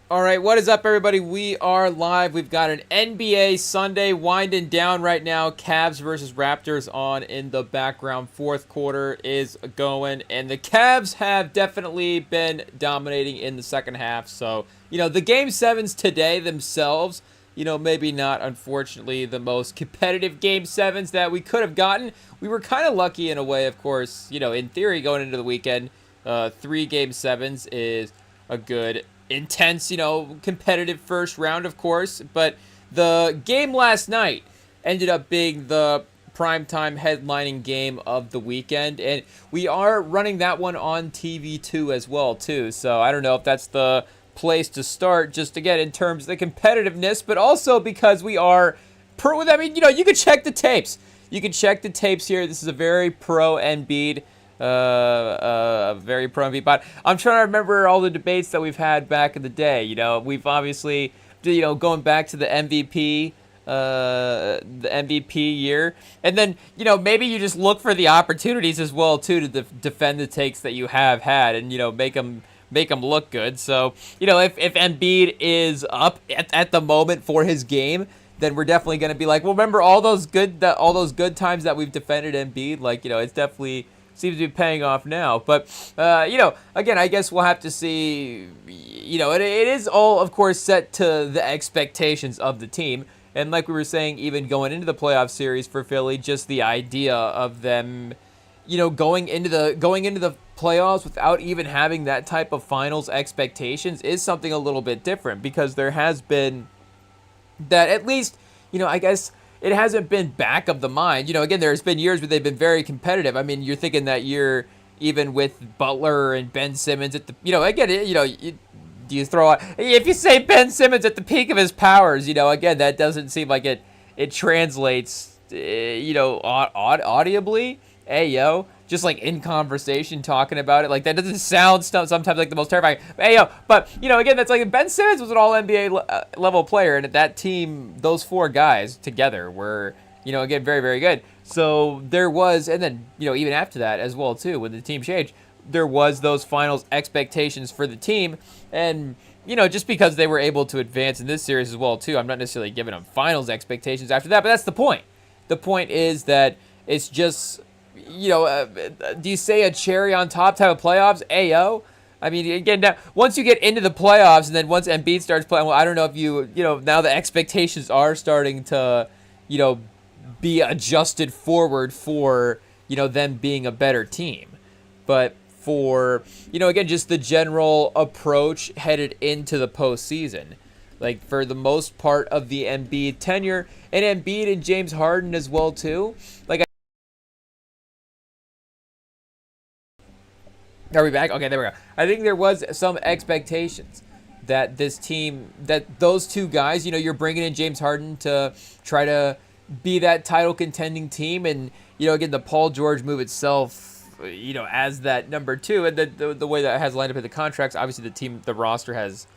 All right, what is up, everybody? We are live. We've got an NBA Sunday winding down right now. Cavs versus Raptors on in the background. Fourth quarter is going, and the Cavs have definitely been dominating in the second half. So, the Game 7s today themselves, maybe not, unfortunately, the most competitive Game 7s that we could have gotten. We were kind of lucky in a way, of course, in theory, going into the weekend. 3 Game 7s is a good intense, competitive first round, of course. But the game last night ended up being the primetime headlining game of the weekend. And we are running that one on TV2 as well, too. So I don't know if that's the place to start, just again, in terms of the competitiveness, but also because we are you could check the tapes. You can check the tapes here. This is a very pro Embiid very pro MVP. But I'm trying to remember all the debates that we've had back in the day. We've obviously, going back to the MVP year, and then maybe you just look for the opportunities as well too to defend the takes that you have had, and make them look good. So if Embiid is up at the moment for his game, then we're definitely going to be like, well, remember all those good times that we've defended Embiid. It's definitely seems to be paying off now. But, again, I guess we'll have to see. It is all, of course, set to the expectations of the team. And like we were saying, even going into the playoff series for Philly, just the idea of them, going into the playoffs without even having that type of finals expectations is something a little bit different, because there has been that, at least, I guess, it hasn't been back of the mind. Again, there's been years where they've been very competitive. I mean, you're thinking that year, even with Butler and Ben Simmons at the, again, do you throw out, if you say Ben Simmons at the peak of his powers, again, that doesn't seem like it translates, audibly. Hey, just like in conversation talking about it, like that doesn't sound sometimes like the most terrifying. But again, that's like Ben Simmons was an all NBA level player, and that team, those four guys together were, again, very, very good. So there was, and then even after that as well too, when the team changed, there was those finals expectations for the team, and just because they were able to advance in this series as well too, I'm not necessarily giving them finals expectations after that, but that's the point. The point is that it's just, do you say a cherry on top type of playoffs? I mean, again, now, once you get into the playoffs, and then once Embiid starts playing, well, I don't know if now the expectations are starting to, be adjusted forward for, them being a better team. But for, again, just the general approach headed into the postseason, like for the most part of the Embiid tenure, and Embiid and James Harden as well too, like, are we back? Okay, there we go. I think there was some expectations that this team, that those two guys, you're bringing in James Harden to try to be that title contending team, and again, the Paul George move itself, as that number two, and the way that has lined up in the contracts, obviously the roster has,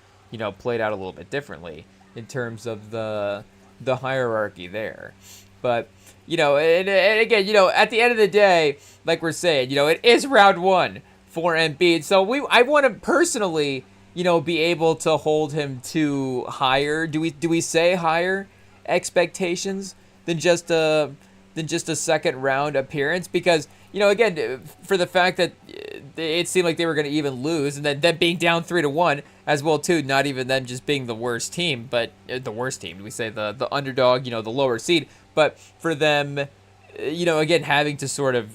played out a little bit differently in terms of the hierarchy there, but. And again, at the end of the day, like we're saying, it is round one for Embiid. So I want to personally, be able to hold him to higher. Do we say higher expectations than just a second round appearance? Because again, for the fact that it seemed like they were going to even lose, and then them being down 3-1 as well too. Not even them just being the worst team, but the worst team. We say the underdog, the lower seed. But for them, again, having to sort of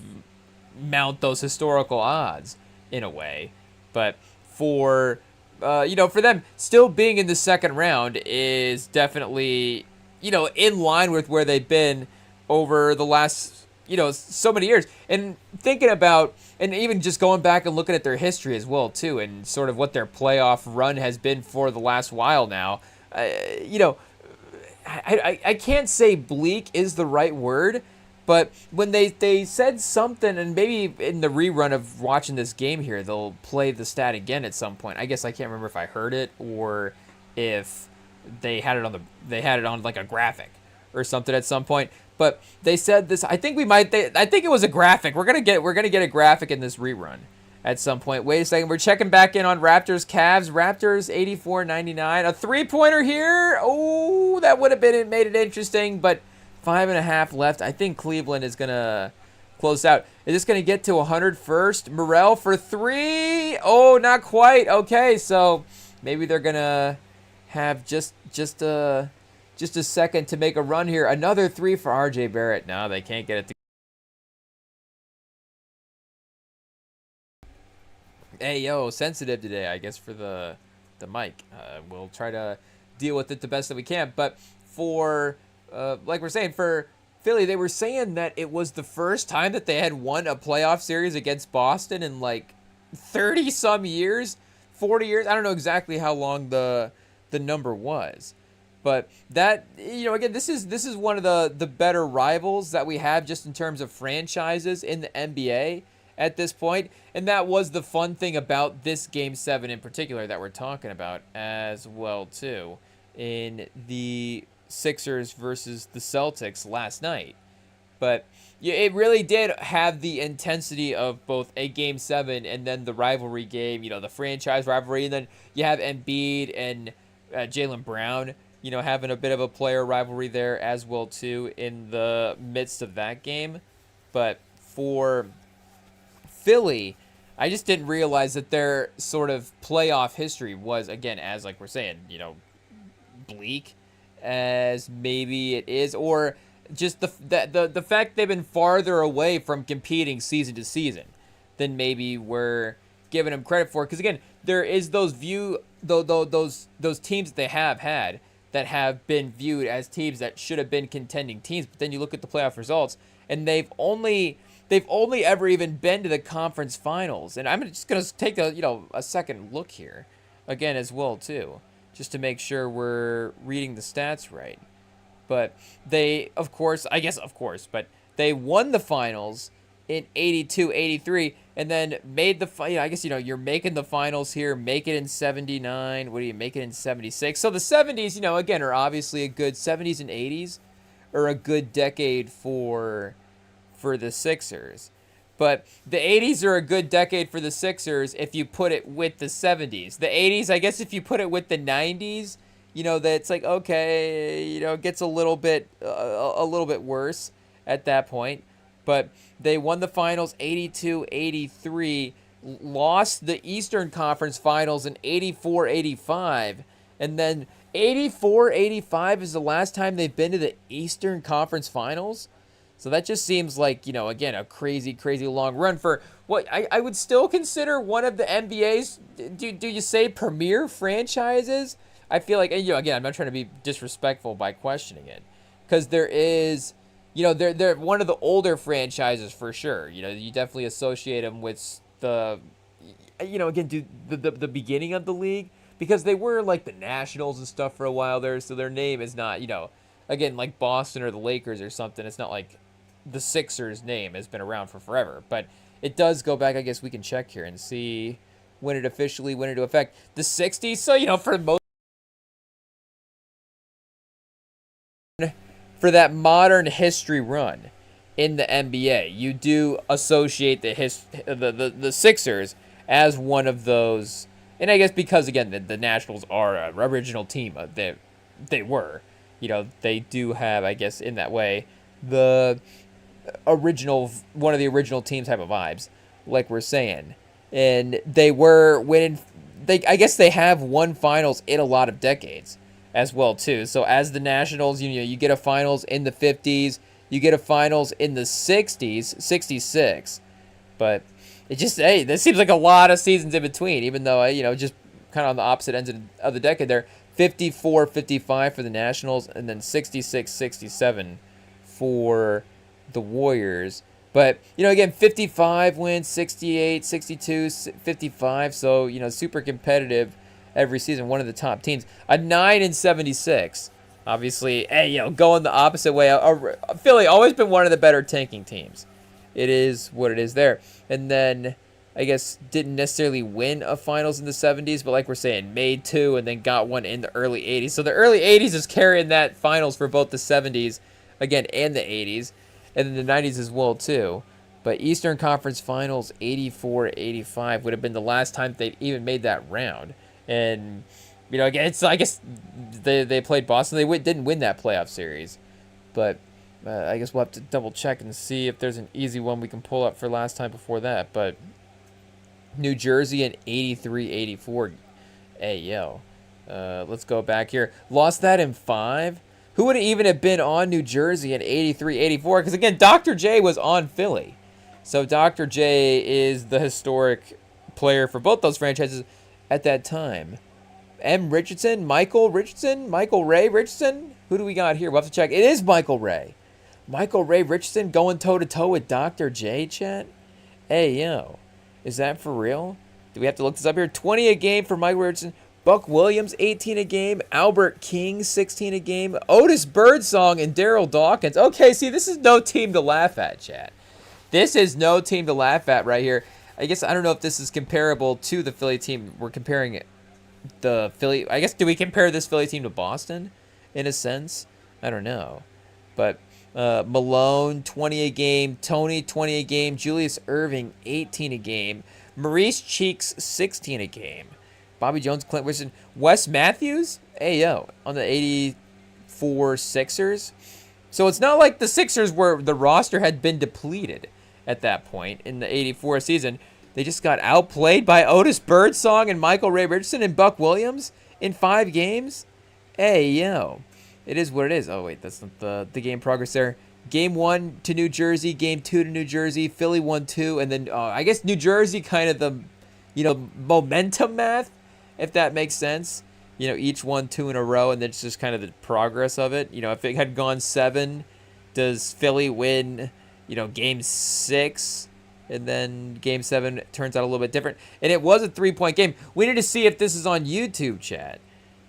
mount those historical odds in a way. But for, for them still being in the second round is definitely, in line with where they've been over the last, so many years. And thinking about, and even just going back and looking at their history as well too, and sort of what their playoff run has been for the last while now, I can't say bleak is the right word, but when they said something, and maybe in the rerun of watching this game here, they'll play the stat again at some point. I guess I can't remember if I heard it or if they had it on like a graphic or something at some point. But they said this. I think it was a graphic. We're gonna get a graphic in this rerun, at some point. Wait a second. We're checking back in on Raptors Cavs. Raptors 84-99. A three-pointer here. Oh, that would have made it interesting, but 5.5 left. I think Cleveland is going to close out. Is this going to get to 100 first? Morrell for three. Oh, not quite. Okay, so maybe they're going to have just a second to make a run here. Another three for RJ Barrett. No, they can't get it to. Hey, yo, sensitive today, I guess, for the mic. We'll try to deal with it the best that we can. But for, like we're saying, for Philly, they were saying that it was the first time that they had won a playoff series against Boston in like 30-some years, 40 years. I don't know exactly how long the number was. But that, again, this is one of the better rivals that we have just in terms of franchises in the NBA at this point. And that was the fun thing about this Game 7 in particular that we're talking about as well, too, in the Sixers versus the Celtics last night. But yeah, it really did have the intensity of both a Game 7 and then the rivalry game, the franchise rivalry. And then you have Embiid and Jaylen Brown, having a bit of a player rivalry there as well, too, in the midst of that game. But for Philly, I just didn't realize that their sort of playoff history was, again, as like we're saying, bleak as maybe it is, or just the fact they've been farther away from competing season to season than maybe we're giving them credit for. Because again, there is those teams that they have had that have been viewed as teams that should have been contending teams, but then you look at the playoff results, and they've only ever even been to the conference finals. And I'm just going to take a second look here again as well, too, just to make sure we're reading the stats right. But they, but they won the finals in 82-83 and then made you're making the finals here, make it in 79. What do you make it in 76? So the 70s, again, are obviously a good 70s and 80s are a good decade for the Sixers. But the 80s are a good decade for the Sixers if you put it with the 70s. The 80s, I guess if you put it with the 90s, that's like, okay, it gets a little bit worse at that point. But they won the finals 82-83, lost the Eastern Conference Finals in 84-85, and then 84-85 is the last time they've been to the Eastern Conference Finals. So that just seems like, again, a crazy, crazy long run for what I would still consider one of the NBA's, do you say premier franchises? I feel like, again, I'm not trying to be disrespectful by questioning it, because there is, they're one of the older franchises for sure. You definitely associate them with the, again, the beginning of the league, because they were like the Nationals and stuff for a while there, so their name is not, again, like Boston or the Lakers or something. It's not like the Sixers name has been around for forever, but it does go back. I guess we can check here and see when it officially went into effect. The 60s, so, for most, for that modern history run in the NBA, you do associate the Sixers as one of those. And I guess because, again, the Nationals are an original team. They were. They do have, I guess, in that way, one of the original teams type of vibes, like we're saying. And they were winning. I guess they have won finals in a lot of decades as well, too. So as the Nationals, you get a finals in the 50s, you get a finals in the 60s, 66. But it just, this seems like a lot of seasons in between, even though, just kind of on the opposite ends of the decade there. 54-55 for the Nationals, and then 66-67 for the Warriors. But, again, 55 wins, 68, 62, 55. So, super competitive every season. One of the top teams. A 9-76. Obviously, going the opposite way. Philly always been one of the better tanking teams. It is what it is there. And then, I guess, didn't necessarily win a finals in the 70s, but like we're saying, made two and then got one in the early 80s. So the early 80s is carrying that finals for both the 70s, again, and the 80s, and then the 90s as well, too. But Eastern Conference Finals 84-85 would have been the last time they'd even made that round. And, again, I guess they played Boston. They didn't win that playoff series. But I guess we'll have to double check and see if there's an easy one we can pull up for last time before that. But New Jersey in 83-84. Hey, yo. Let's go back here. Lost that in 5. Who would even have been on New Jersey in 83-84? Because, again, Dr. J was on Philly. So Dr. J is the historic player for both those franchises at that time. Michael Ray Richardson? Who do we got here? We'll have to check. It is Michael Ray. Michael Ray Richardson going toe-to-toe with Dr. J, chat? Hey, yo. Is that for real? Do we have to look this up here? 20 a game for Michael Ray Richardson. Buck Williams, 18 a game. Albert King, 16 a game. Otis Birdsong and Daryl Dawkins. Okay, see, this is no team to laugh at, chat. This is no team to laugh at right here. I guess I don't know if this is comparable to the Philly team. We're comparing the Philly. I guess, do we compare this Philly team to Boston in a sense? I don't know. But Malone, 20 a game. Tony, 20 a game. Julius Erving, 18 a game. Maurice Cheeks, 16 a game. Bobby Jones, Clint Wilson. Wes Matthews, hey, yo, on the 84 Sixers. So it's not like the Sixers were the roster had been depleted at that point in the 84 season. They just got outplayed by Otis Birdsong and Michael Ray Richardson and Buck Williams in 5 games. Hey, yo. It is what it is. Oh, wait, that's not the game progress there. Game 1 to New Jersey, Game 2 to New Jersey, Philly 1-2, and then I guess New Jersey kind of the, momentum math, if that makes sense. Each 1-2 in a row, and then it's just kind of the progress of it. If it had gone 7, does Philly win, Game 6? And then Game 7 turns out a little bit different. And it was a 3-point game. We need to see if this is on YouTube, chat.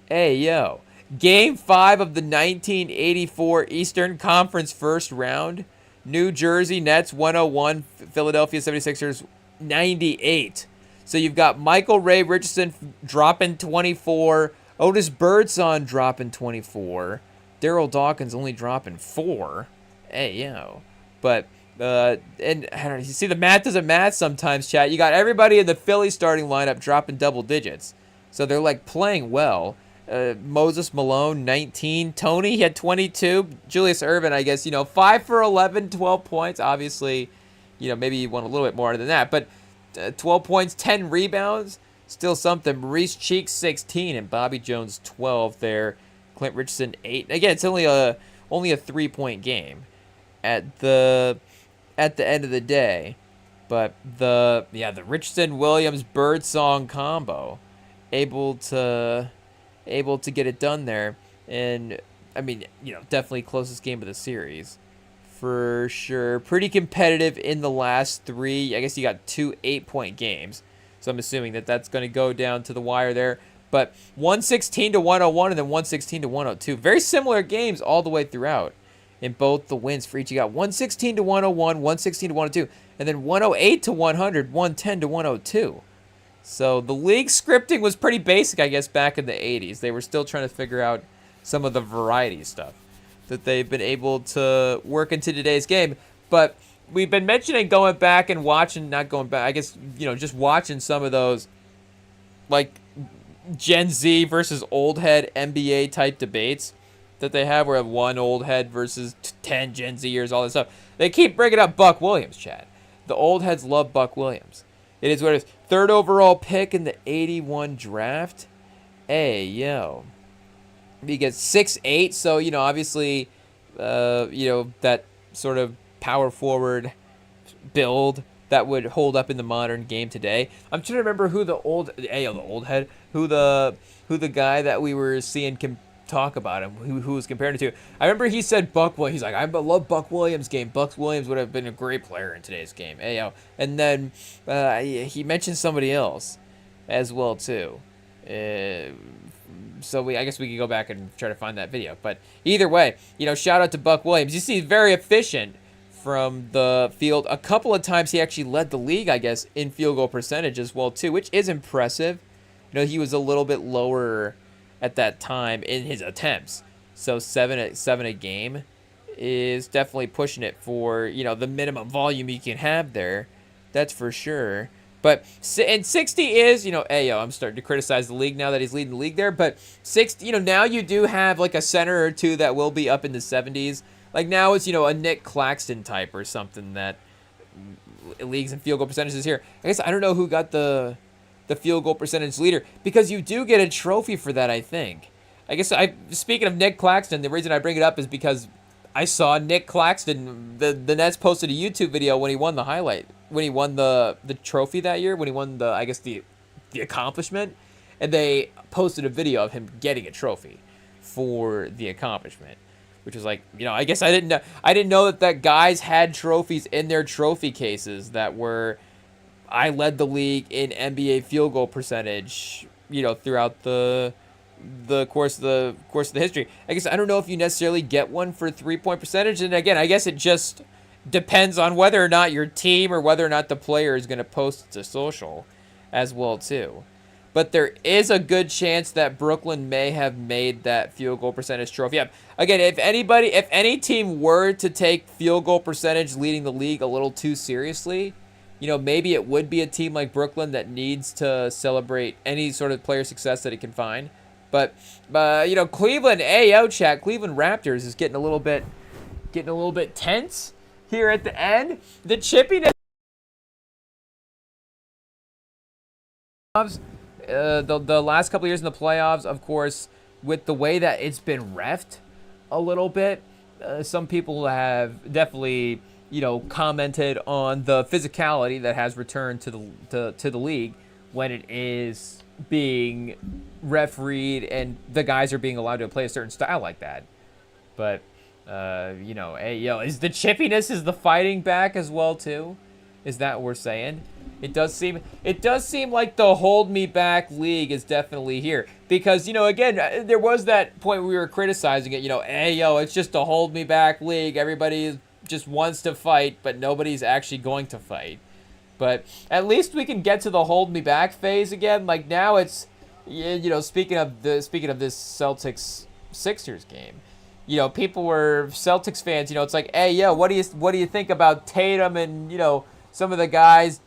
Hey, yo. Game 5 of the 1984 Eastern Conference first round. New Jersey Nets 101, Philadelphia 76ers 98. So you've got Michael Ray Richardson dropping 24, Otis Birdsong dropping 24, Daryl Dawkins only dropping 4. Hey, yo. But, and I don't know, you see the math doesn't math sometimes, chat. You got everybody in the Philly starting lineup dropping double digits. So they're, playing well. Moses Malone, 19. Tony, he had 22. Julius Erving, I guess, 5 for 11, 12 points. Obviously, maybe you want a little bit more than that. But 12 points, 10 rebounds, still something. Maurice Cheeks, 16, and Bobby Jones, 12 there. Clint Richardson, 8. Again, it's only a 3-point game at the end of the day. But the Richardson-Williams-Birdsong combo able to get it done there. And, I mean, definitely closest game of the series. For sure. Pretty competitive in the last 3. I guess you got 2 8-point games. So I'm assuming that's going to go down to the wire there. But 116-101 and then 116-102. Very similar games all the way throughout in both the wins for each. You got 116-101, 116-102, and then 108-100, 110-102. So the league scripting was pretty basic, I guess, back in the 80s. They were still trying to figure out some of the variety stuff that they've been able to work into today's game. But we've been mentioning going back and watching, not going back, I guess, just watching some of those, Gen Z versus old head NBA type debates that they have, where one old head versus 10 Gen Zers, all this stuff. They keep bringing up Buck Williams, chat. The old heads love Buck Williams. It is what it is. 3rd overall pick in the 81 draft. Hey, yo. He gets 6'8", so, obviously, that sort of power forward build that would hold up in the modern game today. I'm trying to remember who the old head, who the guy that we were seeing talk about him, who was compared to. I remember he said Buck Williams. He's like, I love Buck Williams' game. Buck Williams would have been a great player in today's game. Hey, yo. And then he mentioned somebody else as well, too. So I guess we could go back and try to find that video. But either way, shout out to Buck Williams. You see, very efficient from the field. A couple of times he actually led the league, I guess, in field goal percentage as well, too, which is impressive. He was a little bit lower at that time in his attempts. So 7 a game is definitely pushing it for, the minimum volume you can have there. That's for sure. But, and 60 is, hey, I'm starting to criticize the league now that he's leading the league there. But 60, now you do have like a center or two that will be up in the 70s. Like now it's, a Nick Claxton type or something that leagues and field goal percentages here. I guess I don't know who got the field goal percentage leader, because you do get a trophy for that, I think. I guess speaking of Nick Claxton, the reason I bring it up is because I saw Nick Claxton, the Nets posted a YouTube video when he won the trophy that year, when he won the accomplishment, and they posted a video of him getting a trophy for the accomplishment, which was like, I guess I didn't know that guys had trophies in their trophy cases that were, I led the league in NBA field goal percentage, throughout the course of the history. I guess I don't know if you necessarily get one for 3-point percentage, and again, I guess it just depends on whether or not your team or whether or not the player is going to post it to social as well too. But there is a good chance that Brooklyn may have made that field goal percentage trophy up. Again, if any team were to take field goal percentage leading the league a little too seriously, maybe it would be a team like Brooklyn that needs to celebrate any sort of player success that it can find. But Cleveland chat, Cleveland Raptors is getting a little bit tense here at the end. The chippiness, the last couple of years in the playoffs, of course, with the way that it's been reffed a little bit, some people have definitely commented on the physicality that has returned to the league when it is being refereed and the guys are being allowed to play a certain style like that. But is the chippiness, is the fighting back as well too? Is that what we're saying? It does seem like the hold me back league is definitely here, because again, there was that point we were criticizing it. It's just a hold me back league. Everybody just wants to fight, but nobody's actually going to fight. But at least we can get to the hold me back phase again. Like now it's, speaking of this Celtics Sixers game, people were Celtics fans. It's like, what do you think about Tatum and some of the guys,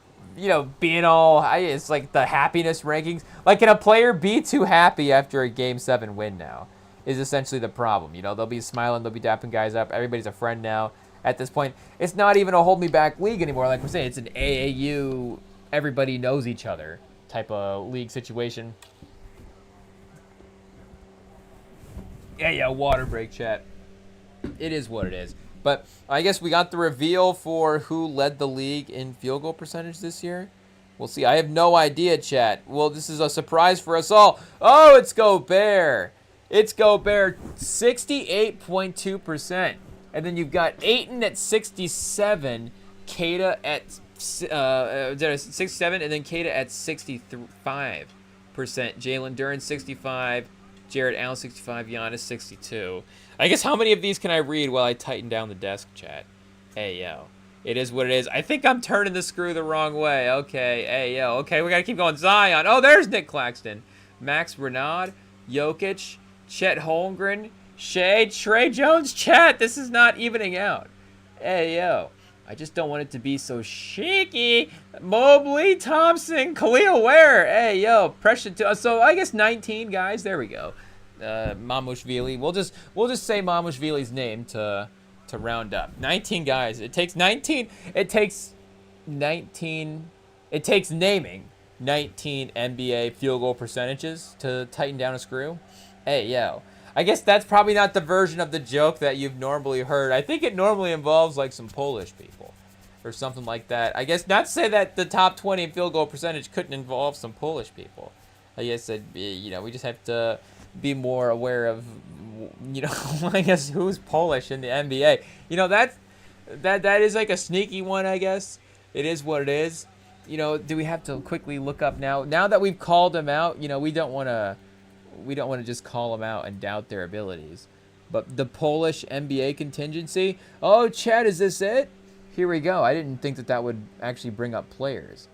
being all, it's like the happiness rankings. Like, can a player be too happy after a Game 7 win now? Is essentially the problem. They'll be smiling, they'll be dapping guys up. Everybody's a friend now. At this point, it's not even a hold me back league anymore. Like we're saying, it's an AAU, everybody knows each other type of league situation. Water break, chat. It is what it is. But I guess we got the reveal for who led the league in field goal percentage this year. We'll see. I have no idea, chat. Well, this is a surprise for us all. Oh, it's Gobert. It's Gobert, 68.2%. And then you've got Ayton at 67, Cade at 67, and then Cade at 65%. Jalen Duren 65, Jared Allen 65, Giannis 62. I guess how many of these can I read while I tighten down the desk, chat? It is what it is. I think I'm turning the screw the wrong way. Okay, okay, we gotta keep going. Zion. Oh, there's Nick Claxton, Max Renaud, Jokic, Chet Holmgren, Shea, Trey Jones. Chat, this is not evening out. I just don't want it to be so shaky. Mobley, Thompson, Khalil Ware. Pressure. So I guess 19 guys. There we go. Mamushvili. We'll just say Mamushvili's name to round up. 19 guys. It takes 19. It takes 19. It takes naming 19 NBA field goal percentages to tighten down a screw. I guess that's probably not the version of the joke that you've normally heard. I think it normally involves like some Polish people or something like that. I guess not to say that the top 20 in field goal percentage couldn't involve some Polish people. I guess that, we just have to be more aware of, I guess who's Polish in the NBA. That is like a sneaky one, I guess. It is what it is. Do we have to quickly look up now that we've called them out? We don't want to just call them out and doubt their abilities. But the Polish NBA contingency. Oh, Chad, is this it? Here we go. I didn't think that would actually bring up players.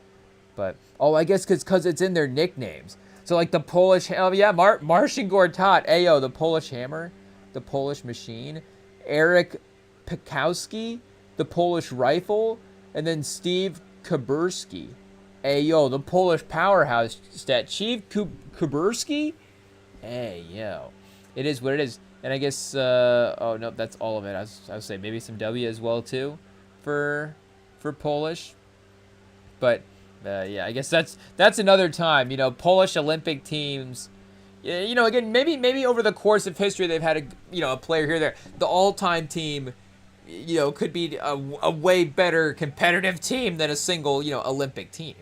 But, I guess because it's in their nicknames. So, like the Polish, Marcin Gortat, the Polish Hammer, the Polish Machine, Eric Pikowski, the Polish Rifle, and then Steve Kuberski. Hey, yo, the Polish powerhouse stat. Steve Kuberski? Hey, yo. It is what it is. And I guess, oh, no, that's all of it. I would say maybe some W as well, too, for Polish. But, yeah, I guess that's another time. You know, Polish Olympic teams, you know, again, maybe over the course of history they've had a player here or there. The all-time team, you know, could be a way better competitive team than a single, you know, Olympic team.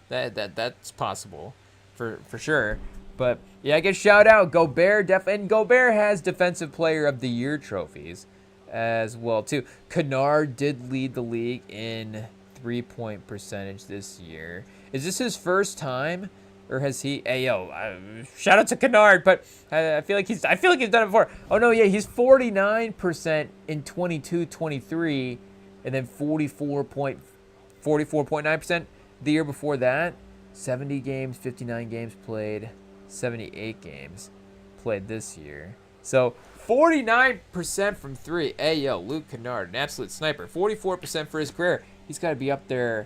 That's possible for sure. But yeah, I guess shout out Gobert, and Gobert has Defensive Player of the Year trophies as well too. Kennard did lead the league in 3-point percentage this year. Is this his first time, or has he? Hey yo, shout out to Kennard, but I feel like he's done it before. Oh no, yeah, he's 49% in 22-23, and then 44.9% the year before that. 70 games, 59 games played. 78 games played this year. So 49% from three. Hey, yo, Luke Kennard, an absolute sniper. 44% for his career. He's got to be up there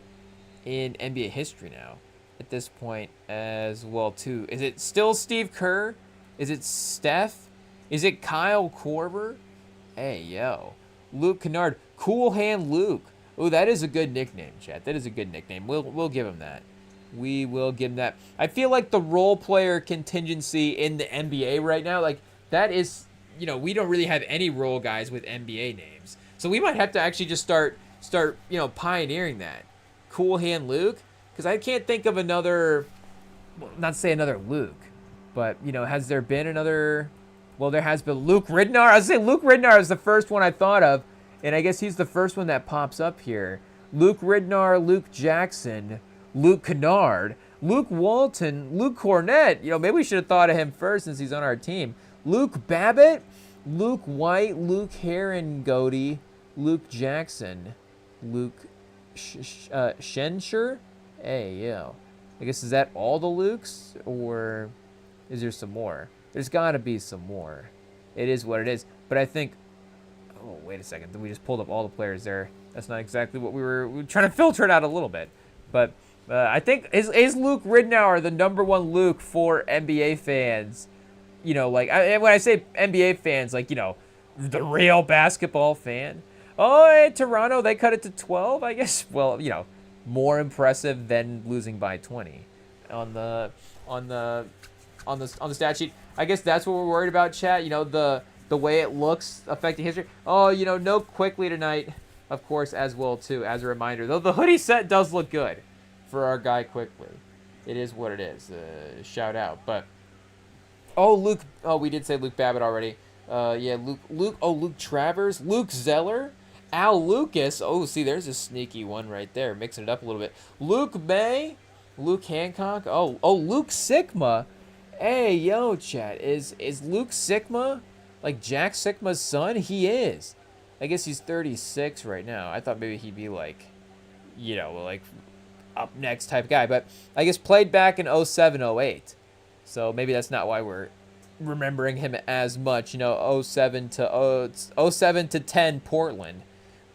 in NBA history now at this point as well, too. Is it still Steve Kerr? Is it Steph? Is it Kyle Korver? Hey, yo. Luke Kennard. Cool Hand Luke. Oh, that is a good nickname, chat. That is a good nickname. We'll give him that. We will give him that. I feel like the role player contingency in the NBA right now, like that is, you know, we don't really have any role guys with NBA names. So we might have to actually just start, you know, pioneering that. Cool Hand Luke, because I can't think of another, well, not to say another Luke, but, you know, has there been another, well, there has been Luke Ridnour. I was saying Luke Ridnour is the first one I thought of, and I guess he's the first one that pops up here. Luke Ridnour, Luke Jackson, Luke Kennard, Luke Walton, Luke Cornett. You know, maybe we should have thought of him first since he's on our team. Luke Babbitt, Luke White, Luke Herringody, Luke Jackson, Luke Schenscher. Hey, yo. I guess, is that all the Lukes, or is there some more? There's got to be some more. It is what it is. But I think, oh, wait a second. We just pulled up all the players there. That's not exactly what we were trying to filter it out a little bit. But I think, is Luke Ridnour the number one Luke for NBA fans? You know, like, when I say NBA fans, like, you know, the real basketball fan. Oh, Toronto, they cut it to 12, I guess. Well, you know, more impressive than losing by 20 on the stat sheet. I guess that's what we're worried about, chat. You know, the way it looks affecting history. Oh, you know, no Quickly tonight, of course, as well too. As a reminder, though, the hoodie set does look good for our guy Quickly. It is what it is. Shout out. But Luke. Oh, we did say Luke Babbitt already. Yeah, Luke. Oh, Luke Travers, Luke Zeller, Al Lucas. Oh, see, there's a sneaky one right there, mixing it up a little bit. Luke May, Luke Hancock. Oh, Luke Sigma. Hey, yo, chat. Is Luke Sigma like Jack Sigma's son? He is. I guess he's 36 right now. I thought maybe he'd be like, you know, like up next type guy. But I guess played back in 07, 08. So maybe that's not why we're remembering him as much. You know, 07 to 10 Portland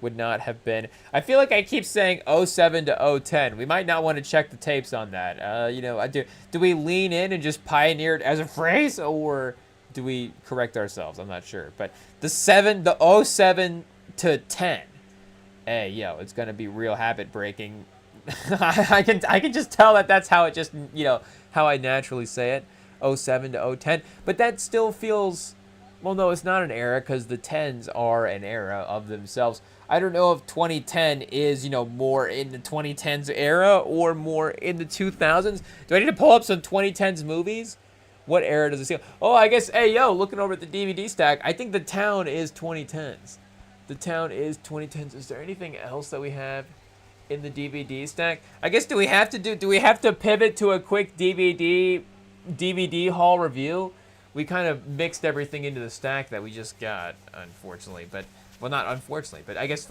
would not have been. I feel like I keep saying 07 to 010. We might not want to check the tapes on that. You know, do we lean in and just pioneer it as a phrase, or do we correct ourselves? I'm not sure. But the 07 to 10. Hey, yo, it's going to be real habit breaking. I can just tell that's how it just, you know, how I naturally say it. 07 to 010. But that still feels, well, no, it's not an era, because the 10s are an era of themselves. I don't know if 2010 is, you know, more in the 2010s era or more in the 2000s. Do I need to pull up some 2010s movies? What era does it feel? Oh, I guess, hey, yo, looking over at the DVD stack, I think The Town is 2010s. The Town is 2010s. Is there anything else that we have in the DVD stack? I guess, do we have to pivot to a quick DVD haul review? We kind of mixed everything into the stack that we just got, unfortunately. But, well, not unfortunately, but I guess,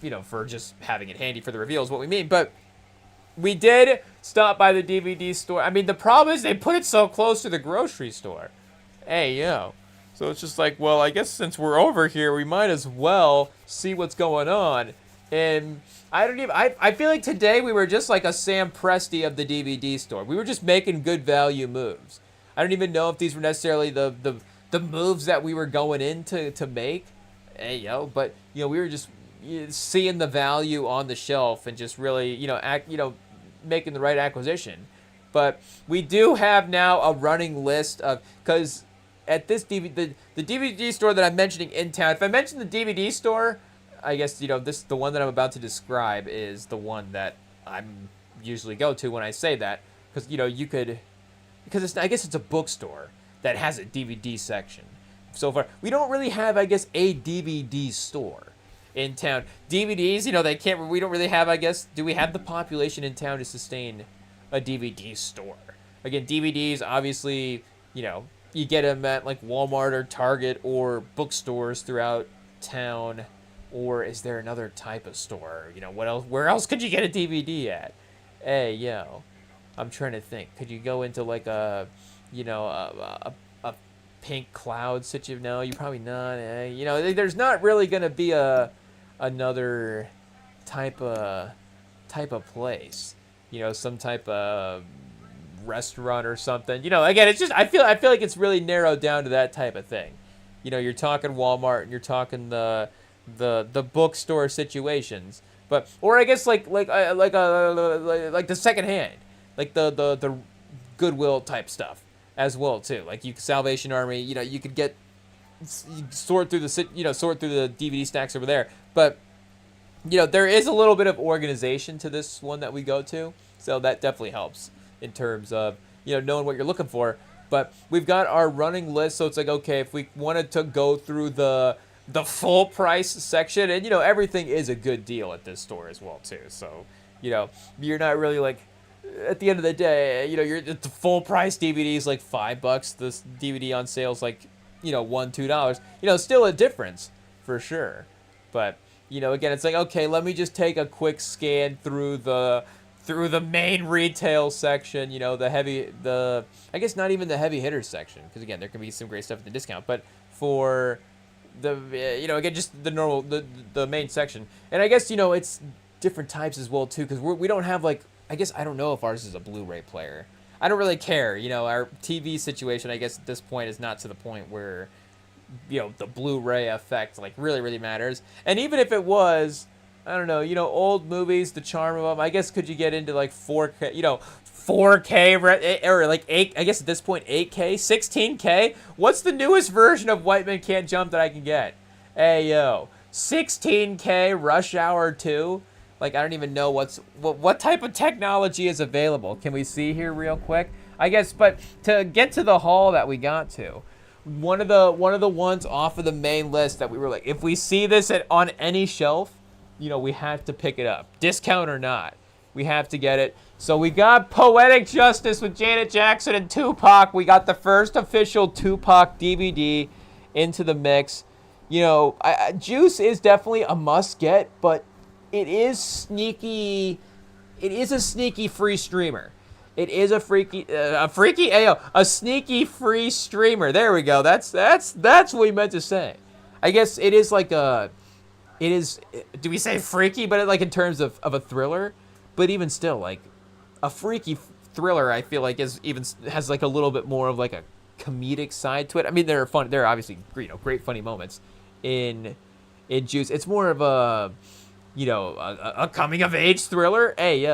you know, for just having it handy for the review is what we mean. But we did stop by the DVD store. I mean, the problem is they put it so close to the grocery store. Hey, yo. So it's just like, well, I guess since we're over here, we might as well see what's going on. And I feel like today we were just like a Sam Presti of the DVD store. We were just making good value moves. I don't even know if these were necessarily the moves that we were going in to make. Hey, but we were just seeing the value on the shelf and just really, making the right acquisition. But we do have now a running list of, because at this DVD, the DVD store that I'm mentioning in town, if I mention the DVD store, I guess, the one that I'm about to describe is the one that I'm usually go to when I say that. Because, I guess it's a bookstore that has a DVD section. So far, we don't really have, I guess, a DVD store in town. DVDs, we don't really have, I guess, do we have the population in town to sustain a DVD store? Again, DVDs, obviously, you get them at like Walmart or Target or bookstores throughout town. Or is there another type of store? What else? Where else could you get a DVD at? Hey, I'm trying to think. Could you go into like a pink cloud situation? No, you probably not. There's not really gonna be another type of place. Some type of restaurant or something. Again, it's just I feel like it's really narrowed down to that type of thing. You're talking Walmart and you're talking the bookstore situations, or I guess like the secondhand, like the Goodwill type stuff as well too. Like Salvation Army, you could get sort through the DVD stacks over there, but there is a little bit of organization to this one that we go to, so that definitely helps in terms of knowing what you're looking for. But we've got our running list, so it's like, okay, if we wanted to go through the full price section, and everything is a good deal at this store as well too. So you're not really like, at the end of the day, you're the full price DVD is like $5. This DVD on sale is like $1-2. Still a difference for sure. But again, it's like, okay, let me just take a quick scan through the main retail section. I guess not even the heavy hitters section, because again, there can be some great stuff at the discount, but for again, just the normal, the main section. And I guess, it's different types as well, too, because we don't have, like, I guess I don't know if ours is a Blu-ray player. I don't really care. Our TV situation, I guess, at this point is not to the point where, the Blu-ray effect, like, really, really matters. And even if it was, I don't know, old movies, the charm of them, I guess could you get into, like, 4K, 4K, or like 8, I guess at this point 8K, 16K. What's the newest version of White Men Can't Jump that I can get? Hey, 16K Rush Hour 2. Like, I don't even know what type of technology is available. Can we see here real quick? I guess, but to get to the haul that we got to, one of the ones off of the main list that we were like, if we see this on any shelf, we have to pick it up, discount or not. We have to get it. So we got Poetic Justice with Janet Jackson and Tupac. We got the first official Tupac DVD into the mix. Juice is definitely a must get, but it is sneaky. It is a sneaky free streamer. It is a sneaky free streamer. There we go. That's what we meant to say. I guess it is like do we say freaky, but like in terms of a thriller? But even still, like, a freaky thriller, I feel like has like a little bit more of like a comedic side to it. I mean, there are obviously great funny moments in Juice. It's more of a coming of age thriller. Hey,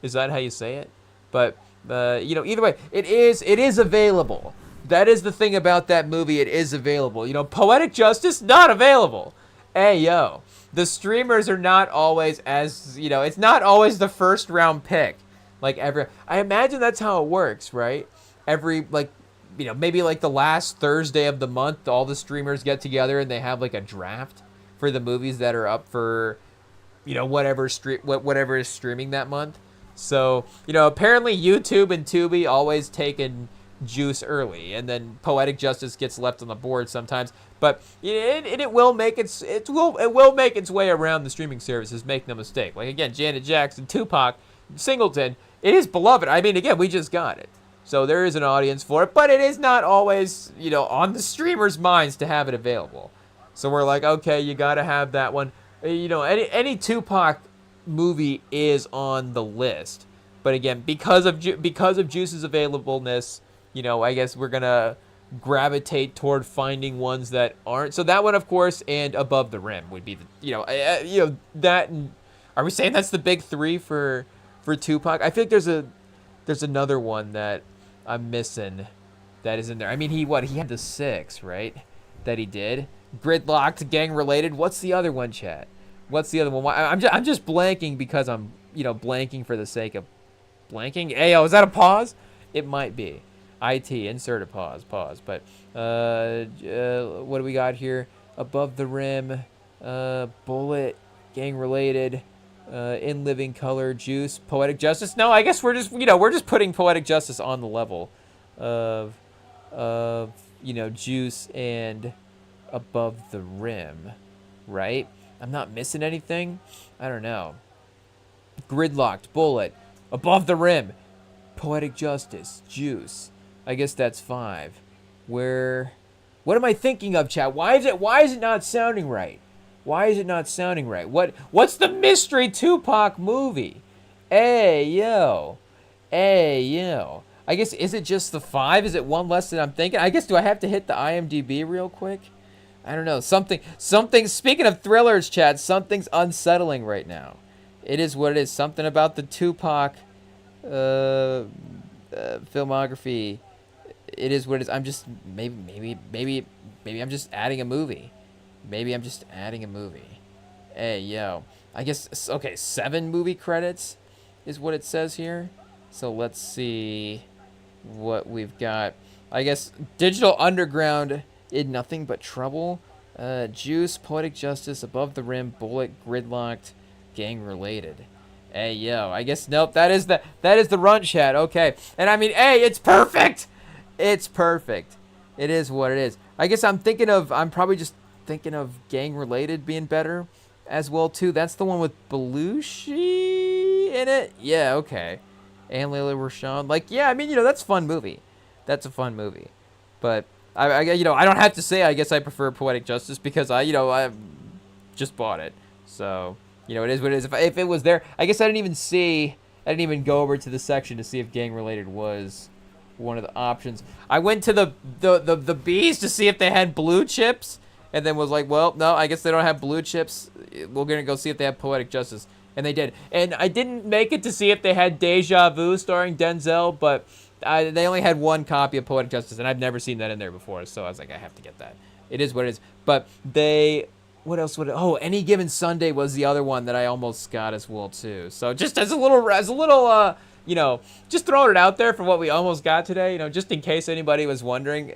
is that how you say it? But either way, it is available. That is the thing about that movie. It is available. Poetic Justice, not available. Hey, the streamers are not always it's not always the first round pick. Like I imagine that's how it works, right? Maybe like the last Thursday of the month, all the streamers get together and they have like a draft for the movies that are up for, whatever is streaming that month. So, apparently YouTube and Tubi always taking Juice early, and then Poetic Justice gets left on the board sometimes. But it will make its way around the streaming services. Make no mistake. Like again, Janet Jackson, Tupac, Singleton. It is beloved. I mean, again, we just got it. So there is an audience for it, but it is not always, on the streamers' minds to have it available. So we're like, okay, you got to have that one. Any Tupac movie is on the list. But again, because of Juice's availableness, I guess we're going to gravitate toward finding ones that aren't. So that one, of course, and Above the Rim would be that. And are we saying that's the big three for Tupac? I think there's another one that I'm missing that is in there. I mean, he had the 6, right? That he did. Gridlocked, gang related. What's the other one, chat? What's the other one? I'm just blanking because I'm blanking for the sake of blanking. Hey, is that a pause? It might be. IT, insert a pause. But what do we got here? Above the Rim, Bullet, gang related. In Living Color, Juice, Poetic Justice. No, I guess we're just putting Poetic Justice on the level of Juice and Above the Rim, right? I'm not missing anything. I don't know. Gridlocked, Bullet, Above the Rim, Poetic Justice, Juice. I guess that's 5. What am I thinking of, chat? Why is it not sounding right? Why is it not sounding right? What's the mystery Tupac movie? Hey, yo. I guess, is it just the 5? Is it one less than I'm thinking? I guess, do I have to hit the IMDb real quick? I don't know. Something, speaking of thrillers, chat, something's unsettling right now. It is what it is. Something about the Tupac filmography. It is what it is. I'm just, maybe I'm just adding a movie. Hey, yo. I guess, okay, 7 movie credits is what it says here. So let's see what we've got. I guess Digital Underground in Nothing But Trouble. Juice, Poetic Justice, Above the Rim, Bullet, Gridlocked, Gang Related. Hey, yo. I guess, nope, that is the run, chat. Okay. And I mean, hey, it's perfect. It's perfect. It is what it is. I guess I'm probably just thinking of Gang Related being better as well too. That's the one with Belushi in it. Yeah, okay. And Layla Rashawn. Like, yeah, I mean, that's a fun movie. That's a fun movie. But I don't have to say I guess I prefer Poetic Justice because I just bought it. So, it is what it is. If it was there, I guess I didn't even go over to the section to see if Gang Related was one of the options. I went to the B's to see if they had blue chips. And then was like, well, no, I guess they don't have blue chips. We're going to go see if they have Poetic Justice. And they did. And I didn't make it to see if they had Deja Vu starring Denzel, but they only had one copy of Poetic Justice, and I've never seen that in there before. So I was like, I have to get that. It is what it is. But what else would it? Oh, Any Given Sunday was the other one that I almost got as well, too. So just as a little, just throwing it out there for what we almost got today, just in case anybody was wondering,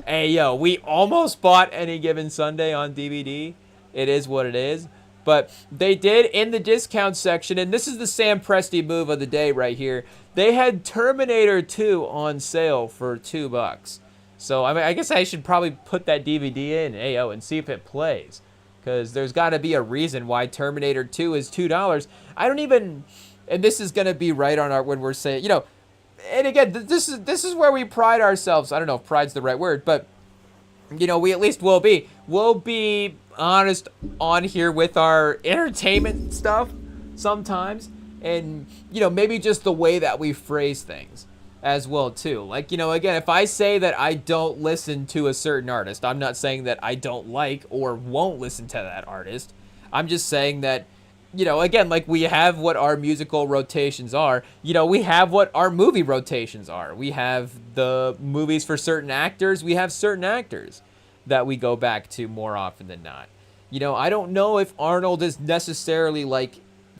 hey, yo, we almost bought Any Given Sunday on DVD. It is what it is. But they did in the discount section, and this is the Sam Presti move of the day right here. They had Terminator 2 on sale for $2. So, I mean, I guess I should probably put that DVD in, and see if it plays. Because there's got to be a reason why Terminator 2 is $2. I don't even, and this is going to be right on when we're saying, and again, this is where we pride ourselves. I don't know if pride's the right word, but we at least will be. We'll be honest on here with our entertainment stuff sometimes, and maybe just the way that we phrase things as well too. Like, again, if I say that I don't listen to a certain artist, I'm not saying that I don't like or won't listen to that artist. I'm just saying that again, like we have what our musical rotations are, we have what our movie rotations are. We have the movies for certain actors. We have certain actors that we go back to more often than not. I don't know if Arnold is necessarily like,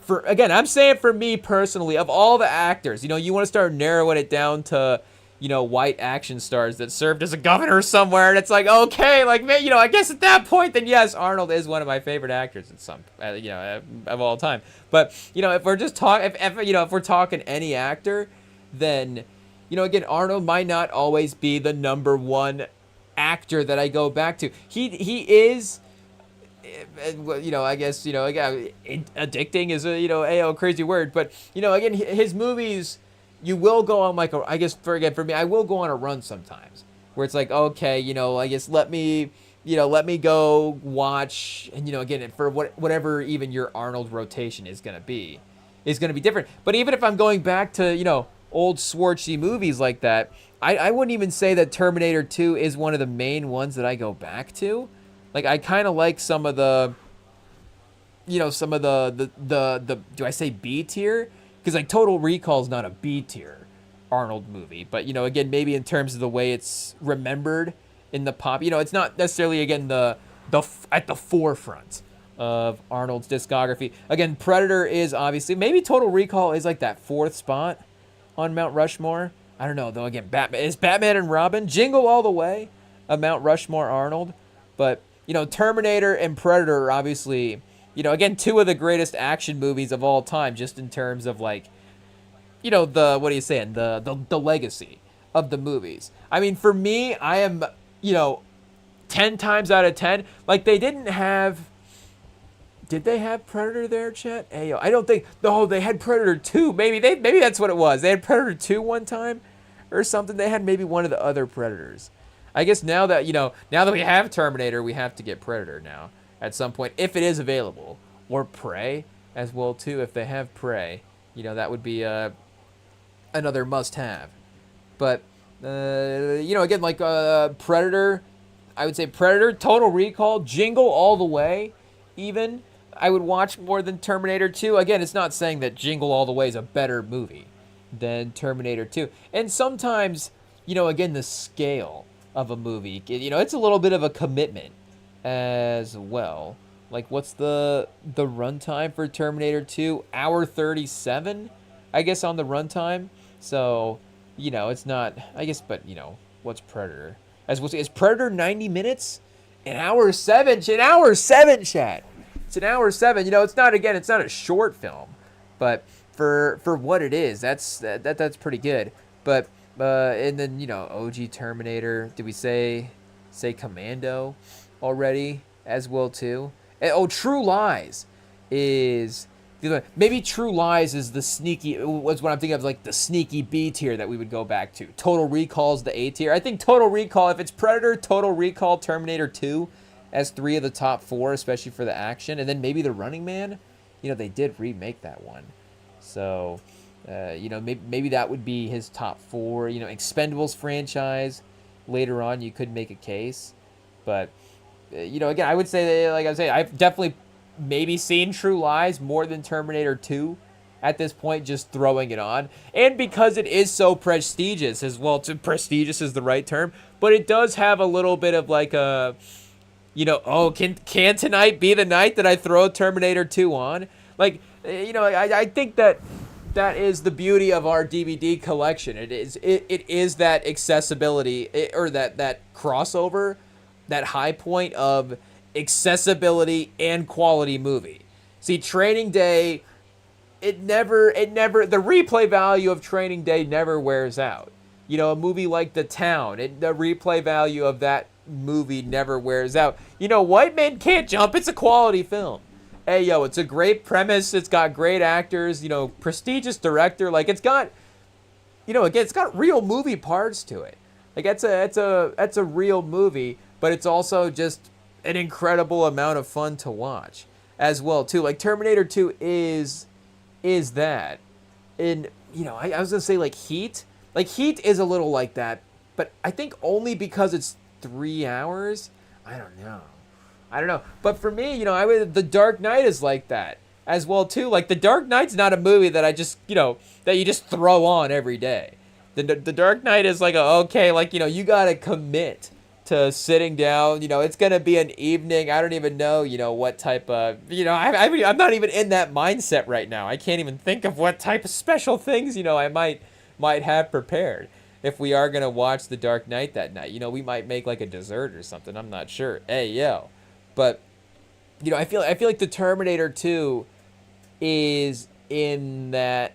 I'm saying for me personally, of all the actors, you want to start narrowing it down to, white action stars that served as a governor somewhere, and it's like, okay, like, man, I guess at that point, then yes, Arnold is one of my favorite actors in some, of all time. But, if we're just talking, if we're talking any actor, then, again, Arnold might not always be the number one actor that I go back to. He is, I guess, again, addicting is a crazy word, but, again, his movies, you will go on like I guess for me, I will go on a run sometimes where it's like, okay, I guess let me go watch, and again, for whatever even your Arnold rotation is gonna be different. But even if I'm going back to old Schwartzy movies like that, I wouldn't even say that Terminator 2 is one of the main ones that I go back to. Like, I kind of like some of the do I say B tier? Because like Total Recall is not a B tier Arnold movie, but again, maybe in terms of the way it's remembered in the pop, it's not necessarily again the at the forefront of Arnold's discography. Again, Predator is obviously, maybe Total Recall is like that fourth spot on Mount Rushmore. I don't know though. Again, Batman and Robin, Jingle All the Way, a Mount Rushmore Arnold, but Terminator and Predator are obviously, again, two of the greatest action movies of all time, just in terms of like, the, what are you saying, the legacy of the movies. I mean, for me, I am, 10 times out of 10, like they didn't have, did they have Predator there, Chet? Ayo, I don't think, no, they had Predator 2, maybe that's what it was. They had Predator 2 one time or something. They had maybe one of the other Predators. I guess now that we have Terminator, we have to get Predator now at some point, if it is available. Or Prey as well, too. If they have Prey, that would be another must-have. But, again, like Predator, I would say Predator, Total Recall, Jingle All the Way, even, I would watch more than Terminator 2. Again, it's not saying that Jingle All the Way is a better movie than Terminator 2. And sometimes, again, the scale of a movie, it's a little bit of a commitment as well. Like, what's the runtime for Terminator 2? Hour 37, I guess, on the runtime. So, it's not, I guess, but, what's Predator? As we'll see, is Predator 90 minutes? An hour 7, chat. It's an hour 7. It's not a short film, but for what it is, that's pretty good. But and then OG Terminator. Did we say Commando already as well too? And, True Lies is maybe True Lies is the sneaky. Was what I'm thinking of, like the sneaky B tier that we would go back to. Total Recall's the A tier. I think Total Recall, if it's Predator, Total Recall, Terminator 2 as 3 of the top 4, especially for the action, and then maybe The Running Man. They did remake that one, so. Maybe that would be his top 4. Expendables franchise. Later on, you could make a case, but again, I would say that, like I say, I've definitely maybe seen True Lies more than Terminator 2 at this point, just throwing it on, and because it is so prestigious as well. Prestigious is the right term, but it does have a little bit of like a, can tonight be the night that I throw Terminator 2 on? Like, I think that is the beauty of our DVD collection. It is that accessibility, or that crossover, that high point of accessibility and quality movie. See, Training Day, the replay value of Training Day never wears out. A movie like The Town, the replay value of that movie never wears out. White Men Can't Jump, it's a quality film. Hey, it's a great premise. It's got great actors, prestigious director. Like, it's got, again, it's got real movie parts to it. Like, that's a real movie, but it's also just an incredible amount of fun to watch as well, too. Like, Terminator 2 is that. And, I was going to say, like, Heat. Like, Heat is a little like that, but I think only because it's 3 hours. I don't know. But for me, The Dark Knight is like that as well too. Like, The Dark Knight's not a movie that I just, that you just throw on every day. The Dark Knight is like, you got to commit to sitting down. It's going to be an evening. I don't even know, what type of, I'm not even in that mindset right now. I can't even think of what type of special things, I might have prepared. If we are going to watch The Dark Knight that night, we might make like a dessert or something. I'm not sure. Hey, yo. But, I feel like the Terminator 2 is in that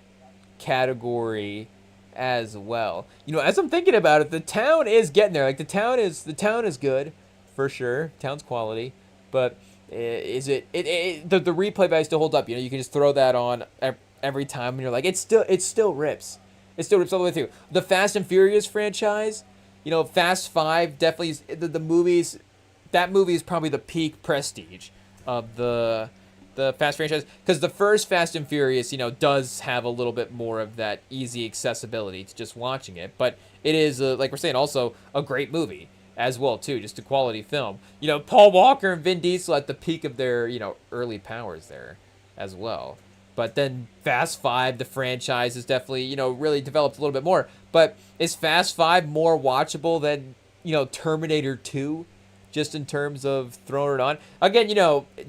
category as well. As I'm thinking about it, The Town is getting there. Like, the town is good for sure. Town's quality, but is it the replay value still holds up? You can just throw that on every time and you're like, it still rips. It still rips all the way through. The Fast and Furious franchise, Fast 5 definitely is the movies. That movie is probably the peak prestige of the Fast franchise, because the first Fast and Furious, does have a little bit more of that easy accessibility to just watching it. But it is, like we're saying, also a great movie as well too, just a quality film. Paul Walker and Vin Diesel at the peak of their early powers there as well. But then Fast 5, the franchise, is definitely really developed a little bit more. But is Fast 5 more watchable than Terminator 2? Just in terms of throwing it on. Again,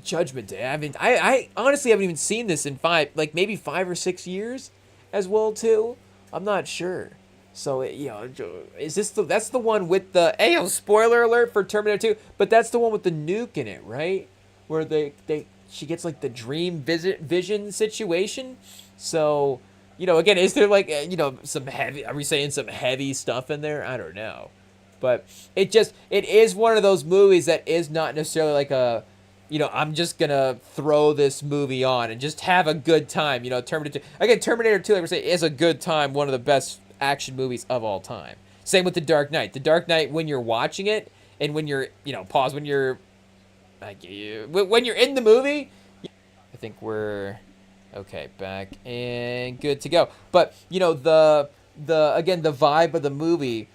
Judgment Day. I mean, I honestly haven't even seen this in maybe 5 or 6 years as well, too. I'm not sure. So, is this that's the one with the, spoiler alert for Terminator 2, but that's the one with the nuke in it, right? Where she gets like the dream vision situation. So, again, is there some heavy, are we saying some heavy stuff in there? I don't know. But it is one of those movies that is not necessarily like a, I'm just going to throw this movie on and just have a good time. Terminator 2. Again, Terminator 2, like we're saying, is a good time, one of the best action movies of all time. Same with The Dark Knight. The Dark Knight, when you're watching it and when you're, pause, when you're in the movie, I think we're, okay, back and good to go. But, again, the vibe of the movie,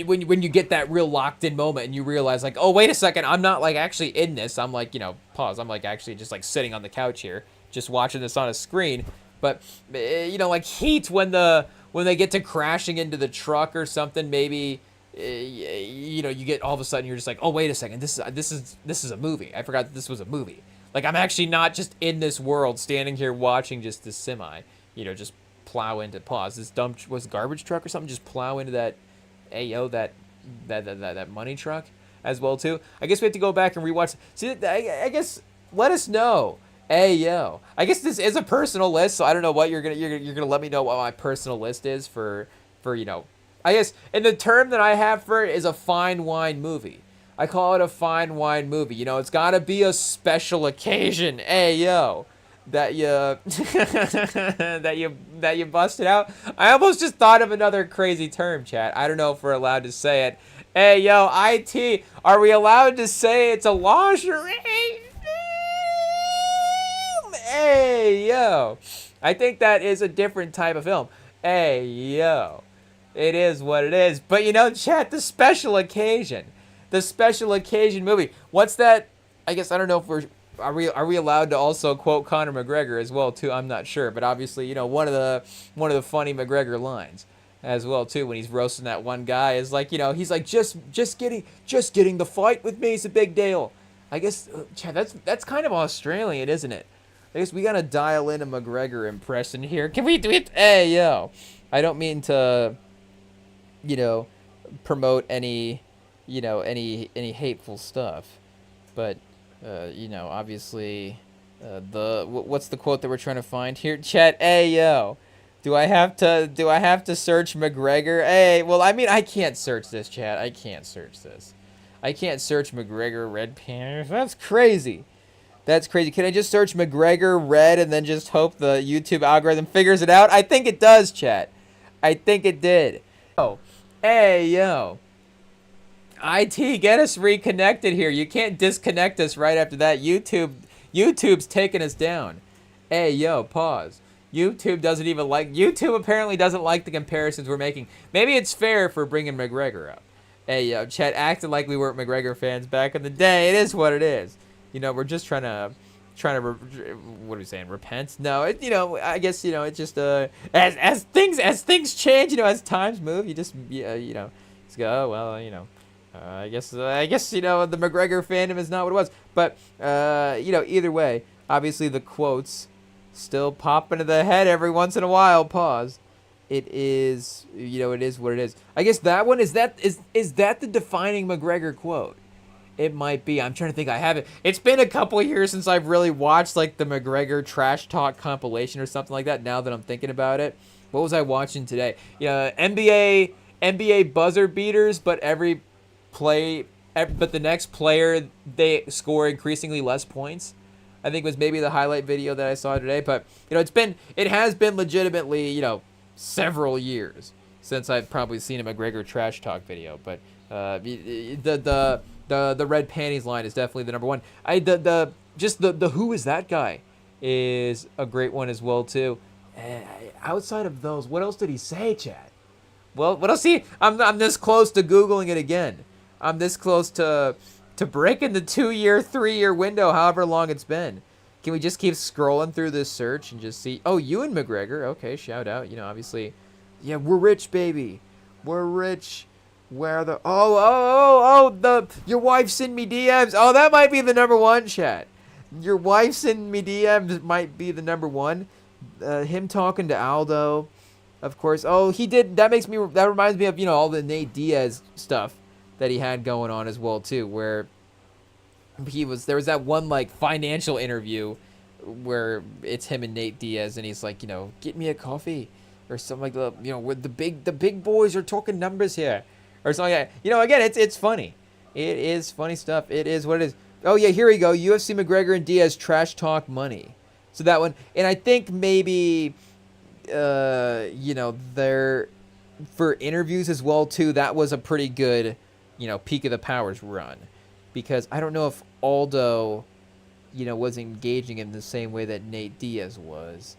when you get that real locked in moment and you realize like, oh, wait a second, I'm not like actually in this. I'm like, pause. I'm like actually just like sitting on the couch here, just watching this on a screen. But like Heat, when they get to crashing into the truck or something, maybe you get all of a sudden you're just like, oh, wait a second, this is a movie. I forgot that this was a movie. Like I'm actually not just in this world standing here watching just this semi, just plow into this garbage truck or something, just plow into that. That money truck as well too. I guess we have to go back and rewatch. See, I guess let us know. I guess this is a personal list, so I don't know what you're gonna let me know what my personal list is for I guess, and the term that I have for it is a fine wine movie. I call it a fine wine movie. It's got to be a special occasion. That you busted out. I almost just thought of another crazy term, chat. I don't know if we're allowed to say it. IT, are we allowed to say it's a lingerie? I think that is a different type of film. It is what it is. But chat, the special occasion. The special occasion movie. What's that? I guess I don't know if are we allowed to also quote Conor McGregor as well too? I'm not sure, but obviously one of the funny McGregor lines as well too, when he's roasting that one guy, is like he's like just getting the fight with me is a big deal. I guess Chad, that's kind of Australian, isn't it? I guess we gotta dial in a McGregor impression here. Can we do it? I don't mean to promote any any hateful stuff, but. Obviously, what's the quote that we're trying to find here? Chat, do I have to search McGregor? Well, I mean, I can't search this, chat. I can't search this. I can't search McGregor Red Panthers. That's crazy. Can I just search McGregor Red and then just hope the YouTube algorithm figures it out? I think it does, chat. I think it did. IT, get us reconnected here. You can't disconnect us right after that. YouTube's taking us down. Pause. YouTube apparently doesn't like the comparisons we're making. Maybe it's fair if we're bringing McGregor up. Chat acted like we weren't McGregor fans back in the day. It is what it is. We're just trying to what are we saying? Repent? No, I guess it's just as things change, as times move, you just just go, oh, well, I guess the McGregor fandom is not what it was, but either way, obviously the quotes still pop into the head every once in a while. Pause. It is it is what it is. I guess that one is that the defining McGregor quote? It might be. I'm trying to think. I haven't. It's been a couple of years since I've really watched like the McGregor trash talk compilation or something like that. Now that I'm thinking about it, what was I watching today? NBA buzzer beaters, but but the next player, they score increasingly less points. I think was maybe the highlight video that I saw today. But it has been legitimately several years since I've probably seen a McGregor trash talk video. But the red panties line is definitely the number one. The who is that guy is a great one as well too. Outside of those, what else did he say, Chad? Well, what else? See, I'm this close to Googling it again. I'm this close to breaking the 2-year, 3-year window, however long it's been. Can we just keep scrolling through this search and just see? Oh, Ewan McGregor. Okay, shout out. Obviously, yeah, we're rich, baby. We're rich. Where the your wife sent me DMs. Oh, that might be the number one, chat. Your wife sending me DMs might be the number one. Him talking to Aldo, of course. Oh, he did. That reminds me of all the Nate Diaz stuff that he had going on as well too, where there was that one like financial interview where it's him and Nate Diaz, and he's like, get me a coffee or something like that. Where the big boys are talking numbers here or something like that. Again, it's funny. It is funny stuff. It is what it is. Oh yeah, here we go. UFC McGregor and Diaz trash talk money. So that one, and I think maybe, they're for interviews as well too. That was a pretty good, peak of the powers run, because I don't know if Aldo, was engaging in the same way that Nate Diaz was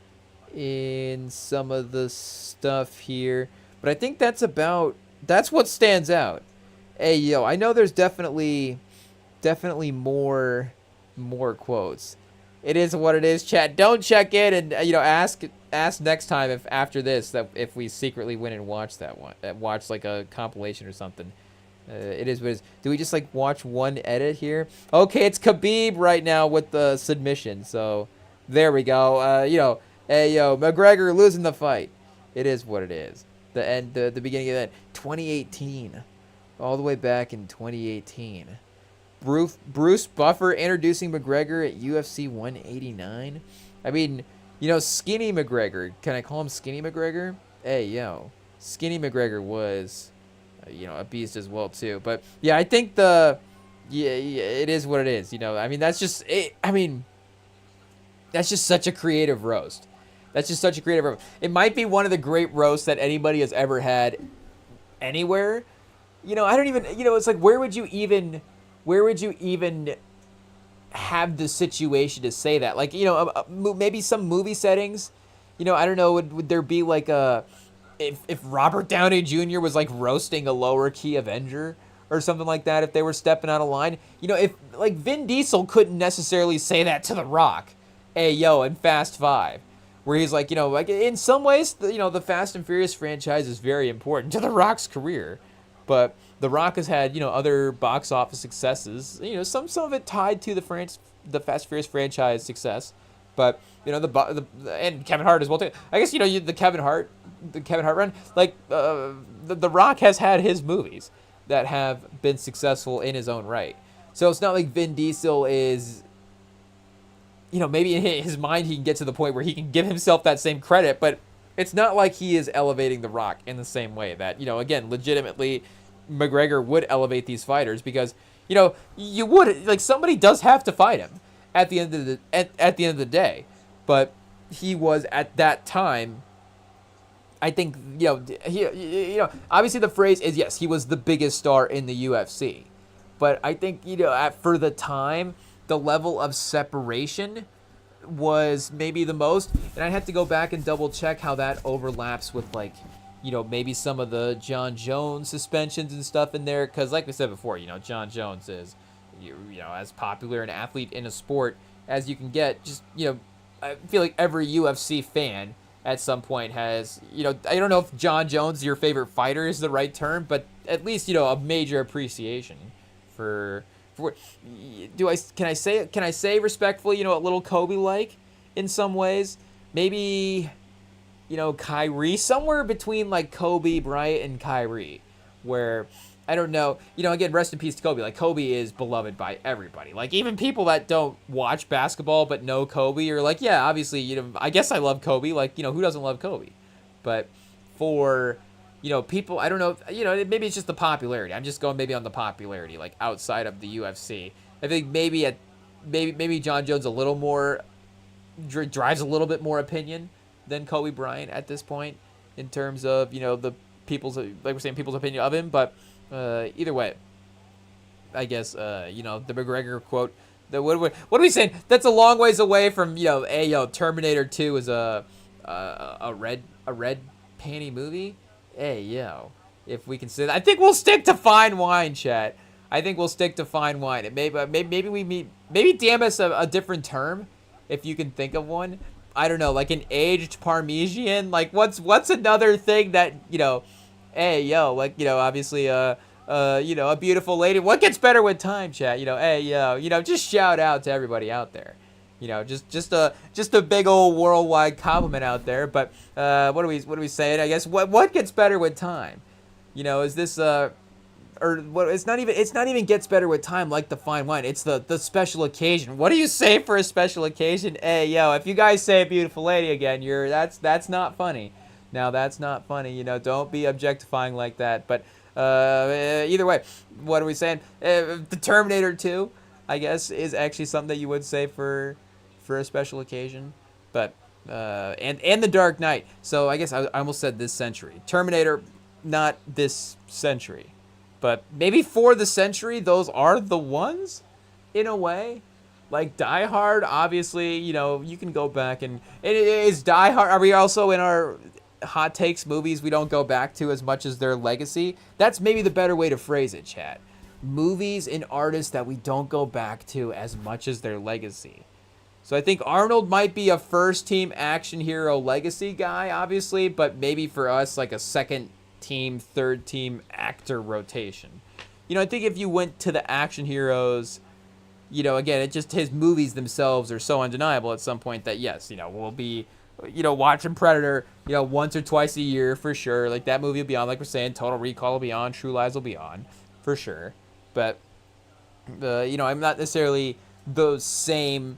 in some of the stuff here, but I think that's what stands out. Hey, I know there's definitely more quotes. It is what it is, chat. Don't check in and ask next time if after this that if we secretly went and watched that one, watch like a compilation or something. It is what it is. Do we just like watch one edit here? Okay, it's Khabib right now with the submission. So there we go. McGregor losing the fight. It is what it is. The beginning of that 2018, all the way back in 2018. Bruce Buffer introducing McGregor at UFC 189. I mean, Skinny McGregor. Can I call him Skinny McGregor? Hey, Skinny McGregor was, a beast as well too. But yeah, I think it is what it is. I mean, that's just it. I mean, that's just such a creative roast. It might be one of the great roasts that anybody has ever had anywhere. I don't even. It's like where would you even have the situation to say that? Like, maybe some movie settings, I don't know, would there be like if Robert Downey Jr. was like roasting a lower key Avenger or something like that, if they were stepping out of line, if like Vin Diesel couldn't necessarily say that to The Rock, in Fast 5, where he's like, like in some ways, the Fast and Furious franchise is very important to The Rock's career, but The Rock has had, other box office successes, some of it tied to the Fast and Furious franchise success, but and Kevin Hart as well too. I guess the Kevin Hart run, like the Rock has had his movies that have been successful in his own right. So it's not like Vin Diesel is, maybe in his mind he can get to the point where he can give himself that same credit, but it's not like he is elevating The Rock in the same way that, again, legitimately McGregor would elevate these fighters, because you would, like, somebody does have to fight him at the end of the day, but he was at that time, I think, he obviously the phrase is, yes, he was the biggest star in the UFC, but I think for the time, the level of separation was maybe the most, and I'd have to go back and double check how that overlaps with, like, maybe some of the John Jones suspensions and stuff in there, because like we said before, John Jones is, as popular an athlete in a sport as you can get. Just, I feel like every UFC fan at some point has, I don't know if John Jones, your favorite fighter, is the right term, but at least, a major appreciation for can I say respectfully, a little Kobe-like in some ways, maybe. Kyrie, somewhere between like Kobe Bryant and Kyrie, where I don't know, again, rest in peace to Kobe. Like, Kobe is beloved by everybody. Like, even people that don't watch basketball but know Kobe are like, yeah, obviously, I guess I love Kobe. Like, who doesn't love Kobe? But for, people, I don't know, maybe it's just the popularity. I'm just going maybe on the popularity, like outside of the UFC. I think maybe John Jones a little more drives a little bit more opinion than Kobe Bryant at this point in terms of, the people's, like we're saying, people's opinion of him. But either way, I guess, the McGregor quote. What are we saying? That's a long ways away from, Terminator 2 is a red panty movie. Hey, if we can say that. I think we'll stick to fine wine, chat. I think we'll stick to fine wine. Maybe damn us a different term, if you can think of one. I don't know, like an aged Parmesan. Like what's another thing that, obviously a beautiful lady. What gets better with time, chat? Just shout out to everybody out there. Just a big old worldwide compliment out there. But what are we saying? I guess what gets better with time? Is this or what? It's not even gets better with time like the fine wine. It's the special occasion. What do you say for a special occasion? If you guys say a beautiful lady again, that's not funny. Now that's not funny. Don't be objectifying like that. But either way, what are we saying? The Terminator 2, I guess, is actually something that you would say for a special occasion. But and the Dark Knight. So I guess I almost said this century. Terminator, not this century. But maybe for the century, those are the ones, in a way. Like Die Hard, obviously, you can go back and it is Die Hard. Are we also in our hot takes movies we don't go back to as much as their legacy? That's maybe the better way to phrase it, chat. Movies and artists that we don't go back to as much as their legacy. So I think Arnold might be a first team action hero legacy guy, obviously, but maybe for us, like a second team, third team actor rotation. I think if you went to the action heroes, again, it just his movies themselves are so undeniable at some point that yes, we'll be, watching Predator, once or twice a year for sure. Like that movie will be on, like we're saying, Total Recall will be on, True Lies will be on for sure. But I'm not necessarily those same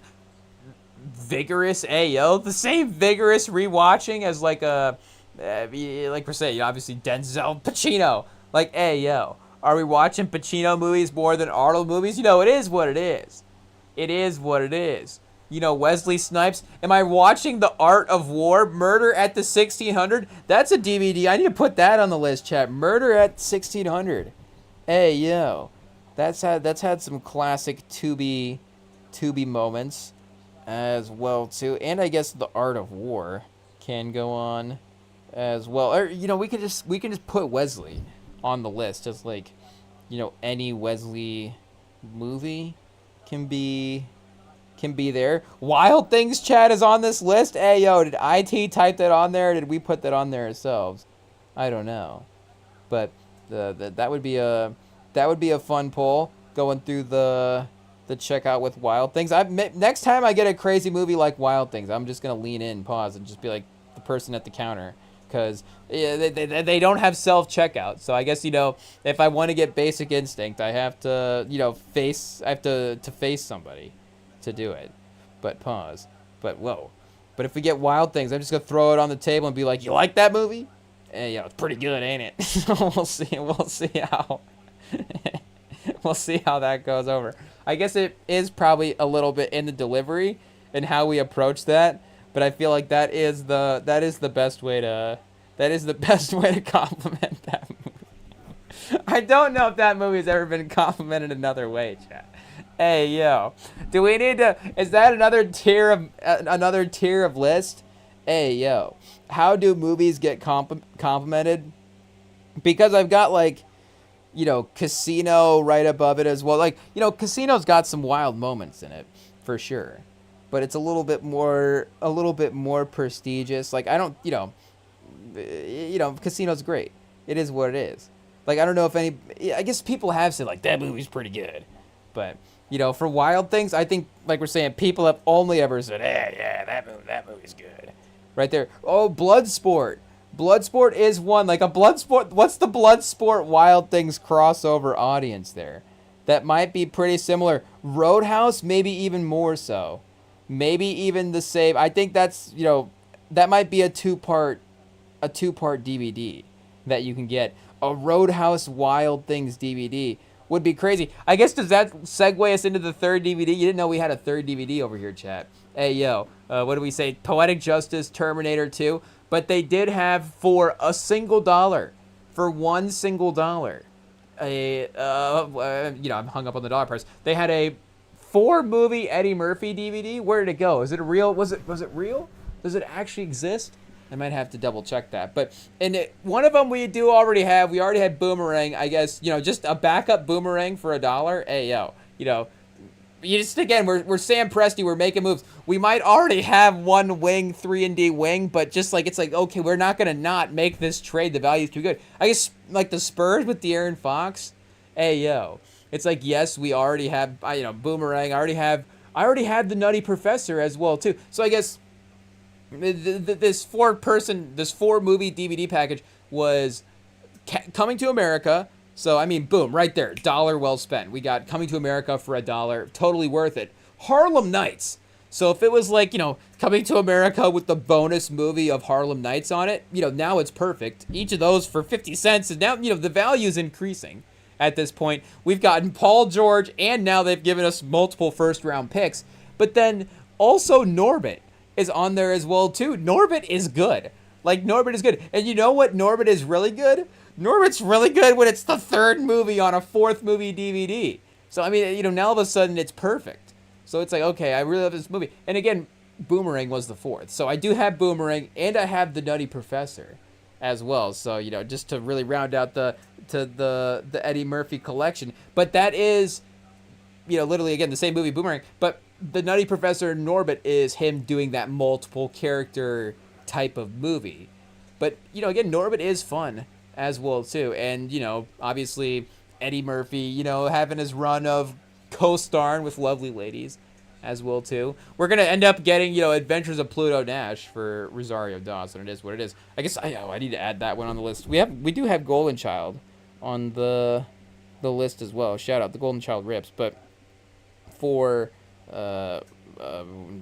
vigorous rewatching as like a like we're saying, obviously Denzel, Pacino. Like, are we watching Pacino movies more than Arnold movies? It is what it is. It is what it is. Wesley Snipes. Am I watching The Art of War? Murder at the 1600? That's a DVD. I need to put that on the list, chat. Murder at 1600. That's had some classic Tubi moments as well too. And I guess The Art of War can go on as well. Or we can just put Wesley on the list as like, any Wesley movie can be there. Wild Things, chat, is on this list. Did IT type that on there or did we put that on there ourselves? I don't know. But that would be a fun poll going through the checkout with Wild Things. Next time I get a crazy movie like Wild Things, I'm just going to lean in, pause, and just be like the person at the counter. Because they don't have self-checkout. So I guess, if I want to get Basic Instinct, I have to, face somebody to do it. But pause. But whoa. But if we get Wild Things, I'm just going to throw it on the table and be like, you like that movie? It's pretty good, ain't it? We'll see how we'll see how that goes over. I guess it is probably a little bit in the delivery and how we approach that. But I feel like that is the best way to compliment that movie. I don't know if that movie has ever been complimented another way, chat. Do we need to? Is that another tier of list? How do movies get complimented? Because I've got like, Casino right above it as well. Like, Casino's got some wild moments in it for sure. But it's a little bit more prestigious. Like, I don't, Casino's great. It is what it is. Like, I don't know if I guess people have said, like, that movie's pretty good. But, for Wild Things, I think, like we're saying, people have only ever said, that movie's good. Right there. Oh, Bloodsport. Bloodsport is one. Like, what's the Bloodsport Wild Things crossover audience there? That might be pretty similar. Roadhouse, maybe even more so. Maybe even the same. I think that's, that might be a two-part DVD that you can get. A Roadhouse Wild Things DVD would be crazy. I guess, does that segue us into the third DVD? You didn't know we had a third DVD over here, chat. What do we say? Poetic Justice, Terminator 2. but they did have for a single dollar, for $1 I'm hung up on the dollar price. They had a 4-movie Eddie Murphy DVD. Where did it go? Is it a real? Was it real? Does it actually exist? I might have to double check that. But one of them we do already have. We already had Boomerang. I guess just a backup Boomerang for $1. Hey yo, you just again we're Sam Presti. We're making moves. We might already have one wing 3-and-D wing, but just like it's like okay, we're not gonna not make this trade. The value's too good. I guess like the Spurs with De'Aaron Fox. Hey yo. It's like, yes, we already have, Boomerang. I already have the Nutty Professor as well, too. So I guess this 4-movie DVD package was Coming to America. So, I mean, boom, right there. $1 well spent. We got Coming to America for $1. Totally worth it. Harlem Nights. So if it was like, Coming to America with the bonus movie of Harlem Nights on it, now it's perfect. Each of those for 50 cents. And now, the value is increasing. At this point, we've gotten Paul George, and now they've given us multiple first-round picks. But then also Norbit is on there as well, too. Norbit is good. Norbit is good. And you know what Norbit is really good? Norbit's really good when it's the 3rd movie on a 4th-movie DVD. So, I mean, now all of a sudden it's perfect. So it's like, okay, I really love this movie. And again, Boomerang was the 4th. So I do have Boomerang, and I have the Nutty Professor as well. So, just to really round out the Eddie Murphy collection. But that is, literally, again, the same movie, Boomerang. But the Nutty Professor Norbit is him doing that multiple character type of movie. But, again, Norbit is fun as well, too. And, obviously, Eddie Murphy, having his run of co-starring with lovely ladies as well, too. We're going to end up getting, Adventures of Pluto Nash for Rosario Dawson. It is what it is. I guess I need to add that one on the list. We do have Golden Child on the list as well. Shout out, the Golden Child rips. But for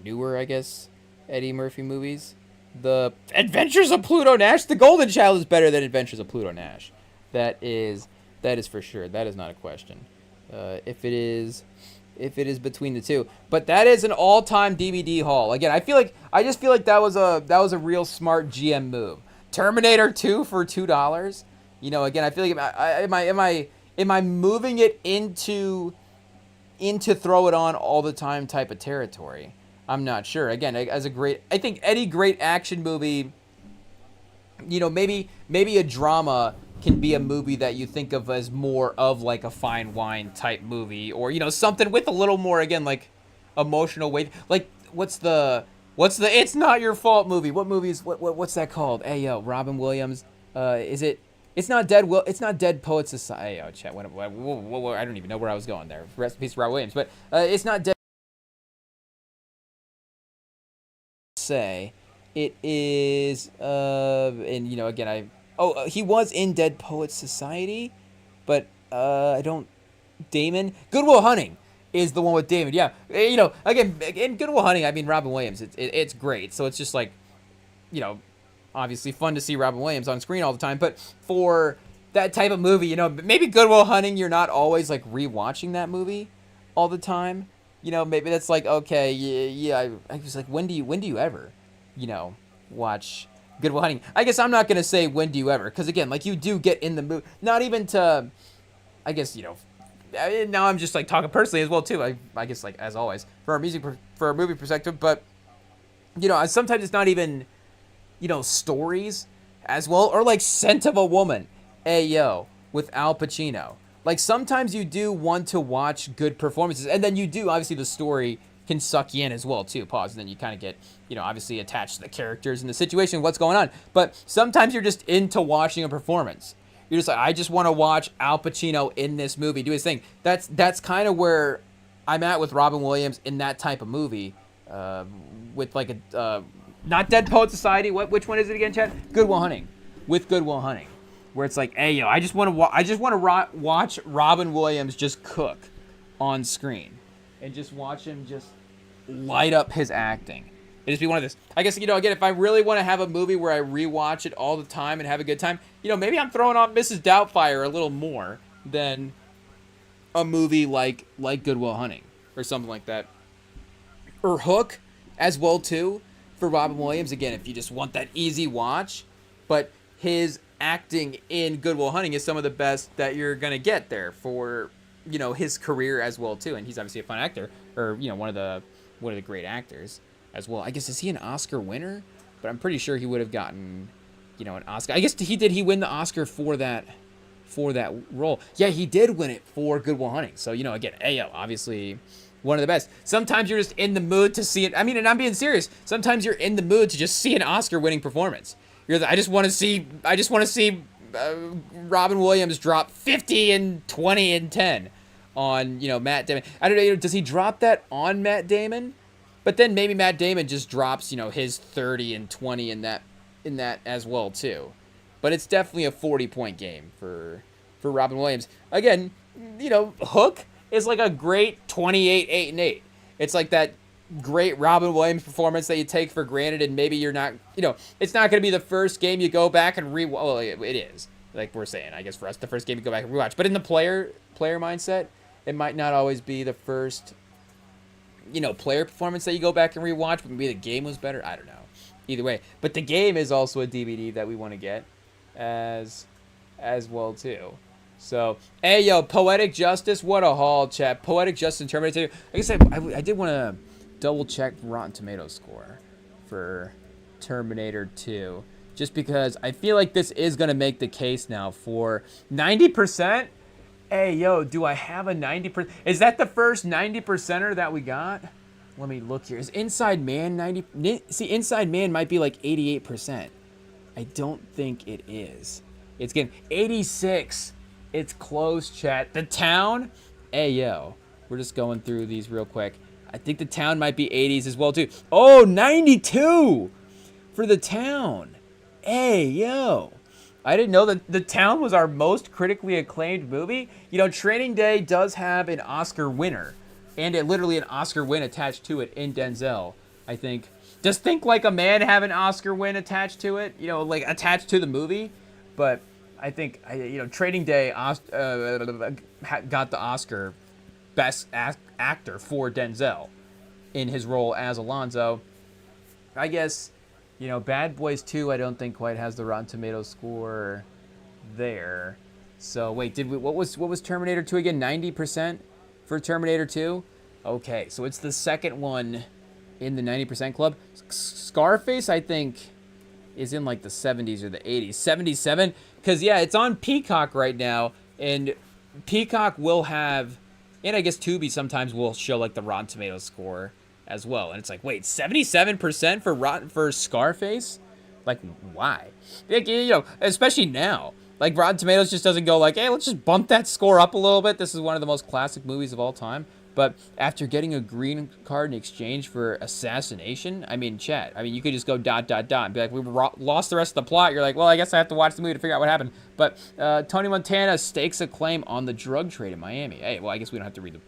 newer, I guess, Eddie Murphy movies, the Adventures of Pluto Nash, the Golden Child is better than Adventures of Pluto Nash. That is for sure. That is not a question. If it is between the two. But that is an all-time DVD haul. Again, I just feel like that was a real smart GM move. Terminator 2 for $2. Again, I feel like am I moving it into throw it on all the time type of territory? I'm not sure. Again, I think any great action movie, maybe a drama can be a movie that you think of as more of like a fine wine type movie, or something with a little more, again, like emotional weight. Like what's the It's Not Your Fault movie? What's that called? Hey yo, Robin Williams. It's not Dead Poets Society. Hey yo, chat. What, I don't even know where I was going there. Rest in peace, Robin Williams. But it's not Dead. Say it is. And again, he was in Dead Poets Society, but I don't. Damon. Good Will Hunting is the one with Damon. Yeah, again, in Good Will Hunting, I mean Robin Williams. It's great. So it's just like, obviously fun to see Robin Williams on screen all the time. But for that type of movie, maybe Good Will Hunting, you're not always like rewatching that movie all the time. Maybe that's like, okay, yeah. I was like, when do you ever, watch Good Will Hunting? I guess I'm not gonna say when do you ever, because again, like you do get in the mood. Not even to, I guess now I'm just like talking personally as well too. I guess like as always for a movie perspective, but sometimes it's not even stories as well, or like Scent of a Woman, Ayo, with Al Pacino. Like sometimes you do want to watch good performances, and then you do, obviously the story can suck you in as well too. Pause, and then you kind of get, obviously attached to the characters and the situation, what's going on. But sometimes you're just into watching a performance. You're just like, I just want to watch Al Pacino in this movie do his thing. That's kind of where I'm at with Robin Williams in that type of movie, with like a not Dead Poet Society. Which one is it again, Chad? Good Will Hunting. With Good Will Hunting, where it's like, hey yo, I just want to watch Robin Williams just cook on screen, and just watch him just light up his acting. It just be one of this. I guess, again, if I really want to have a movie where I rewatch it all the time and have a good time, maybe I'm throwing on Mrs. Doubtfire a little more than a movie like Good Will Hunting or something like that. Or Hook as well too, for Robin Williams. Again, if you just want that easy watch, but his acting in Good Will Hunting is some of the best that you're going to get there for, his career as well too. And he's obviously a fun actor, or, one of the great actors as well. I guess, is he an Oscar winner? But I'm pretty sure he would have gotten, an Oscar. I guess he win the Oscar for that role. Yeah, he did win it for Good Will Hunting. So, again, Ayo, obviously one of the best. Sometimes you're just in the mood to see it. I mean, and I'm being serious. Sometimes you're in the mood to just see an Oscar-winning performance. I just want to see Robin Williams drop 50 and 20 and 10 on, Matt Damon. I don't know, does he drop that on Matt Damon? But then maybe Matt Damon just drops, his 30 and 20 in that as well too. But it's definitely a 40-point game for Robin Williams. Again, Hook is like a great 28, 8, and 8. It's like that great Robin Williams performance that you take for granted, and maybe you're not, it's not going to be the first game you go back and rewatch. Well, it is, like we're saying, I guess for us, the first game you go back and rewatch. But in the player mindset, it might not always be the first, player performance that you go back and rewatch, but maybe the game was better. I don't know. Either way. But the game is also a DVD that we want to get as well too. So, hey, yo, Poetic Justice, what a haul, chat. Poetic Justice and Terminator 2. I guess I did want to double-check Rotten Tomatoes score for Terminator 2, just because I feel like this is going to make the case now for 90%. Hey, yo, do I have a 90%? Is that the first 90%er that we got? Let me look here. Is Inside Man 90? See, Inside Man might be like 88%. I don't think it is. It's getting 86. It's close, chat. The Town? Hey, yo. We're just going through these real quick. I think The Town might be 80s as well, too. Oh, 92 for The Town. Hey, yo. I didn't know that The Town was our most critically acclaimed movie. Training Day does have an Oscar winner, and literally an Oscar win attached to it in Denzel, I think. Does Think Like a Man have an Oscar win attached to it? Like attached to the movie? But I think, Training Day got the Oscar Best Actor for Denzel in his role as Alonzo. I guess, Bad Boys 2, I don't think quite has the Rotten Tomatoes score there. So wait, what was Terminator 2 again? 90% for Terminator 2? Okay, so it's the second one in the 90% club. Scarface, I think, is in like the 70s or the 80s. 77? Because, yeah, it's on Peacock right now, and Peacock will have, and I guess Tubi sometimes will show like the Rotten Tomatoes score as well. And it's like, wait, 77% for Scarface? Like, why? Like, especially now. Like, Rotten Tomatoes just doesn't go like, hey, let's just bump that score up a little bit. This is one of the most classic movies of all time. But after getting a green card in exchange for assassination, chat. You could just go ... and be like, we lost the rest of the plot. You're like, well, I guess I have to watch the movie to figure out what happened. But Tony Montana stakes a claim on the drug trade in Miami. Hey, well, I guess we don't have to read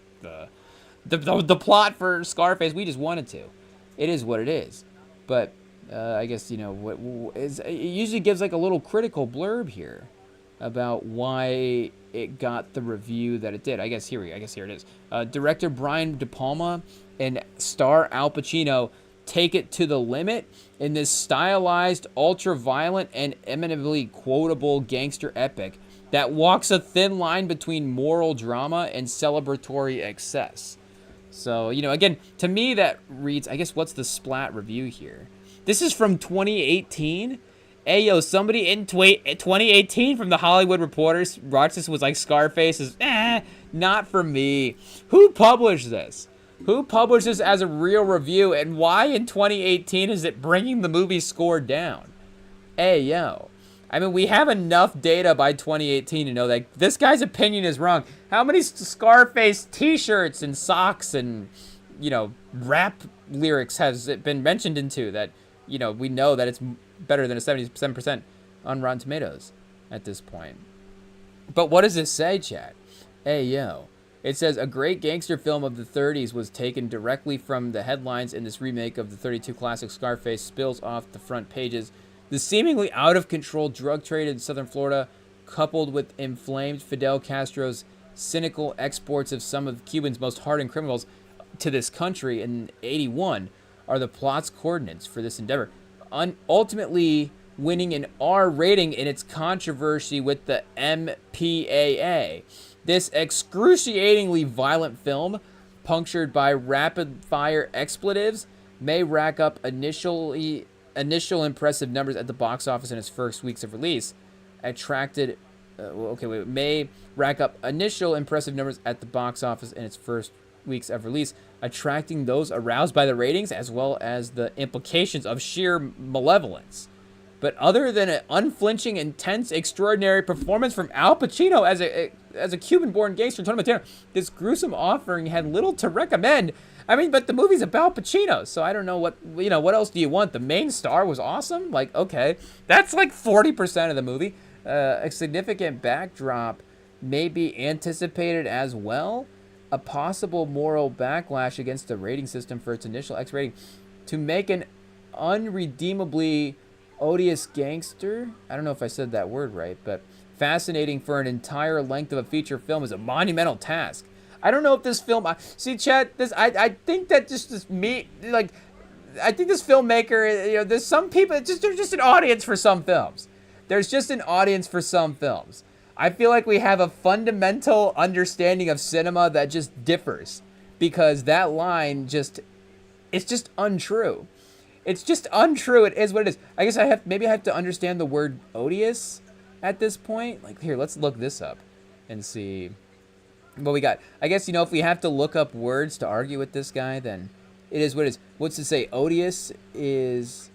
the plot for Scarface. We just wanted to. It is what it is. But I guess, it usually gives like a little critical blurb here about why it got the review that it did. I guess here it is. Director Brian De Palma and star Al Pacino take it to the limit in this stylized, ultra-violent, and eminently quotable gangster epic that walks a thin line between moral drama and celebratory excess. So, again, to me that reads, I guess, what's the Splat review here? This is from 2018. Hey, yo, somebody in 2018 from the Hollywood Reporters watched this, was like, Scarface is, not for me. Who published this? Who published this as a real review, and why in 2018 is it bringing the movie score down? Hey, yo. We have enough data by 2018 to know that this guy's opinion is wrong. How many Scarface t-shirts and socks and, rap lyrics has it been mentioned into that, we know that it's better than a 77% on Rotten Tomatoes at this point. But what does this say, chat? Hey, yo. It says, a great gangster film of the 30s was taken directly from the headlines in this remake of the 32 classic Scarface spills off the front pages. The seemingly out-of-control drug trade in southern Florida, coupled with inflamed Fidel Castro's cynical exports of some of Cuba's most hardened criminals to this country in '81, are the plot's coordinates for this endeavor, ultimately winning an R rating in its controversy with the MPAA. This excruciatingly violent film, punctured by rapid-fire expletives, may rack up initial impressive numbers at the box office in its first weeks of release. May rack up initial impressive numbers at the box office in its first weeks of release, attracting those aroused by the ratings as well as the implications of sheer malevolence. But other than an unflinching, intense, extraordinary performance from Al Pacino as a Cuban-born gangster, Tony Montana, this gruesome offering had little to recommend. I mean, but the movie's about Pacino, so I don't know what else do you want? The main star was awesome? Like, okay, that's like 40% of the movie. A significant backdrop may be anticipated as well. A possible moral backlash against the rating system for its initial X rating. To make an unredeemably odious gangster, I don't know if I said that word right, but fascinating for an entire length of a feature film is a monumental task. I don't know if this film, see, Chad, I think that just me, like, I think this filmmaker, there's some people, there's just an audience for some films. There's just an audience for some films. I feel like we have a fundamental understanding of cinema that just differs, because that line it's just untrue. It's just untrue. It is what it is. I guess I have to understand the word odious at this point. Like, here, let's look this up and see what we got. I guess, if we have to look up words to argue with this guy, then it is what it is. What's to say? Odious is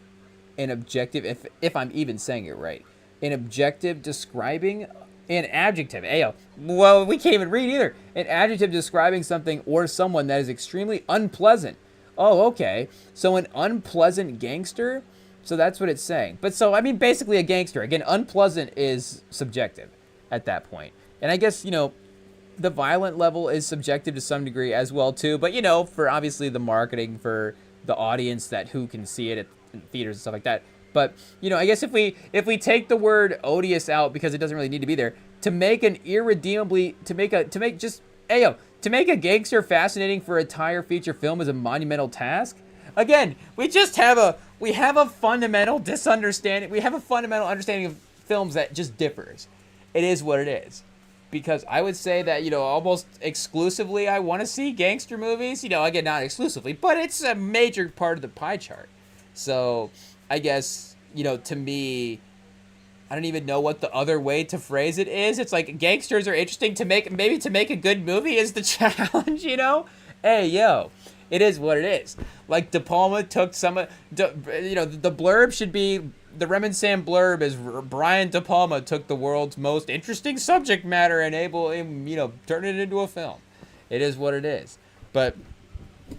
an objective, if I'm even saying it right. An objective describing an adjective. Ayo. Well, we can't even read either. An adjective describing something or someone that is extremely unpleasant. Oh, okay. So an unpleasant gangster? So that's what it's saying. But so, I mean, basically a gangster. Again, unpleasant is subjective at that point. And I guess, the violent level is subjective to some degree as well, too. But, for obviously the marketing for the audience that who can see it in theaters and stuff like that. But, I guess if we take the word odious out because it doesn't really need to be there, to make a gangster fascinating for a entire feature film is a monumental task. Again, we have a fundamental misunderstanding. We have a fundamental understanding of films that just differs. It is what it is. Because I would say that, almost exclusively I want to see gangster movies. Again, not exclusively, but it's a major part of the pie chart. So I guess, to me, I don't even know what the other way to phrase it is. It's like gangsters are interesting to make a good movie is the challenge, Hey, yo, it is what it is. Like De Palma took the blurb should be, the REMINGTOM blurb is Brian De Palma took the world's most interesting subject matter and turn it into a film. It is what it is. But,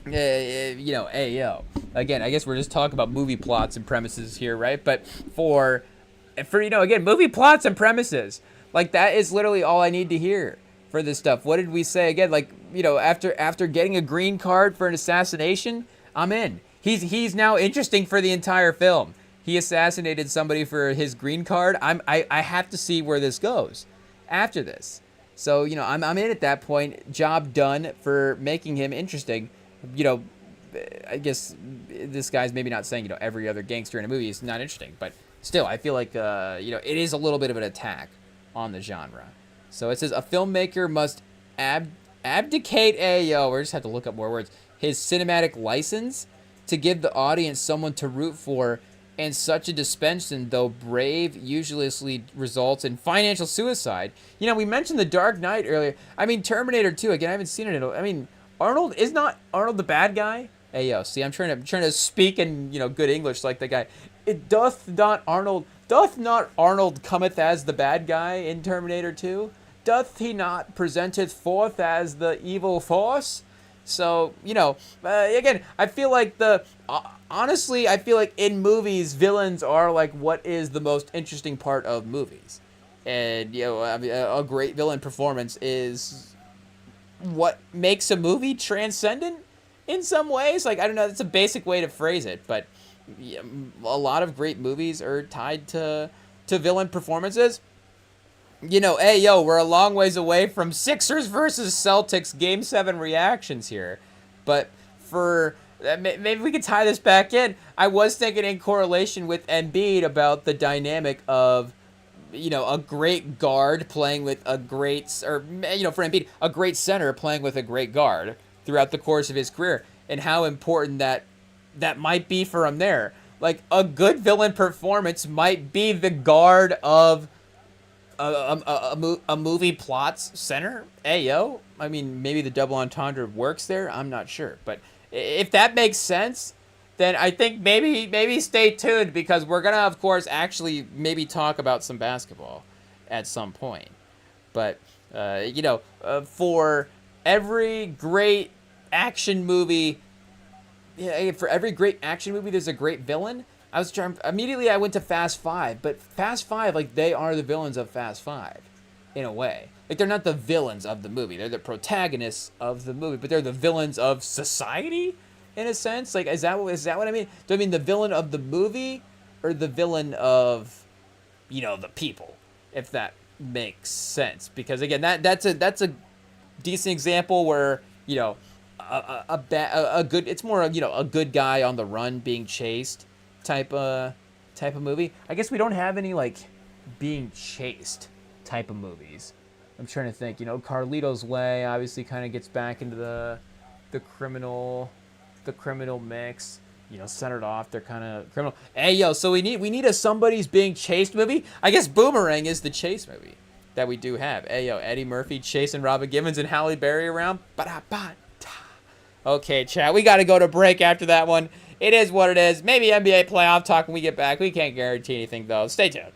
hey, yo. Again, I guess we're just talking about movie plots and premises here, right? But for again, movie plots and premises, like that is literally all I need to hear for this stuff. What did we say again? Like, after getting a green card for an assassination, I'm in. He's now interesting for the entire film. He assassinated somebody for his green card. I have to see where this goes after this. So, I'm in at that point. Job done for making him interesting. I guess this guy's maybe not saying, every other gangster in a movie is not interesting, but still, I feel like, it is a little bit of an attack on the genre. So it says a filmmaker must abdicate we just have to look up more words, his cinematic license to give the audience someone to root for, and such a dispensation, though brave, usually results in financial suicide. We mentioned The Dark Knight earlier. I mean, Terminator 2, again, I haven't seen it. I mean, is not Arnold the bad guy? Hey, yo, see, I'm trying to speak in, good English like the guy. Doth not Arnold cometh as the bad guy in Terminator 2? Doth he not presenteth forth as the evil force? So, again, I feel like honestly, I feel like in movies, villains are like what is the most interesting part of movies. And, a great villain performance is what makes a movie transcendent in some ways. Like, I don't know, that's a basic way to phrase it, but a lot of great movies are tied to villain performances. Hey, yo, we're a long ways away from Sixers versus Celtics Game 7 reactions here. But for maybe we could tie this back in. I was thinking in correlation with Embiid about the dynamic of, a great guard playing with a great, or, for Embiid, a great center playing with a great guard throughout the course of his career, and how important that might be for him there. Like, a good villain performance might be the guard of a movie plot's center. Ayo. I mean, maybe the double entendre works there. I'm not sure. But if that makes sense, then I think maybe stay tuned, because we're going to, of course, actually maybe talk about some basketball at some point. But, for every great action movie, there's a great villain. Immediately I went to Fast Five, but Fast Five, like, they are the villains of Fast Five, in a way. Like, they're not the villains of the movie. They're the protagonists of the movie, but they're the villains of society, in a sense. Like, is that what I mean? Do I mean the villain of the movie, or the villain of, the people? If that makes sense, because again, that's a decent example where, it's more a good guy on the run being chased type of movie. I guess we don't have any like being chased type of movies. I'm trying to think. Carlito's Way obviously kind of gets back into the criminal mix. Centered off, they're kind of criminal. Hey, yo, so we need a somebody's being chased movie. I guess Boomerang is the chase movie that we do have. Hey, yo, Eddie Murphy chasing Robin Givens and Halle Berry around. Ba-da-ba-da. Okay, chat, we got to go to break after that one. It is what it is. Maybe NBA playoff talk when we get back. We can't guarantee anything, though. Stay tuned.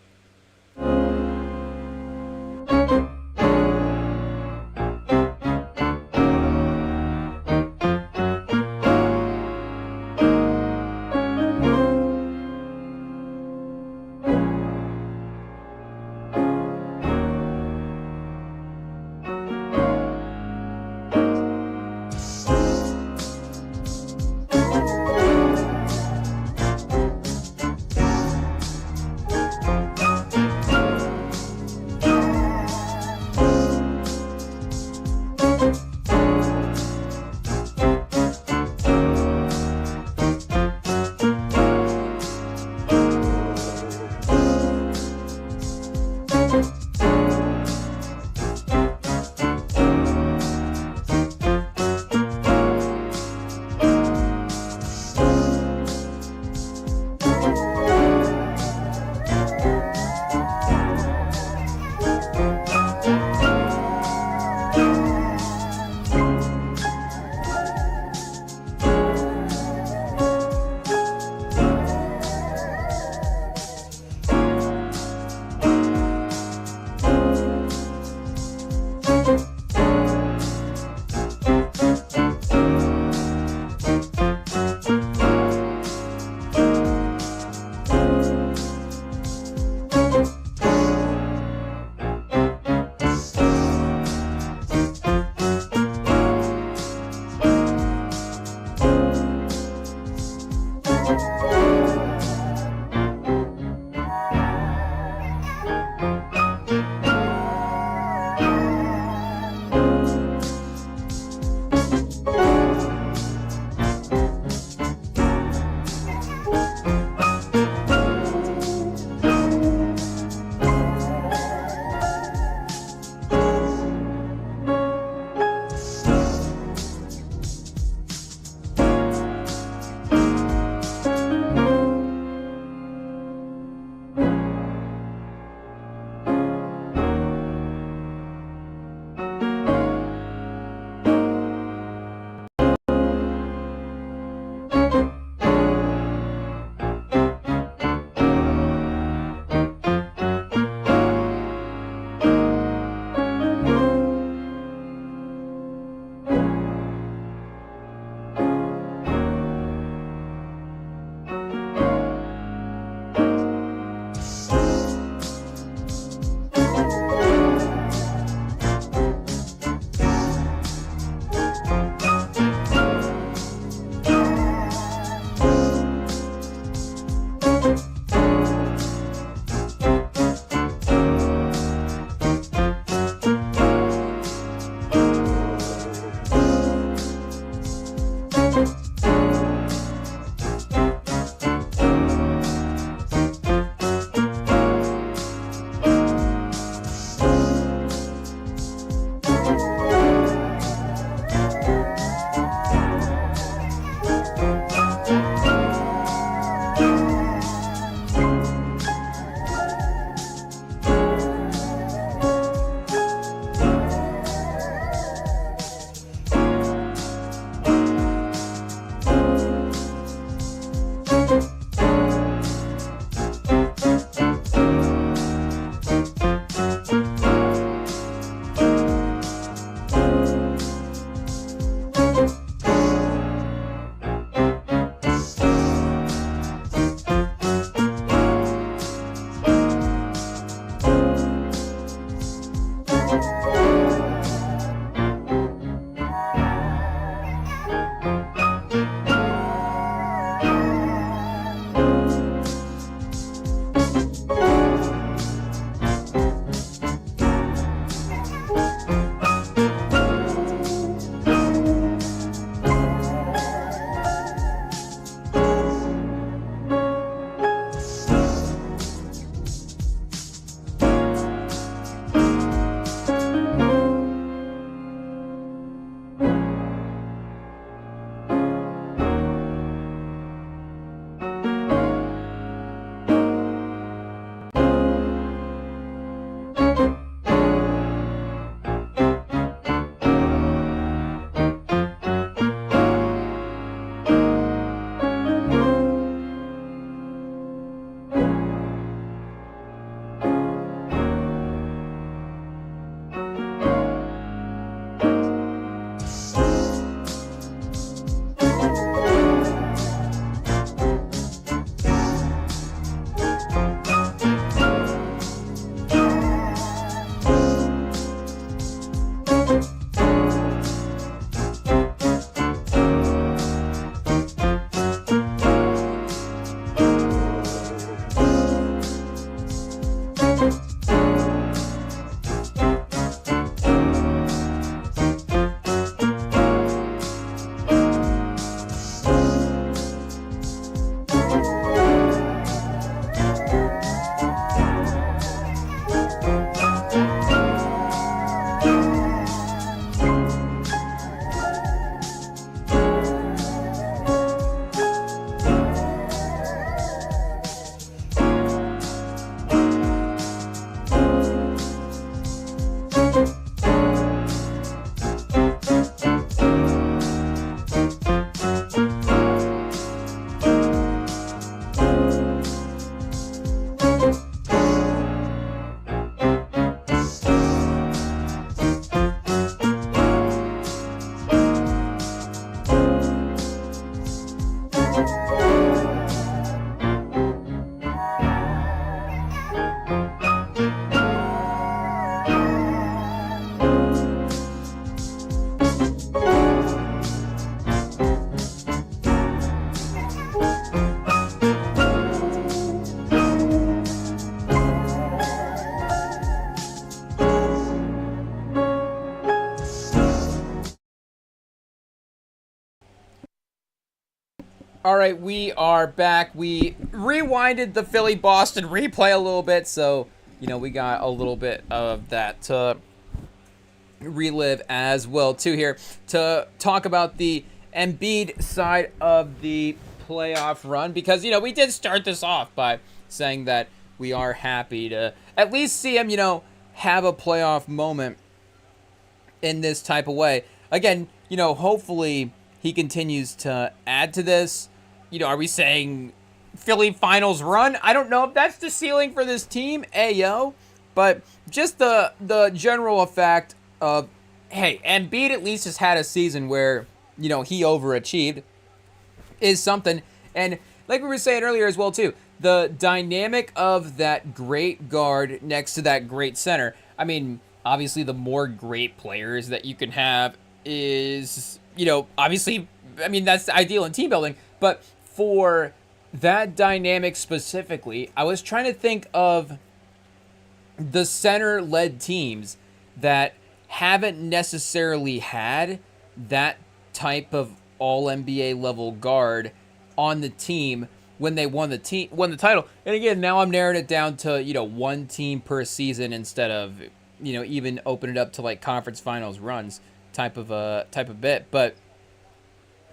All right, we are back. We rewinded the Philly-Boston replay a little bit, so, we got a little bit of that to relive as well, too, here to talk about the Embiid side of the playoff run, because, we did start this off by saying that we are happy to at least see him, have a playoff moment in this type of way. Again, hopefully he continues to add to this. Are we saying Philly finals run? I don't know if that's the ceiling for this team, but just the general effect of, hey, Embiid at least has had a season where, he overachieved is something. And like we were saying earlier as well, too, the dynamic of that great guard next to that great center. I mean, obviously the more great players that you can have is, obviously, I mean, that's ideal in team building. But for that dynamic specifically, I was trying to think of the center-led teams that haven't necessarily had that type of all-NBA level guard on the team when they won the title. And again, now I'm narrowing it down to, one team per season instead of, even open it up to like conference finals runs type of bit. But,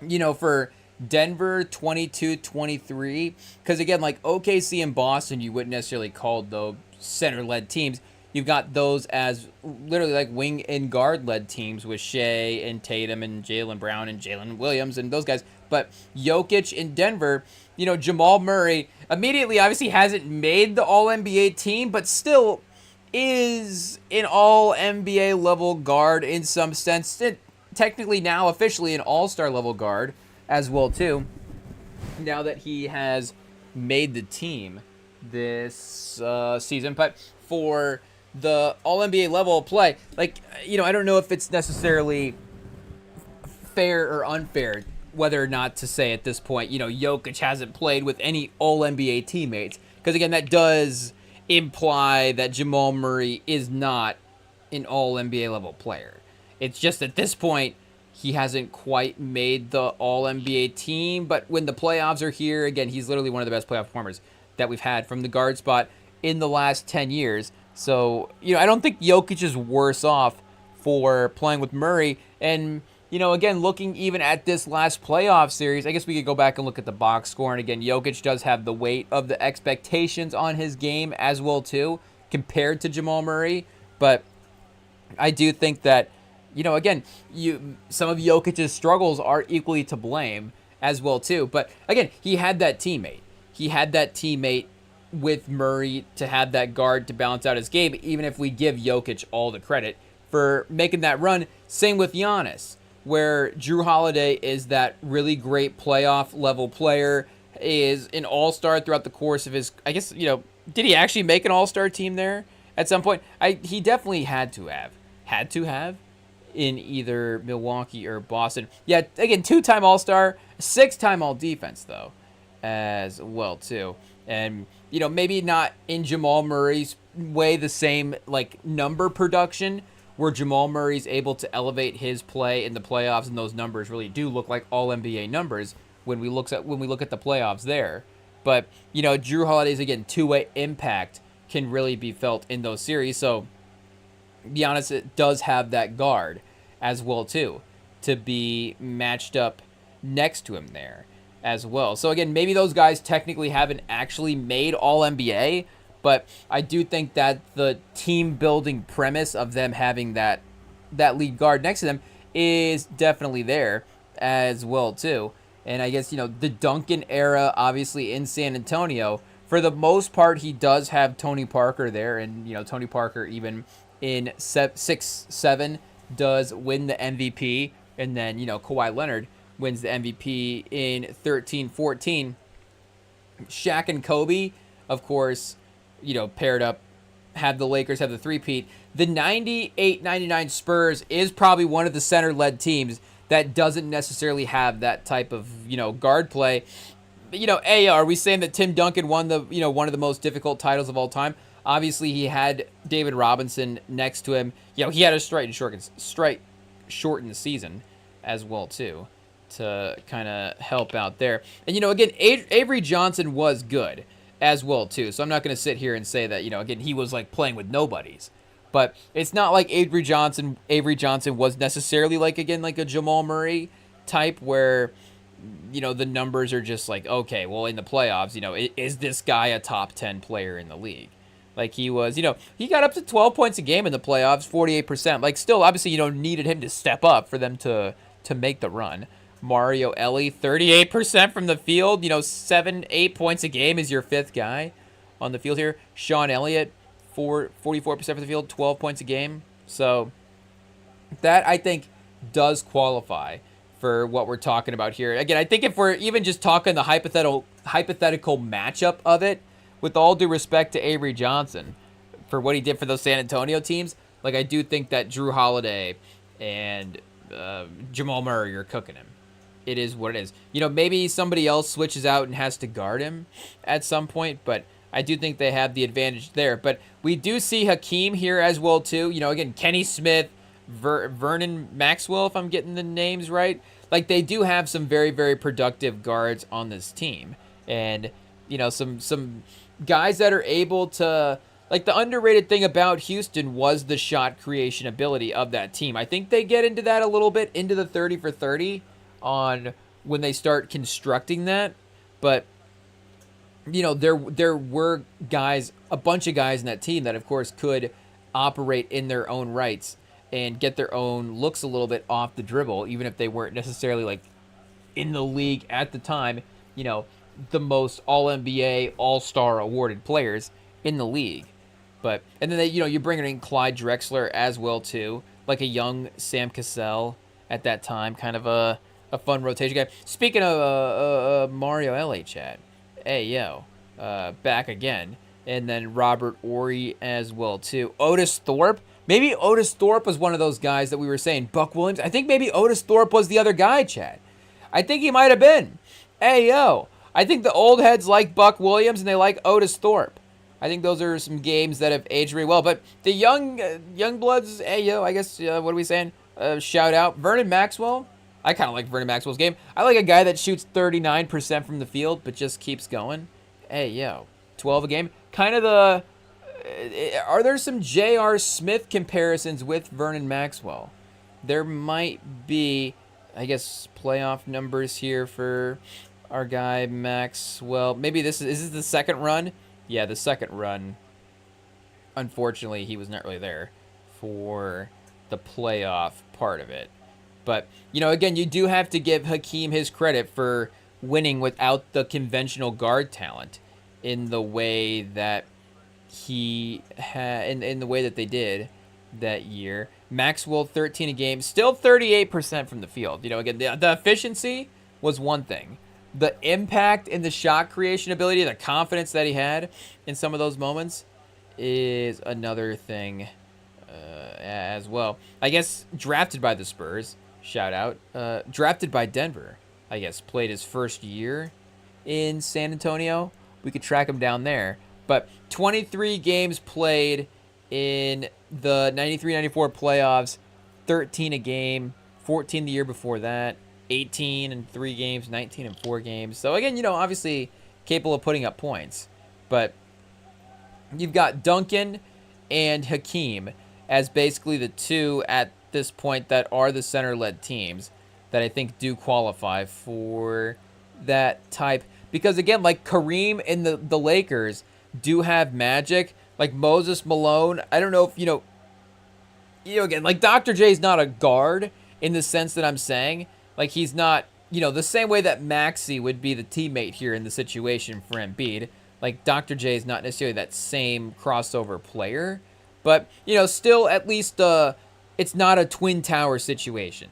for Denver 22-23, because again, like OKC and Boston, you wouldn't necessarily call those center-led teams. You've got those as literally like wing and guard-led teams with Shea and Tatum and Jaylen Brown and Jalen Williams and those guys. But Jokic in Denver, Jamal Murray immediately obviously hasn't made the All-NBA team, but still is an All-NBA level guard in some sense. Technically now officially an All-Star level guard as well too, now that he has made the team this season. But for the All-NBA level of play, like, I don't know if it's necessarily fair or unfair whether or not to say at this point, Jokic hasn't played with any All-NBA teammates, because again, that does imply that Jamal Murray is not an All-NBA level player. It's just at this point, he hasn't quite made the All-NBA team, but when the playoffs are here, again, he's literally one of the best playoff performers that we've had from the guard spot in the last 10 years. So, I don't think Jokic is worse off for playing with Murray. And, again, looking even at this last playoff series, I guess we could go back and look at the box score. And again, Jokic does have the weight of the expectations on his game as well, too, compared to Jamal Murray. But I do think that, again, some of Jokic's struggles are equally to blame as well, too. But, again, he had that teammate. He had that teammate with Murray to have that guard to balance out his game, even if we give Jokic all the credit for making that run. Same with Giannis, where Jrue Holiday is that really great playoff level player, is an all-star throughout the course of his, I guess, did he actually make an all-star team there at some point? He definitely had to have in either Milwaukee or Boston. Yeah, again, 2-time all-star, 6-time all-defense, though, as well, too. And, maybe not in Jamal Murray's way the same, like, number production, where Jamal Murray's able to elevate his play in the playoffs, and those numbers really do look like All-NBA numbers when we look at the playoffs there. But, Jrue Holiday's, again, two-way impact can really be felt in those series. So, Giannis does have that guard as well, too, to be matched up next to him there as well. So again, maybe those guys technically haven't actually made All-NBA, but I do think that the team building premise of them having that lead guard next to them is definitely there as well too. And I guess, the Duncan era, obviously in San Antonio, for the most part, he does have Tony Parker there. And, Tony Parker, even in 6-7, does win the MVP. And then, Kawhi Leonard wins the MVP in 13-14. Shaq and Kobe, of course, paired up, have the Lakers have the three-peat. The 98-99 Spurs is probably one of the center-led teams that doesn't necessarily have that type of, guard play. But, are we saying that Tim Duncan won the, one of the most difficult titles of all time? Obviously, he had David Robinson next to him. He had a shortened season as well, too. to kind of help out there. And, again, Avery Johnson was good as well, too. So I'm not going to sit here and say that, again, he was like playing with nobodies. But it's not like Avery Johnson was necessarily like, again, like a Jamal Murray type where, the numbers are just like, okay, well, in the playoffs, is this guy a top 10 player in the league? Like he was, he got up to 12 points a game in the playoffs, 48%. Like still, obviously, needed him to step up for them to make the run. Mario Ellie, 38% from the field, 7-8 points a game is your fifth guy on the field here. Sean Elliott, 44% from the field, 12 points a game. So that, I think, does qualify for what we're talking about here. Again, I think if we're even just talking the hypothetical matchup of it, with all due respect to Avery Johnson for what he did for those San Antonio teams, like I do think that Drew Holiday and Jamal Murray are cooking him. It is what it is. Maybe somebody else switches out and has to guard him at some point, but I do think they have the advantage there. But we do see Hakeem here as well, too. Again, Kenny Smith, Vernon Maxwell, if I'm getting the names right. Like, they do have some very, very productive guards on this team. And, some guys that are able to, like, the underrated thing about Houston was the shot creation ability of that team. I think they get into that a little bit, into the 30 for 30 on when they start constructing that. But, there were guys, a bunch of guys in that team that, of course, could operate in their own rights and get their own looks a little bit off the dribble, even if they weren't necessarily, like, in the league at the time, the most All-NBA, All-Star awarded players in the league. But, and then, you bring in Clyde Drexler as well, too. Like a young Sam Cassell at that time. Kind of a fun rotation guy. Speaking of Mario L.A. chat. Hey, yo. Back again. And then Robert Ory as well, too. Otis Thorpe. Maybe Otis Thorpe was one of those guys that we were saying. Buck Williams. I think maybe Otis Thorpe was the other guy, chat. I think he might have been. Hey, yo. I think the old heads like Buck Williams and they like Otis Thorpe. I think those are some games that have aged very well. But the young bloods, hey, yo, I guess, what are we saying? Shout out. Vernon Maxwell. I kind of like Vernon Maxwell's game. I like a guy that shoots 39% from the field but just keeps going. Hey, yo, 12 a game. Kind of the... Are there some J.R. Smith comparisons with Vernon Maxwell? There might be, I guess, playoff numbers here for our guy Maxwell. Maybe is this the second run? Yeah, the second run. Unfortunately, he was not really there for the playoff part of it. But, again, you do have to give Hakeem his credit for winning without the conventional guard talent in the way that he had, in the way that they did that year. Maxwell, 13 a game, still 38% from the field. Again, the efficiency was one thing. The impact and the shot creation ability, the confidence that he had in some of those moments is another thing as well. I guess drafted by the Spurs, shout out. Drafted by Denver, I guess, played his first year in San Antonio. We could track him down there. But 23 games played in the 93-94 playoffs, 13 a game, 14 the year before that. 18 in 3 games, 19 in 4 games. So, again, obviously capable of putting up points. But you've got Duncan and Hakeem as basically the two at this point that are the center-led teams that I think do qualify for that type. Because, again, like Kareem and the Lakers do have magic. Like Moses Malone, I don't know if, again, like Dr. J's not a guard in the sense that I'm saying. Like, he's not, the same way that Maxey would be the teammate here in the situation for Embiid. Like, Dr. J is not necessarily that same crossover player. But, still at least it's not a Twin Tower situation,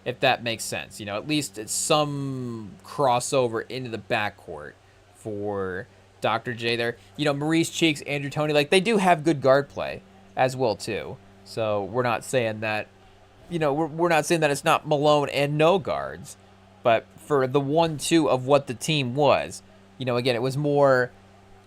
if that makes sense. At least it's some crossover into the backcourt for Dr. J there. Maurice Cheeks, Andrew Toney, like, they do have good guard play as well, too. So we're not saying that, we're not saying that it's not Malone and no guards, but for the 1-2 of what the team was, again, it was more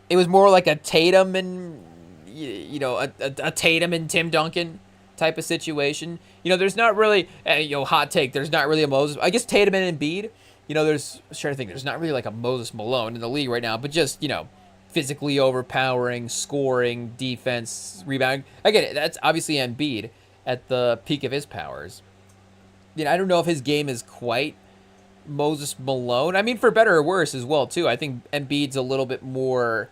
like a Tatum and, a Tatum and Tim Duncan type of situation. There's not really, hot take. There's not really a Moses. I guess Tatum and Embiid. There's, I'm trying to think. There's not really like a Moses Malone in the league right now, but just, physically overpowering, scoring, defense, rebounding. Again, that's obviously Embiid at the peak of his powers. I don't know if his game is quite Moses Malone. I mean, for better or worse as well, too. I think Embiid's a little bit more,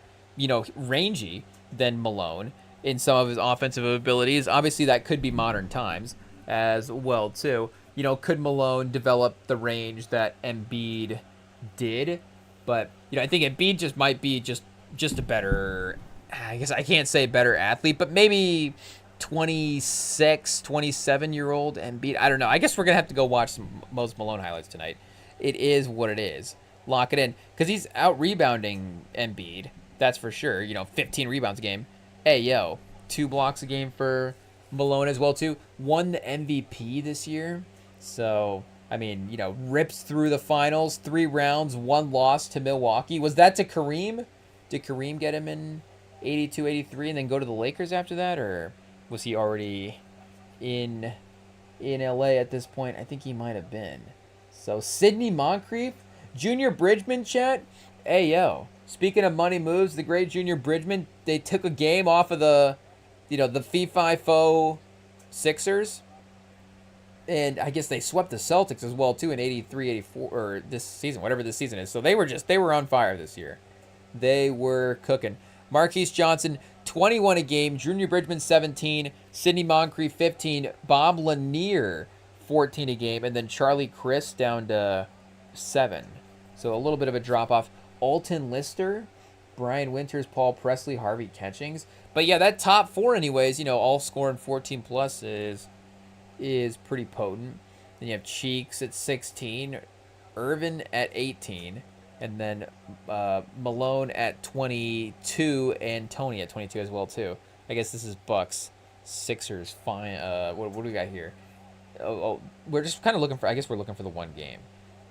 rangy than Malone in some of his offensive abilities. Obviously, that could be modern times as well, too. Could Malone develop the range that Embiid did? But, I think Embiid just might be just a better, I guess I can't say better athlete, but maybe 26, 27-year-old Embiid. I don't know. I guess we're going to have to go watch some Moses Malone highlights tonight. It is what it is. Lock it in. Because he's out-rebounding Embiid. That's for sure. 15 rebounds a game. Hey, 2 blocks a game for Malone as well, too. Won the MVP this year. So, I mean, rips through the finals. 3 rounds, 1 loss to Milwaukee. Was that to Kareem? Did Kareem get him in 82, 83 and then go to the Lakers after that? Or was he already in LA at this point? I think he might have been. So, Sidney Moncrief, Junior Bridgman, chat. Hey, speaking of money moves, the great Junior Bridgman, they took a game off of the Fee-Fi-Fo Sixers. And I guess they swept the Celtics as well, too, in 83, 84, or this season, whatever this season is. So they were on fire this year. They were cooking. Marquise Johnson, 21 a game. Junior Bridgman, 17. Sidney Moncrief, 15. Bob Lanier, 14 a game. And then Charlie Chris down to 7. So a little bit of a drop-off. Alton Lister, Brian Winters, Paul Presley, Harvey Catchings. But yeah, that top 4 anyways, all scoring 14-plus is pretty potent. Then you have Cheeks at 16. Irvin at 18. And then Malone at 22 and Tony at 22 as well, too. I guess this is Bucks, Sixers, fine. What do we got here? We're just kind of looking for, I guess we're looking for the one game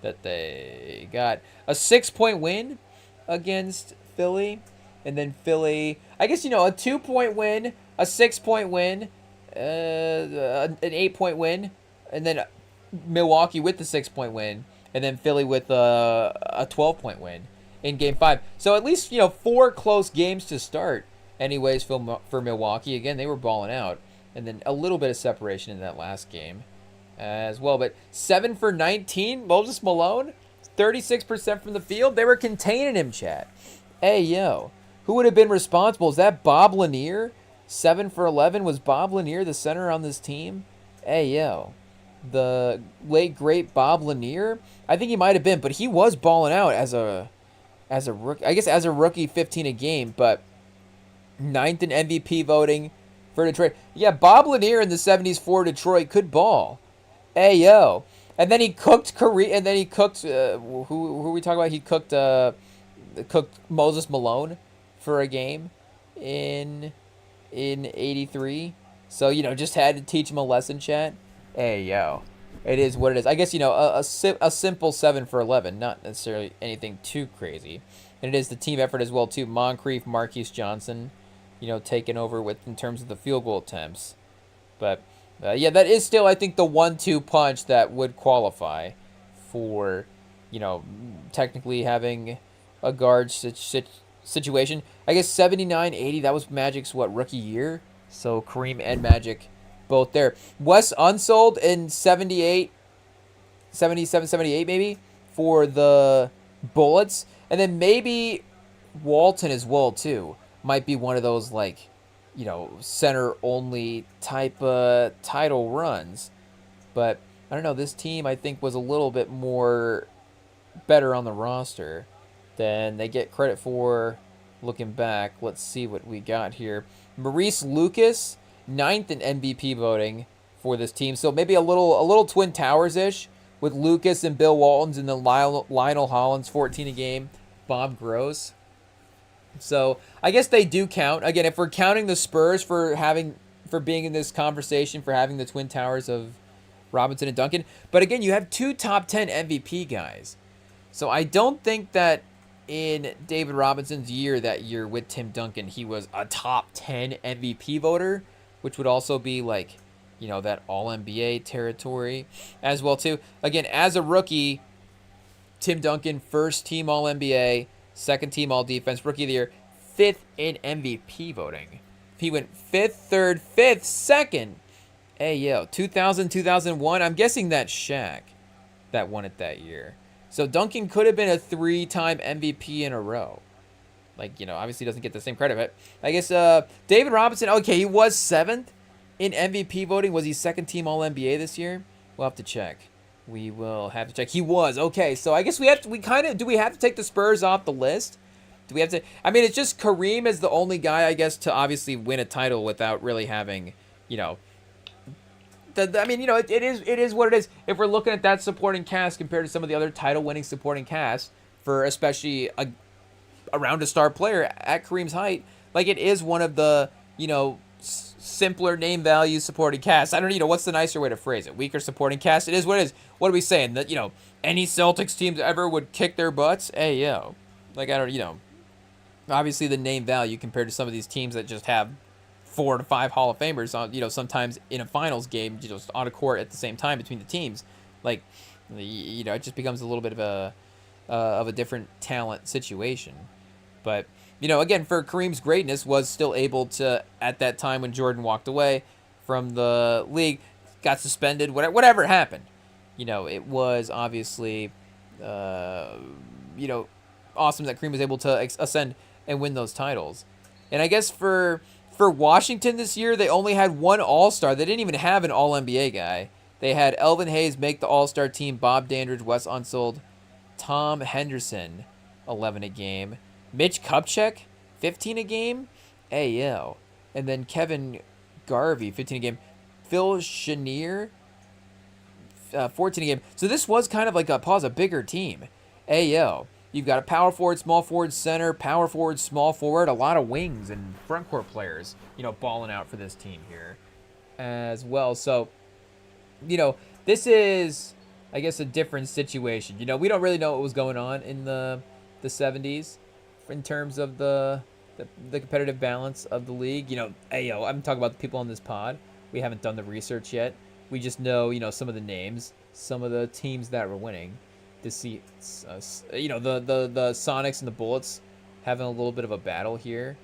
that they got. A 6-point win against Philly. And then Philly, I guess, a 2-point win, a 6-point win, an 8-point win. And then Milwaukee with the 6-point win. And then Philly with a 12-point win in Game 5. So at least, 4 close games to start. Anyways, for Milwaukee. Again, they were balling out. And then a little bit of separation in that last game as well. But 7 for 19, Moses Malone, 36% from the field. They were containing him, chat. Hey, who would have been responsible? Is that Bob Lanier? 7 for 11. Was Bob Lanier the center on this team? Hey, the late great Bob Lanier. I think he might have been, but he was balling out as a rookie. I guess as a rookie, 15 a game, but 9th in MVP voting for Detroit. Yeah, Bob Lanier in the 70s for Detroit could ball. Hey, and then he cooked Kareem, and then he cooked who are we talking about? He cooked Moses Malone for a game in 83. So just had to teach him a lesson, chat. Hey, it is what it is. I guess, a simple 7 for 11, not necessarily anything too crazy. And it is the team effort as well, too. Moncrief, Marquise Johnson, taking over with in terms of the field goal attempts. But, yeah, that is still, I think, the 1-2 punch that would qualify for, technically having a guard situation. I guess 79-80, that was Magic's, rookie year? So Kareem and Magic both there. Wes Unsold in 77, 78 maybe for the Bullets. And then maybe Walton as well too. Might be one of those center only type title runs. But I don't know, this team I think was a little bit more better on the roster than they get credit for looking back. Let's see what we got here. Maurice Lucas, 9th in MVP voting for this team. So maybe a little Twin Towers-ish with Lucas and Bill Waltons and then Lionel Hollins, 14 a game. Bob Gross. So I guess they do count. Again, if we're counting the Spurs for being in this conversation, for having the Twin Towers of Robinson and Duncan. But again, you have 2 top 10 MVP guys. So I don't think that in David Robinson's year that year with Tim Duncan, he was a top 10 MVP voter, which would also be that All-NBA territory as well too. Again, as a rookie, Tim Duncan, first team All-NBA, second team All-Defense, Rookie of the Year, fifth in MVP voting. He went fifth, third, fifth, second. Hey, yo, 2000, 2001, I'm guessing that's Shaq that won it that year. So Duncan could have been a 3-time MVP in a row. Obviously doesn't get the same credit, but I guess David Robinson, okay, he was 7th in MVP voting. Was he second team All-NBA this year? We'll have to check. We will have to check. He was. Okay, so I guess do we have to take the Spurs off the list? Do we have to? I mean, it's just Kareem is the only guy, I guess, to obviously win a title without really having, it is what it is. If we're looking at that supporting cast compared to some of the other title-winning supporting cast for especially around a star player at Kareem's height, it is one of the, simpler name value supporting cast. I don't know, what's the nicer way to phrase it? Weaker supporting cast? It is what it is. What are we saying? That, any Celtics teams ever would kick their butts? Hey, yo. Obviously the name value compared to some of these teams that just have 4 to 5 Hall of Famers on, sometimes in a finals game, just on a court at the same time between the teams. It just becomes a little bit of a different talent situation. But, again, for Kareem's greatness, was still able to, at that time when Jordan walked away from the league, got suspended, whatever happened. It was obviously, awesome that Kareem was able to ascend and win those titles. And I guess for Washington this year, they only had one All-Star. They didn't even have an All-NBA guy. They had Elvin Hayes make the All-Star team, Bob Dandridge, Wes Unseld, Tom Henderson, 11 a game. Mitch Kupchak, 15 a game. Hey, yo. And then Kevin Garvey, 15 a game. Phil Chenier, 14 a game. So this was kind of a bigger team. Hey, yo. You've got a power forward, small forward, center, power forward, small forward, a lot of wings and front court players, balling out for this team here as well. So, this is, I guess, a different situation. We don't really know what was going on in the 70s in terms of the competitive balance of the league. Hey, yo, I'm talking about the people on this pod. We haven't done the research yet. We just know, some of the names, some of the teams that were winning. To see, the Sonics and the Bullets having a little bit of a battle here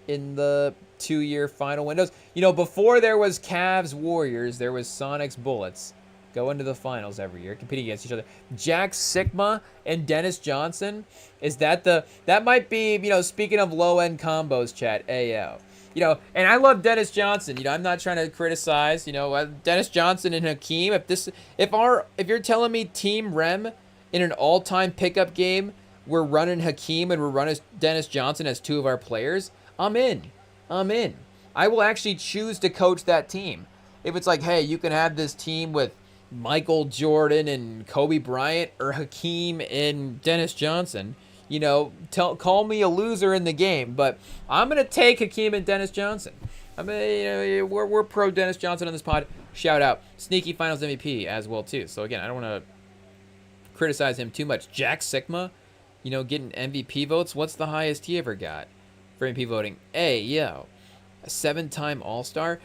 in the 2-year final windows. Before there was Cavs Warriors, there was Sonics Bullets go into the finals every year, competing against each other. Jack Sikma and Dennis Johnson, that might be, speaking of low-end combos, chat, AO. And I love Dennis Johnson. I'm not trying to criticize, Dennis Johnson and Hakeem. If you're telling me Team Rem in an all-time pickup game, we're running Hakeem and we're running Dennis Johnson as 2 of our players, I'm in. I will actually choose to coach that team. If it's hey, you can have this team with Michael Jordan and Kobe Bryant or Hakeem and Dennis Johnson, call me a loser in the game, but I'm going to take Hakeem and Dennis Johnson. We're pro Dennis Johnson on this pod. Shout out. Sneaky Finals MVP as well, too. So, again, I don't want to criticize him too much. Jack Sikma, getting MVP votes. What's the highest he ever got for MVP voting? Hey, yo, a 7-time All-Star.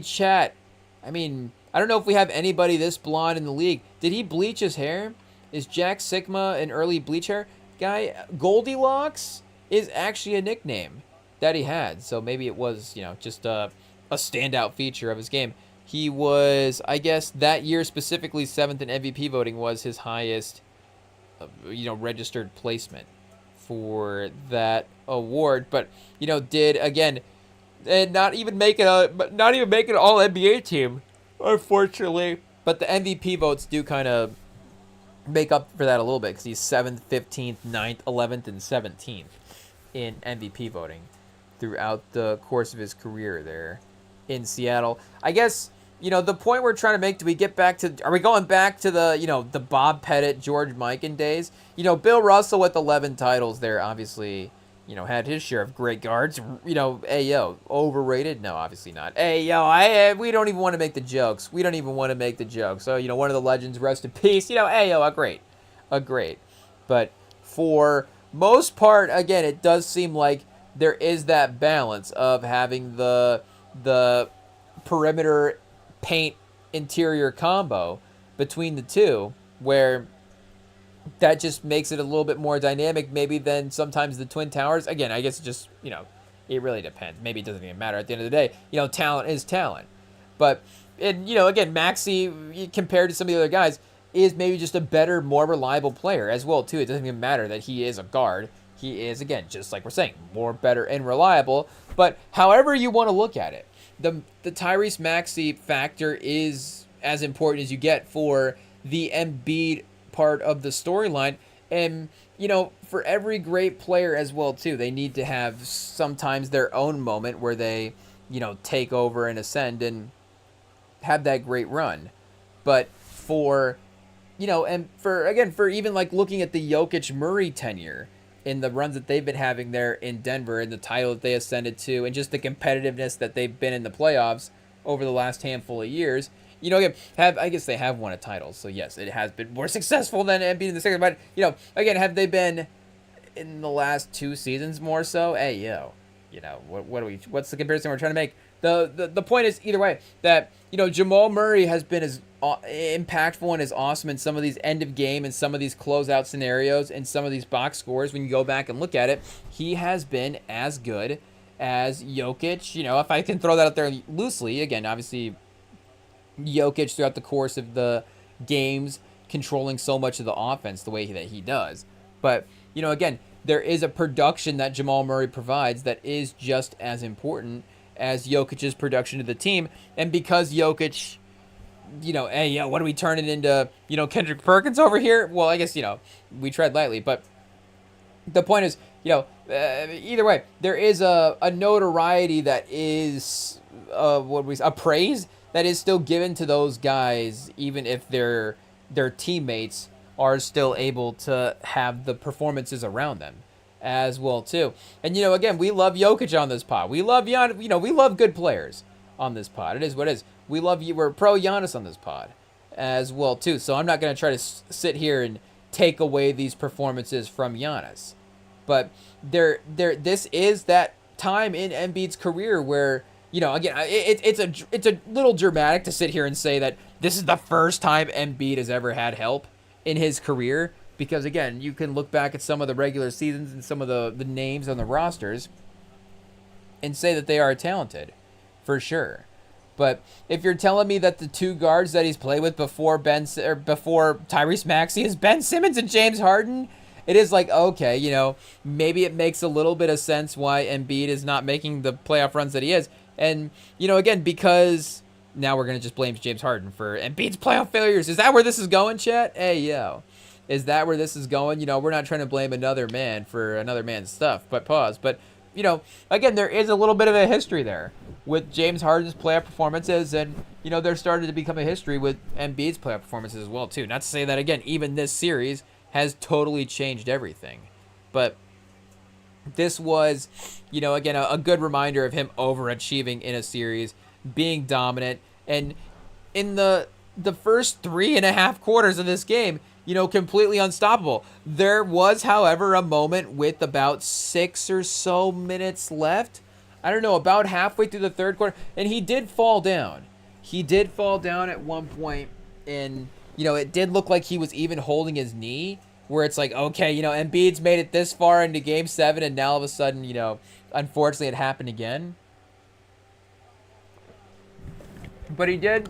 Chat. I don't know if we have anybody this blonde in the league. Did he bleach his hair? Is Jack Sikma an early bleach hair guy? Goldilocks is actually a nickname that he had. So maybe it was, just a standout feature of his game. He was, I guess, that year specifically 7th in MVP voting was his highest, registered placement for that award. But, did, again, and not even make it an all NBA team, unfortunately. But the MVP votes do kind of make up for that a little bit because he's 7th, 15th, 9th, 11th, and 17th in MVP voting throughout the course of his career there in Seattle. I guess, the point we're trying to make, are we going back to the Bob Pettit, George Mikan days? Bill Russell with 11 titles there, obviously, had his share of great guards. Hey, yo, overrated? No, obviously not. Hey, yo, we don't even want to make the jokes. So, one of the legends, rest in peace. Hey, yo, a great. But for most part, again, it does seem like there is that balance of having the perimeter paint interior combo between the two, where that just makes it a little bit more dynamic maybe than sometimes the Twin Towers. Again, I guess it just, it really depends. Maybe it doesn't even matter at the end of the day. Talent is talent. But, and again, Maxey, compared to some of the other guys, is maybe just a better, more reliable player as well, too. It doesn't even matter that he is a guard. He is, again, just like we're saying, more better and reliable. But however you want to look at it, the Tyrese Maxey factor is as important as you get for the Embiid part of the storyline. And, for every great player as well, too, they need to have sometimes their own moment where they, take over and ascend and have that great run. But for, and for even like looking at the Jokic Murray tenure in the runs that they've been having there in Denver and the title that they ascended to and just the competitiveness that they've been in the playoffs over the last handful of years, again, I guess they have won a title. So yes, it has been more successful than Embiid in the Sixers. But, again, have they been in the last 2 seasons more so? Hey, what's the comparison we're trying to make? The point is, either way, that, Jamal Murray has been as impactful and as awesome in some of these end of game and some of these closeout scenarios and some of these box scores. When you go back and look at it, he has been as good as Jokic. If I can throw that out there loosely, again, obviously Jokic throughout the course of the games controlling so much of the offense the way that he does. But, again, there is a production that Jamal Murray provides that is just as important as Jokic's production to the team. And because Jokic, what are we turning into, Kendrick Perkins over here? Well, I guess, we tread lightly. But the point is, either way, there is a notoriety that is, a praise that is still given to those guys, even if their teammates are still able to have the performances around them as well too. And again, we love Jokic on this pod. We love we love good players on this pod. It is what it is. We're pro Giannis on this pod as well too. So I'm not going to try to sit here and take away these performances from Giannis. But this is that time in Embiid's career where, again, it's a little dramatic to sit here and say that this is the first time Embiid has ever had help in his career, because, again, you can look back at some of the regular seasons and some of the names on the rosters and say that they are talented, for sure. But if you're telling me that the 2 guards that he's played with before Tyrese Maxey is Ben Simmons and James Harden, it is like, okay, maybe it makes a little bit of sense why Embiid is not making the playoff runs that he is. And, again, because now we're going to just blame James Harden for Embiid's playoff failures. Is that where this is going, chat? Hey, yo. Is that where this is going? We're not trying to blame another man for another man's stuff, but pause. But, again, there is a little bit of a history there with James Harden's playoff performances, and, there started to become a history with Embiid's playoff performances as well, too. Not to say that, again, even this series has totally changed everything. But this was, again, a good reminder of him overachieving in a series, being dominant, and in the first 3.5 quarters of this game, completely unstoppable. There was, however, a moment with about 6 or so minutes left. I don't know, about halfway through the third quarter, and he did fall down. He did fall down at one point, and, it did look like he was even holding his knee, where it's like, okay, Embiid's made it this far into Game 7, and now all of a sudden, unfortunately it happened again. But he did,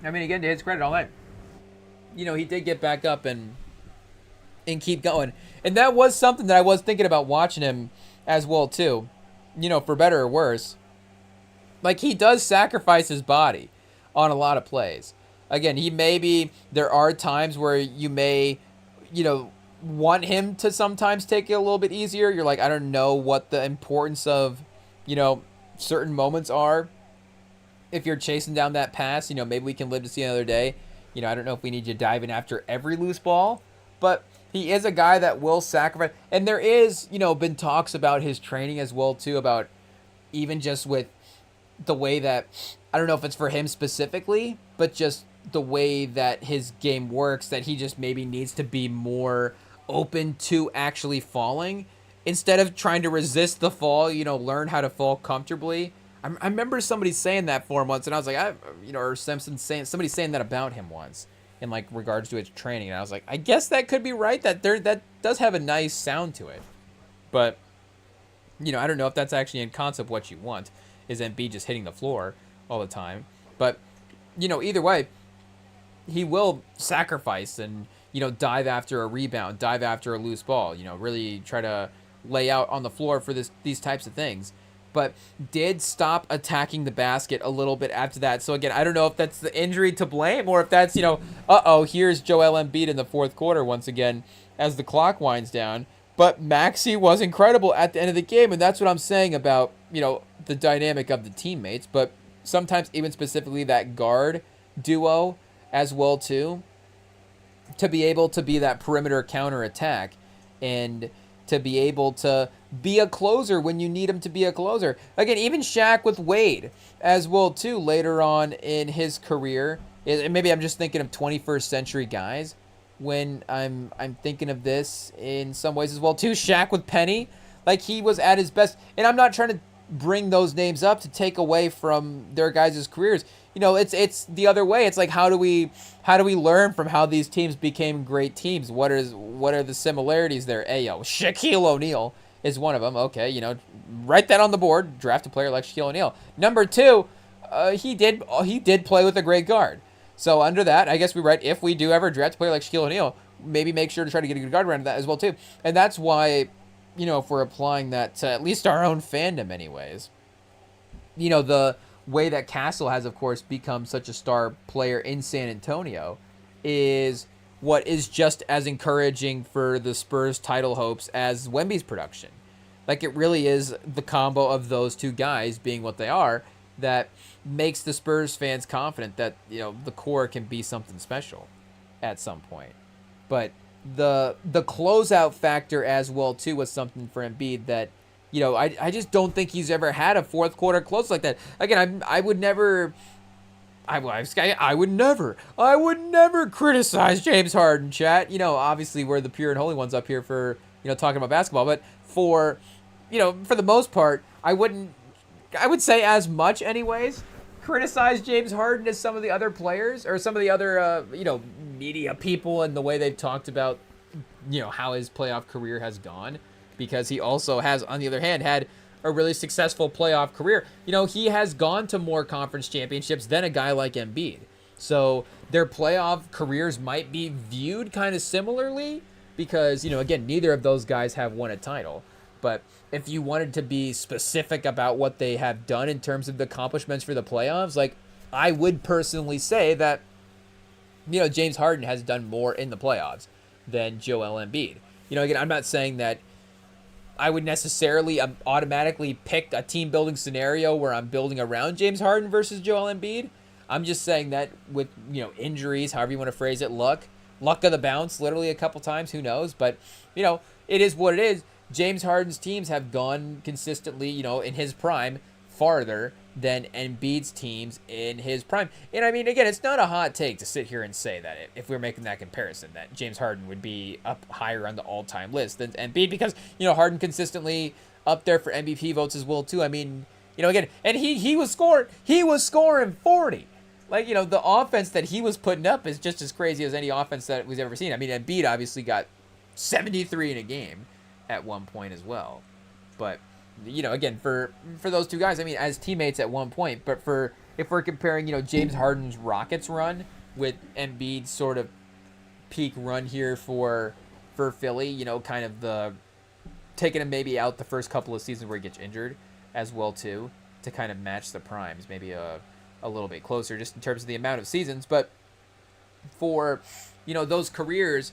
again, to his credit all night, he did get back up and keep going. And that was something that I was thinking about watching him as well, too, for better or worse. Like, he does sacrifice his body on a lot of plays. Again, there are times where you may, want him to sometimes take it a little bit easier. You're like, I don't know what the importance of, certain moments are. If you're chasing down that pass, maybe we can live to see another day. I don't know if we need you diving after every loose ball, but he is a guy that will sacrifice. And there is, been talks about his training as well, too, about even just with the way that, I don't know if it's for him specifically, but just the way that his game works, that he just maybe needs to be more open to actually falling instead of trying to resist the fall, learn how to fall comfortably. I remember somebody saying that for him once, and I was like, or somebody saying that about him once in like regards to his training, and I was like, I guess that could be right. That does have a nice sound to it, but I don't know if that's actually in concept what you want. Is Embiid just hitting the floor all the time? But either way, he will sacrifice and dive after a rebound, dive after a loose ball. Really try to lay out on the floor for these types of things. But did stop attacking the basket a little bit after that. So again, I don't know if that's the injury to blame or if that's here's Joel Embiid in the fourth quarter once again as the clock winds down. But Maxey was incredible at the end of the game, and that's what I'm saying about the dynamic of the teammates. But sometimes even specifically that guard duo as well too, to be able to be that perimeter counter attack and to be able to be a closer when you need him to be a closer. Again, even Shaq with Wade as well too later on in his career. And maybe I'm just thinking of 21st century guys when I'm thinking of this in some ways as well too. Shaq with Penny, like he was at his best. And I'm not trying to bring those names up to take away from their guys' careers. It's the other way. It's like how do we learn from how these teams became great teams? What are the similarities there? Shaquille O'Neal is one of them. Okay, write that on the board. Draft a player like Shaquille O'Neal. Number 2, he did play with a great guard. So under that, I guess we write if we do ever draft a player like Shaquille O'Neal, maybe make sure to try to get a good guard around that as well too. And that's why, if we're applying that to at least our own fandom anyways, the way that Castle has, of course, become such a star player in San Antonio is what is just as encouraging for the Spurs title hopes as Wemby's production. Like, it really is the combo of those two guys being what they are that makes the Spurs fans confident that, the core can be something special at some point. But the closeout factor as well, too, was something for Embiid that, I just don't think he's ever had a fourth quarter close like that. Again, I would never criticize James Harden, chat. Obviously we're the pure and holy ones up here for, talking about basketball. But for the most part, I would say as much anyways, criticize James Harden as some of the other players or some of the other, media people and the way they've talked about, how his playoff career has gone. Because he also has, on the other hand, had a really successful playoff career. He has gone to more conference championships than a guy like Embiid. So their playoff careers might be viewed kind of similarly because, again, neither of those guys have won a title. But if you wanted to be specific about what they have done in terms of the accomplishments for the playoffs, like, I would personally say that, James Harden has done more in the playoffs than Joel Embiid. Again, I'm not saying that I would necessarily automatically pick a team building scenario where I'm building around James Harden versus Joel Embiid. I'm just saying that with, injuries, however you want to phrase it, luck of the bounce, literally a couple times, who knows? But, it is what it is. James Harden's teams have gone consistently, in his prime, farther than Embiid's teams in his prime. And I mean, again, it's not a hot take to sit here and say that if we're making that comparison, that James Harden would be up higher on the all-time list than Embiid because, Harden consistently up there for MVP votes as well, too. I mean, again, and he was scoring 40. Like, the offense that he was putting up is just as crazy as any offense that we've ever seen. I mean, Embiid obviously got 73 in a game at one point as well. But, again, for those two guys, I mean, as teammates at one point, but if we're comparing, James Harden's Rockets run with Embiid's sort of peak run here for Philly, kind of the taking him maybe out the first couple of seasons where he gets injured as well too, to kind of match the primes, maybe a little bit closer just in terms of the amount of seasons. But for, those careers,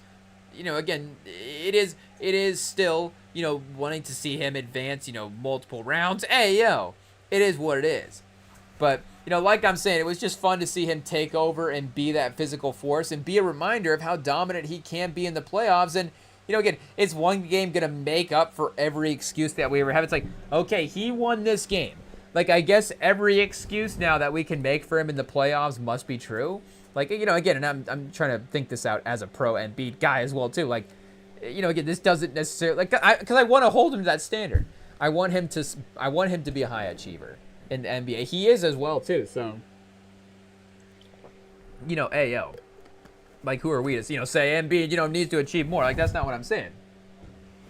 again, it is still, wanting to see him advance, multiple rounds. Hey, it is what it is. But, like I'm saying, it was just fun to see him take over and be that physical force and be a reminder of how dominant he can be in the playoffs. And, again, it's one game going to make up for every excuse that we ever have. It's like, okay, he won this game. Like, I guess every excuse now that we can make for him in the playoffs must be true. Like, again, and I'm trying to think this out as a pro Embiid guy as well, too. Like, again, this doesn't necessarily, like, because I want to hold him to that standard. I want him to be a high achiever in the NBA. He is as well too. So, AO. Like, who are we to, say Embiid, needs to achieve more? Like, that's not what I'm saying.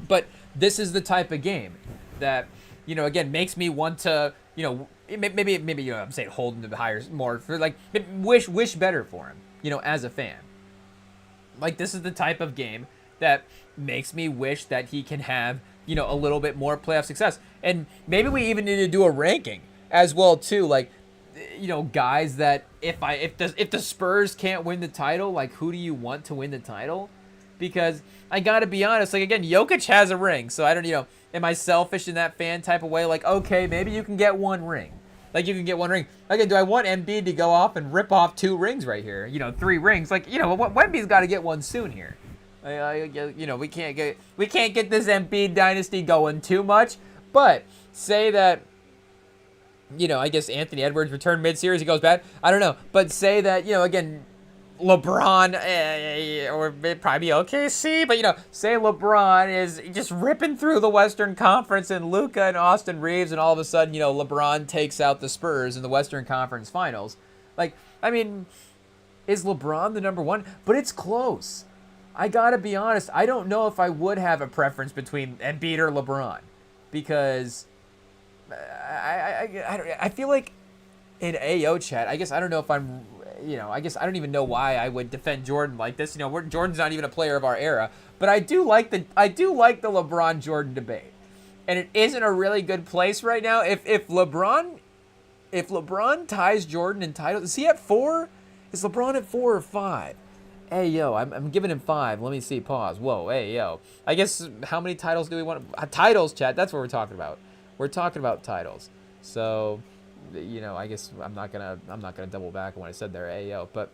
But this is the type of game that, again, makes me want to, maybe I'm saying hold him to higher more for like wish better for him, as a fan. Like, this is the type of game that makes me wish that he can have, a little bit more playoff success. And maybe we even need to do a ranking as well too, like, guys that if the Spurs can't win the title, like, who do you want to win the title? Because I gotta be honest, like, again, Jokic has a ring, so I don't, am I selfish in that fan type of way? Like, okay, maybe you can get one ring. Like, you can get one ring. Again, do I want Embiid to go off and rip off 2 rings right here? 3 rings. Like, Wemby's got to get one soon here. We can't get this Embiid dynasty going too much. But say that, I guess Anthony Edwards returned mid-series, he goes bad. I don't know. But say that, again, LeBron, or it'd probably be OKC, but, say LeBron is just ripping through the Western Conference and Luka and Austin Reeves, and all of a sudden, LeBron takes out the Spurs in the Western Conference Finals. Like, I mean, is LeBron the number one? But it's close. I gotta be honest, I don't know if I would have a preference between Embiid or LeBron, because I feel like in AO chat, I guess I don't know if I'm, I guess I don't even know why I would defend Jordan like this. Jordan's not even a player of our era, but I do like the LeBron Jordan debate, and it isn't a really good place right now. If LeBron ties Jordan in titles, is he at 4? Is LeBron at 4 or 5? Hey, yo, I'm giving him 5. Let me see. Pause. Whoa, hey, yo. I guess how many titles do we want? Titles, chat. That's what we're talking about. We're talking about titles. So, I guess I'm not gonna double back on what I said there, yo. But,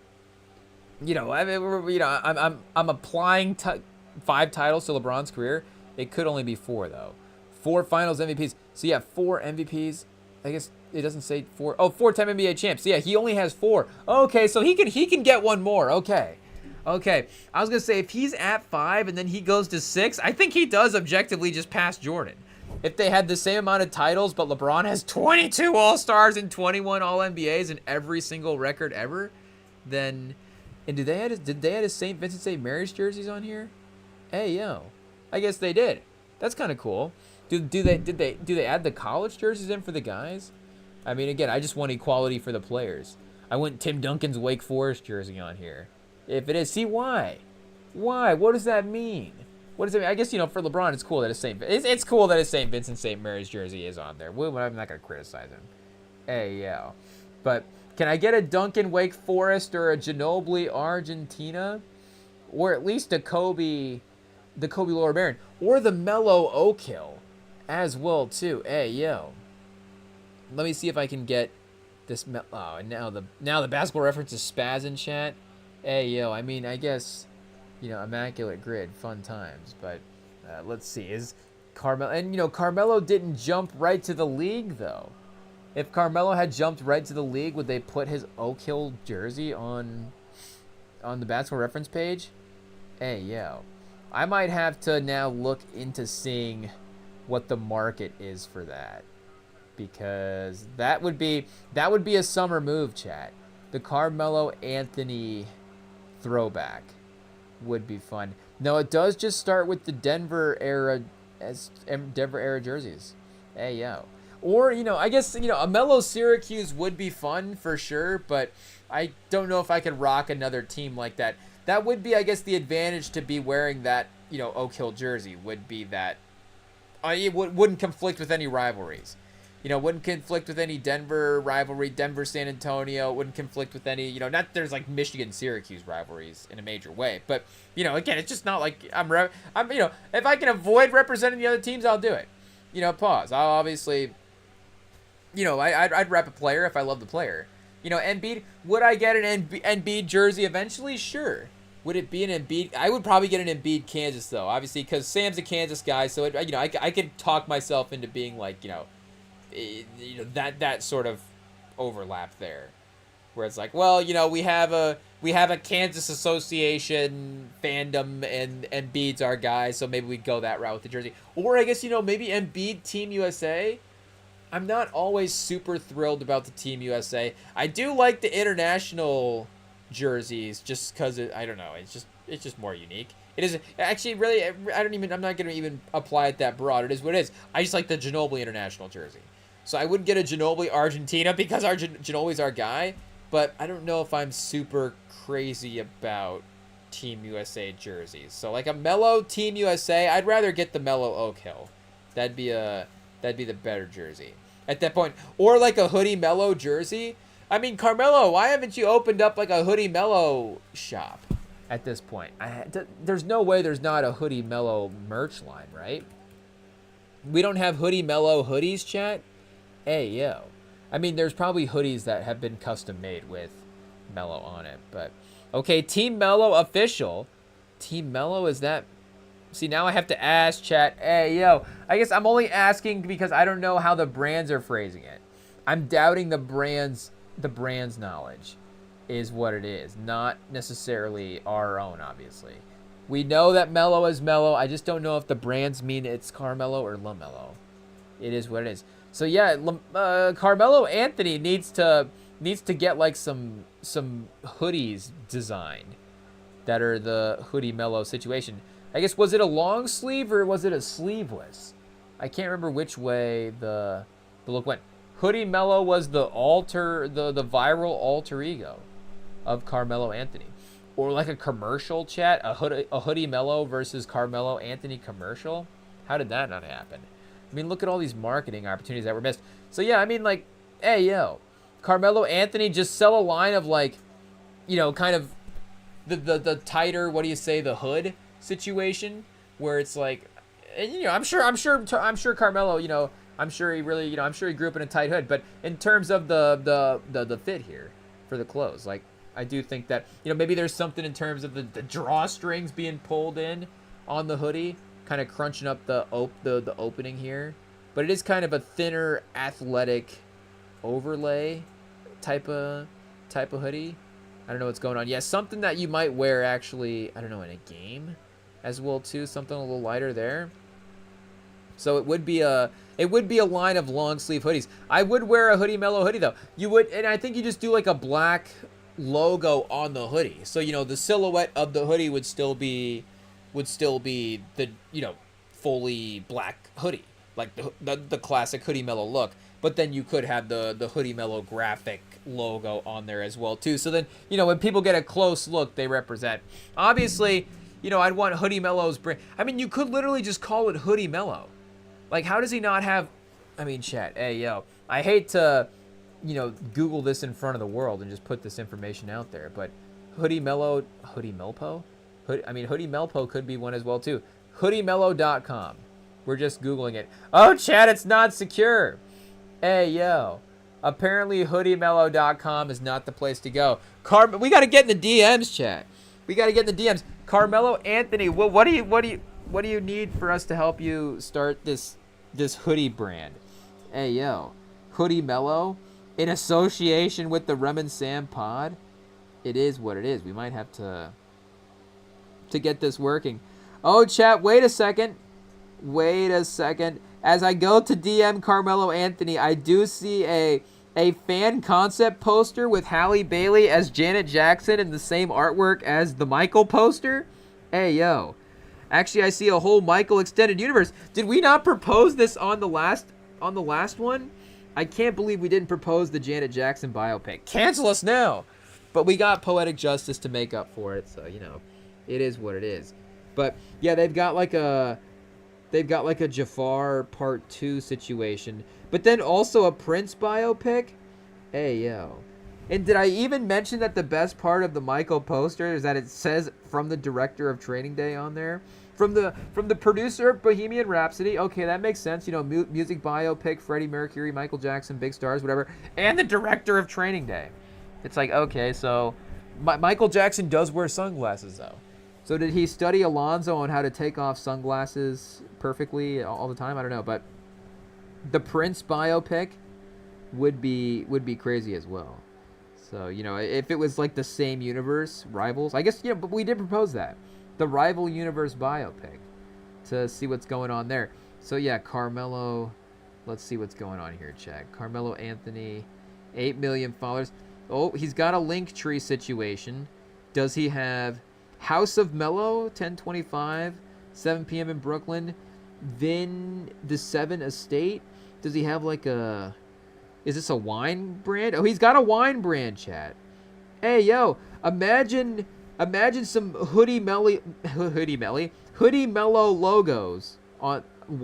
I'm applying 5 titles to LeBron's career. It could only be 4 though. 4 Finals MVPs. So yeah, 4 MVPs. I guess it doesn't say 4. Oh, 4-time NBA champs. So yeah, he only has 4. Okay, so he can get one more. Okay. I was gonna say, if he's at 5 and then he goes to 6, I think he does objectively just pass Jordan. If they had the same amount of titles, but LeBron has 22 All-Stars and 21 All-NBAs and every single record ever, then, and did they add his St. Vincent St. Mary's jerseys on here? Hey, yo, I guess they did. That's kind of cool. Do they add the college jerseys in for the guys? I mean, again, I just want equality for the players. I want Tim Duncan's Wake Forest jersey on here. If it is, see, why? What does that mean? What does it mean? I guess, for LeBron, it's cool that it's cool that his St. Vincent St. Mary's jersey is on there. I'm not gonna criticize him. Hey, yeah. But can I get a Duncan Wake Forest or a Ginobili Argentina, or at least the Kobe Laura Barron, or the Melo Oak Hill as well too? Hey, yo. Let me see if I can get this. Oh, and now the basketball reference is spaz in chat. Hey, yo. I mean, I guess, immaculate grid, fun times. But let's see. Is Carmelo, and Carmelo didn't jump right to the league though. If Carmelo had jumped right to the league, would they put his Oak Hill jersey on the basketball reference page? Hey, yo. I might have to now look into seeing what the market is for that, because that would be a summer move, chat. The Carmelo Anthony throwback would be fun. No, it does just start with the Denver era jerseys. Hey, yo. Or, I guess, a Melo Syracuse would be fun for sure, but I don't know if I could rock another team like that. That would be, I guess, the advantage to be wearing that, Oak Hill jersey would be that it wouldn't conflict with any rivalries. Wouldn't conflict with any Denver rivalry, Denver-San Antonio. Wouldn't conflict with any, not there's like Michigan-Syracuse rivalries in a major way. But, again, it's just not like I'm if I can avoid representing the other teams, I'll do it. Pause. I'll obviously, I'd rep a player if I love the player. Embiid, would I get an Embiid jersey eventually? Sure. Would it be an Embiid? I would probably get an Embiid Kansas, though, obviously, because Sam's a Kansas guy. So, I could talk myself into being like, that sort of overlap there, where it's like, well, we have a Kansas Association fandom, and Embiid's our guy, so maybe we'd go that route with the jersey. Or I guess, maybe Embiid Team USA, I'm not always super thrilled about the Team USA. I do like the international jerseys just because I don't know. It's just more unique. It is actually really. I'm not gonna even apply it that broad. It is what it is. I just like the Ginobili international jersey. So I would get a Ginobili Argentina because Ginobili's our guy. But I don't know if I'm super crazy about Team USA jerseys. So like a Melo Team USA, I'd rather get the Melo Oak Hill. That'd be the better jersey at that point. Or like a Hoodie Melo jersey. I mean, Carmelo, why haven't you opened up like a Hoodie Melo shop at this point? There's no way there's not a Hoodie Melo merch line, right? We don't have Hoodie Melo hoodies, chat? Hey, yo. I mean, there's probably hoodies that have been custom made with Melo on it, but okay, Team Melo official. Team Melo, is that? See, now I have to ask chat. Hey, yo. I guess I'm only asking because I don't know how the brands are phrasing it. I'm doubting the brand's knowledge is what it is, not necessarily our own, obviously. We know that Melo is Melo. I just don't know if the brands mean it's Carmelo or LaMelo. It is what it is. So yeah, Carmelo Anthony needs to get like some hoodies designed that are the Hoodie Melo situation. I guess, was it a long sleeve or was it a sleeveless? I can't remember which way the look went. Hoodie Melo was the viral alter ego of Carmelo Anthony. Or like a commercial, chat, a Hoodie Melo versus Carmelo Anthony commercial. How did that not happen? I mean, look at all these marketing opportunities that were missed. So yeah, I mean, like, hey, yo, Carmelo Anthony, just sell a line of like, you know, kind of the tighter, what do you say, the hood situation where it's like, and, you know, I'm sure Carmelo, you know, I'm sure he grew up in a tight hood, but in terms of the fit here for the clothes, like, I do think that, you know, maybe there's something in terms of the drawstrings being pulled in on the hoodie, kind of crunching up the opening here, but it is kind of a thinner athletic overlay type of hoodie. I don't know what's going on. Yeah, something that you might wear actually, I don't know, in a game as well too, something a little lighter there. So it would be a line of long sleeve hoodies. I would wear a Hoodie Melo hoodie though. You would, and I think you just do like a black logo on the hoodie. So, you know, the silhouette of the hoodie would still be the, you know, fully black hoodie, like the classic Hoodie Melo look. But then you could have the Hoodie Melo graphic logo on there as well too. So then, you know, when people get a close look, they represent. Obviously, you know, I'd want Hoodie Melo's brand. I mean, you could literally just call it Hoodie Melo. Like, how does he not have? I mean, chat. Hey, yo, I hate to, you know, Google this in front of the world and just put this information out there, but Hoodie Melpo? Hoodie Melpo could be one as well too. HoodieMelo.com. We're just Googling it. Oh, chat, it's not secure. Hey, yo. Apparently, HoodieMelo.com is not the place to go. We got to get in the DMs, chat. We got to get in the DMs. Carmelo Anthony, what do you need for us to help you start this hoodie brand? Hey, yo. Hoodie Melo in association with the Rem and Sam pod. It is what it is. We might have to get this working. Oh, chat, wait a second. As I go to DM Carmelo Anthony, I do see a fan concept poster with Halle Bailey as Janet Jackson in the same artwork as the Michael poster. Hey, yo. Actually, I see a whole Michael extended universe. Did we not propose this on the last one? I can't believe we didn't propose the Janet Jackson biopic. Cancel us now. But we got Poetic Justice to make up for it, so, you know, it is what it is. But yeah, they've got like a Jafar Part 2 situation, but then also a Prince biopic. Hey, yo. And did I even mention that the best part of the Michael poster is that it says from the director of Training Day on there? From the producer of Bohemian Rhapsody. Okay, that makes sense. You know, music biopic, Freddie Mercury, Michael Jackson, big stars, whatever. And the director of Training Day. It's like, okay, so Michael Jackson does wear sunglasses, though. So did he study Alonzo on how to take off sunglasses perfectly all the time? I don't know, but the Prince biopic would be crazy as well. So, you know, if it was like the same universe, rivals, I guess, yeah, but we did propose that. The rival universe biopic to see what's going on there. So, yeah, Carmelo Let's see what's going on here, chat. Carmelo Anthony, 8 million followers. Oh, he's got a link tree situation. Does he have House of Mellow, 1025, 7 p.m. in Brooklyn? Vin the 7 Estate? Does he have like a... Is this a wine brand? Oh, he's got a wine brand, chat. Hey, yo, imagine some Hoodie Mellow logos on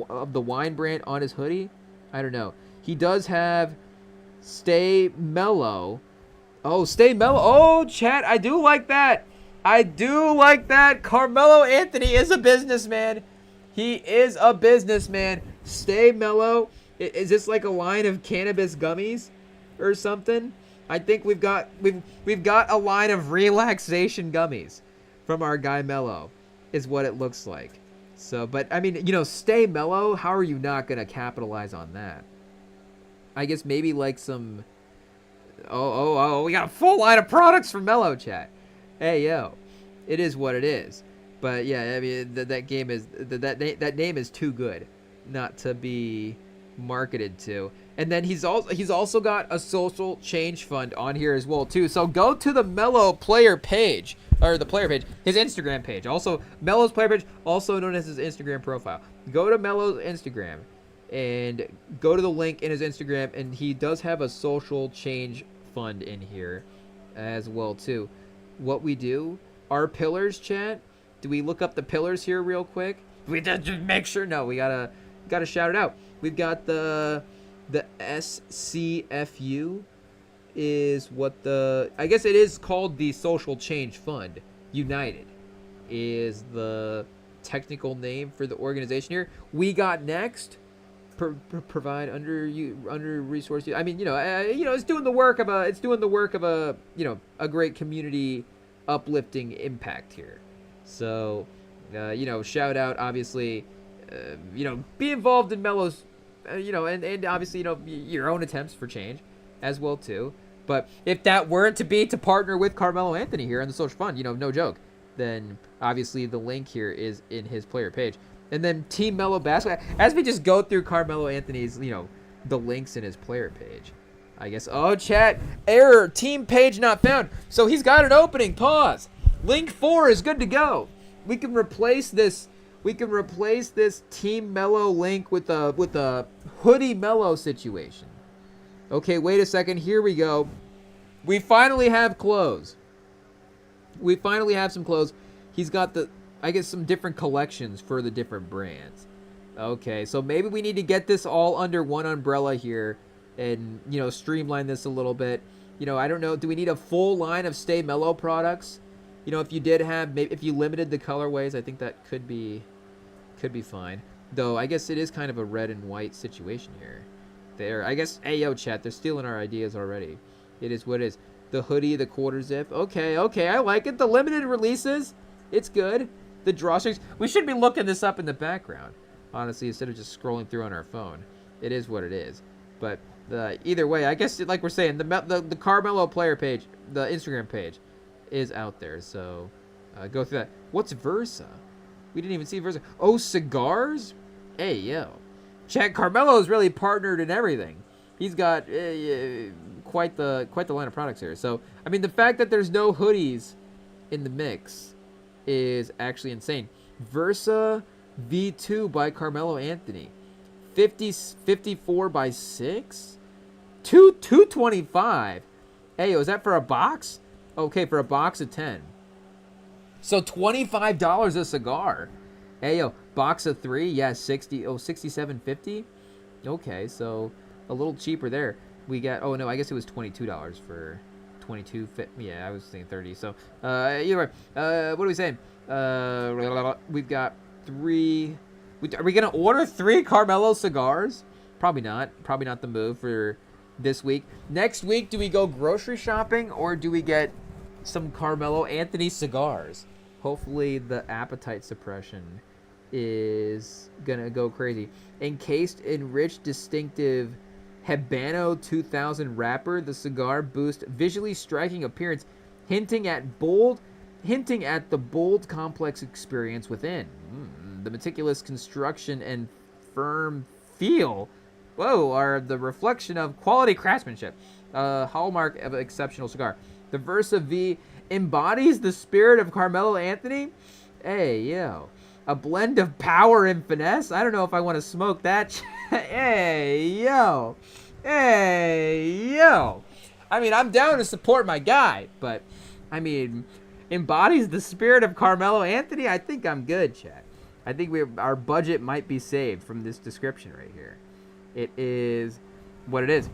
of the wine brand on his hoodie. I don't know. He does have Stay Mellow. Oh, Stay Mellow. Oh, chat, I do like that. I do like that. Carmelo Anthony is a businessman. He is a businessman. Stay Mellow. Is this like a line of cannabis gummies or something? I think we've got a line of relaxation gummies from our guy Mello, is what it looks like. So, but I mean, Stay Mellow. How are you not gonna capitalize on that? I guess maybe like some. Oh, we got a full line of products from Mello, chat. Hey, yo, it is what it is. But yeah, I mean that name is too good not to be marketed to. And then he's also got a social change fund on here as well too. So go to the Mello player page, or the player page, his Instagram page. Also Mello's player page, also known as his Instagram profile. Go to Mello's Instagram and go to the link in his Instagram, and he does have a social change fund in here as well too. What we do, our pillars, chat. Do we look up the pillars here real quick? We just make sure. No, we gotta shout it out. We've got the SCFU is what I guess it is called the Social Change Fund. United is the technical name for the organization here. We got next. Provide under resource. I mean, it's doing the work of a great community uplifting impact here. So, shout out, obviously, be involved in Mello's, and obviously, your own attempts for change as well, too. But if that weren't to be to partner with Carmelo Anthony here on the social fund, no joke, then obviously the link here is in his player page. And then Team Mello Basketball, as we just go through Carmelo Anthony's, the links in his player page. I guess, chat, error, team page not found. So he's got an opening, pause. Link 4 is good to go. We can replace this Team Mello link with a Hoodie Mello situation. Okay, wait a second. Here we go. We finally have clothes. We finally have some clothes. He's got some different collections for the different brands. Okay, so maybe we need to get this all under one umbrella here and, streamline this a little bit. I don't know. Do we need a full line of Stay Mellow products? If you did have, maybe if you limited the colorways, I think that could be fine. Though, I guess it is kind of a red and white situation here. There, I guess, hey, yo, chat, they're stealing our ideas already. It is what it is. The hoodie, the quarter zip. Okay, I like it. The limited releases, it's good. The drawstrings. We should be looking this up in the background, honestly, instead of just scrolling through on our phone. It is what it is. But either way, I guess, like we're saying, the Carmelo player page, the Instagram page, is out there. So go through that. What's Versa? We didn't even see Versa. Oh, cigars? Hey, yo. Chat, Carmelo's really partnered in everything. He's got quite the line of products here. So, I mean, the fact that there's no hoodies in the mix is actually insane. Versa V2 by Carmelo Anthony. 54 by 6? 225. Hey, is that for a box? Okay, for a box of 10. So $25 a cigar. Hey, yo, box of 3, yeah, $67.50. Okay, so a little cheaper there. We got, oh no, I guess it was $22 for 22. Yeah, I was thinking 30. So, either way, what are we saying? We've got 3. Are we gonna order 3 Carmelo cigars? Probably not. Probably not the move for this week. Next week, do we go grocery shopping or do we get some Carmelo Anthony cigars? Hopefully the appetite suppression is gonna go crazy. Encased in rich, distinctive Habano 2000 wrapper, the cigar boosts visually striking appearance, hinting at the bold, complex experience within. The meticulous construction and firm feel are the reflection of quality craftsmanship. Hallmark of exceptional cigar. The Versa V embodies the spirit of Carmelo Anthony. Hey, yo. A blend of power and finesse. I don't know if I want to smoke that. Hey, yo. Hey, yo. I mean, I'm down to support my guy, but, I mean, embodies the spirit of Carmelo Anthony? I think I'm good, chat. I think our budget might be saved from this description right here. It is what it is.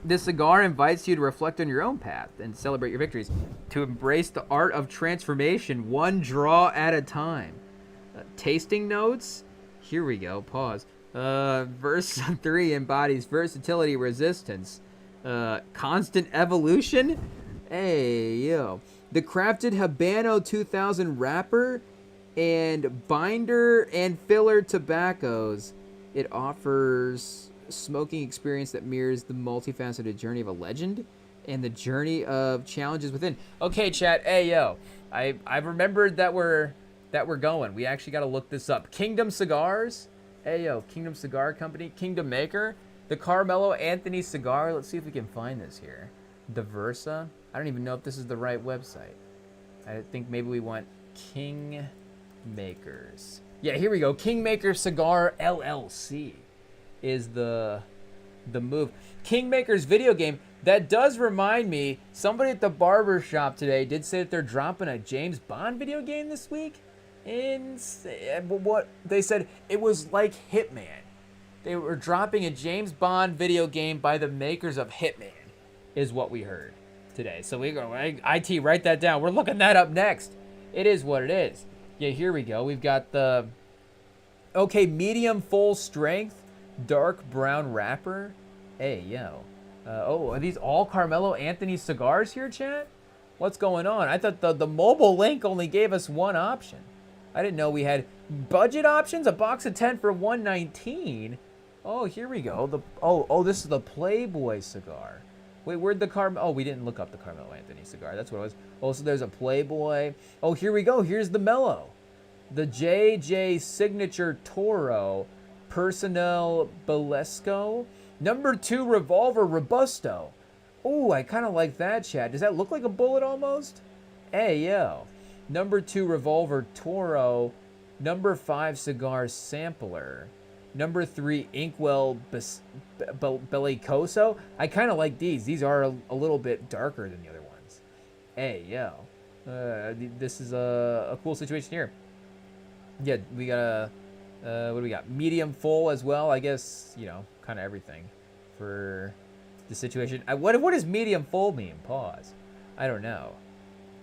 This cigar invites you to reflect on your own path and celebrate your victories, to embrace the art of transformation one draw at a time. Tasting notes. Here we go. Pause. Verse 3 embodies versatility, resistance, constant evolution. Hey, yo. The crafted Habano 2000 wrapper and binder and filler tobaccos. It offers smoking experience that mirrors the multifaceted journey of a legend and the journey of challenges within. Okay, chat. Hey, yo. I remembered that we're going. We actually got to look this up. Kingdom Cigars. Hey, yo. Kingdom Cigar Company. Kingdom Maker. The Carmelo Anthony cigar. Let's see if we can find this here. The Versa. I don't even know if this is the right website. I think maybe we want King Makers. Yeah, here we go. Kingmaker Cigar LLC is the move. Kingmaker's video game. That does remind me, somebody at the barber shop today did say that they're dropping a James Bond video game this week. And what they said, it was like Hitman. They were dropping a James Bond video game by the makers of Hitman, is what we heard today. So we go, IT, write that down. We're looking that up next. It is what it is. Yeah, here we go. We've got the, okay, medium full strength, dark brown wrapper. Hey, yo. Are these all Carmelo Anthony cigars here, chat? What's going on? I thought the mobile link only gave us one option. I didn't know we had budget options. A box of 10 for $119. Oh, here we go. This is the Playboy cigar. Wait, where'd the Oh, we didn't look up the Carmelo Anthony cigar. That's what it was. Oh, so there's a Playboy. Oh, here we go. Here's the Mellow. The JJ Signature Toro Personnel Balesco. Number 2 Revolver Robusto. Ooh, I kind of like that, chat. Does that look like a bullet almost? Hey, yo. Number 2 Revolver Toro. Number 5 Cigar Sampler. Number 3 Inkwell Bellicoso. I kind of like these. These are a little bit darker than the other ones. Hey, yo. This is a cool situation here. Yeah, we got a... what do we got? Medium full as well. I guess, kind of everything for the situation. What does medium full mean? Pause. I don't know.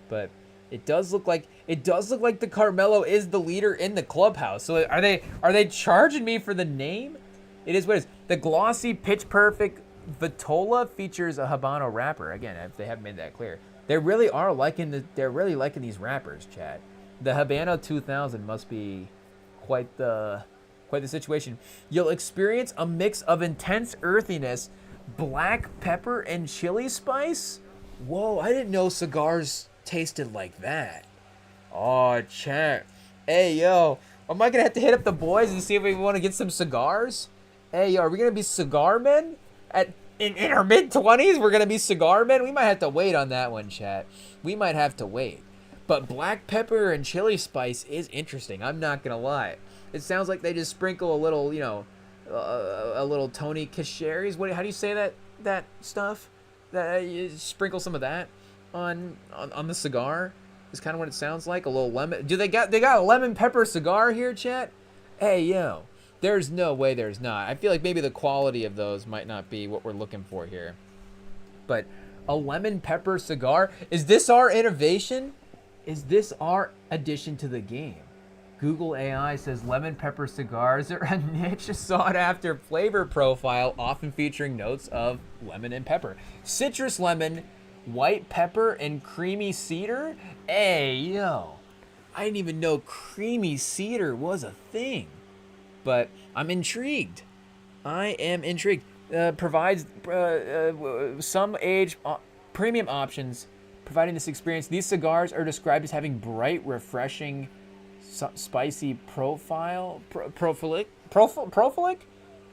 But it does look like the Carmelo is the leader in the clubhouse. So are they charging me for the name? It is what it is. The glossy pitch perfect Vitola features a Habano wrapper. Again, if they haven't made that clear. They're really liking these wrappers, chat. The Habano 2000 must be quite the situation. You'll experience a mix of intense earthiness, black pepper, and chili spice. Whoa, I didn't know cigars tasted like that. Oh, chat. Hey, yo, am I gonna have to hit up the boys and see if we want to get some cigars? Hey, yo, are we gonna be cigar men in our mid-20s? We're gonna be cigar men. We might have to wait on that one, chat. We might have to wait. But black pepper and chili spice is interesting. I'm not gonna lie. It sounds like they just sprinkle a little, a little Tony Cacheries. How do you say that stuff? That you sprinkle some of that on the cigar. Is kind of what it sounds like. A little lemon. They got a lemon pepper cigar here, chat? Hey, yo. There's no way there's not. I feel like maybe the quality of those might not be what we're looking for here. But a lemon pepper cigar? Is this our innovation? Is this our addition to the game? Google AI says lemon pepper cigars are a niche sought-after flavor profile, often featuring notes of lemon and pepper. Citrus lemon, white pepper, and creamy cedar? Hey, yo. I didn't even know creamy cedar was a thing. But I'm intrigued. I am intrigued. Provides some age premium options, providing this experience. These cigars are described as having bright, refreshing, spicy profile, profilic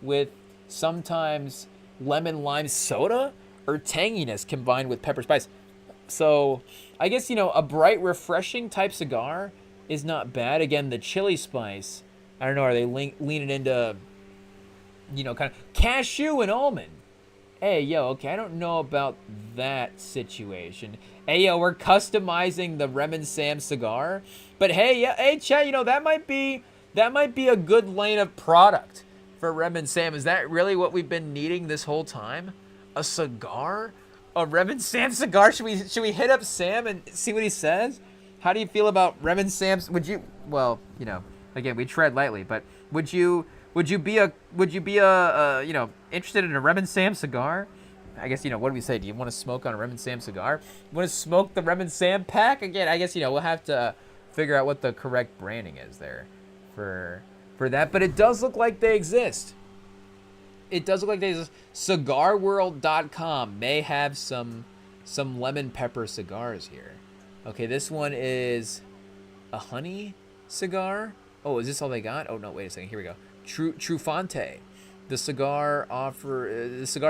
with sometimes lemon lime soda or tanginess combined with pepper spice. So I guess, a bright, refreshing type cigar is not bad. Again, the chili spice, I don't know, are they leaning into, kind of cashew and almond? Hey, yo, okay, I don't know about that situation. Hey, yo, we're customizing the Rem and Sam cigar. But hey, yeah, hey, Chad, that might be a good lane of product for Rem and Sam. Is that really what we've been needing this whole time? A cigar? A Rem and Sam cigar? Should we hit up Sam and see what he says? How do you feel about Rem and Sam's? Would you? Well, again, we tread lightly, but would you be interested in a Rem and Sam cigar? I guess, what do we say? Do you want to smoke on a Rem and Sam cigar? You want to smoke the Rem and Sam pack? Again, I guess, we'll have to figure out what the correct branding is there for that. But it does look like they exist. It does look like they exist. CigarWorld.com may have some lemon pepper cigars here. Okay, this one is a honey cigar. Oh, is this all they got? Oh, no, wait a second. Here we go. Trufante, the cigar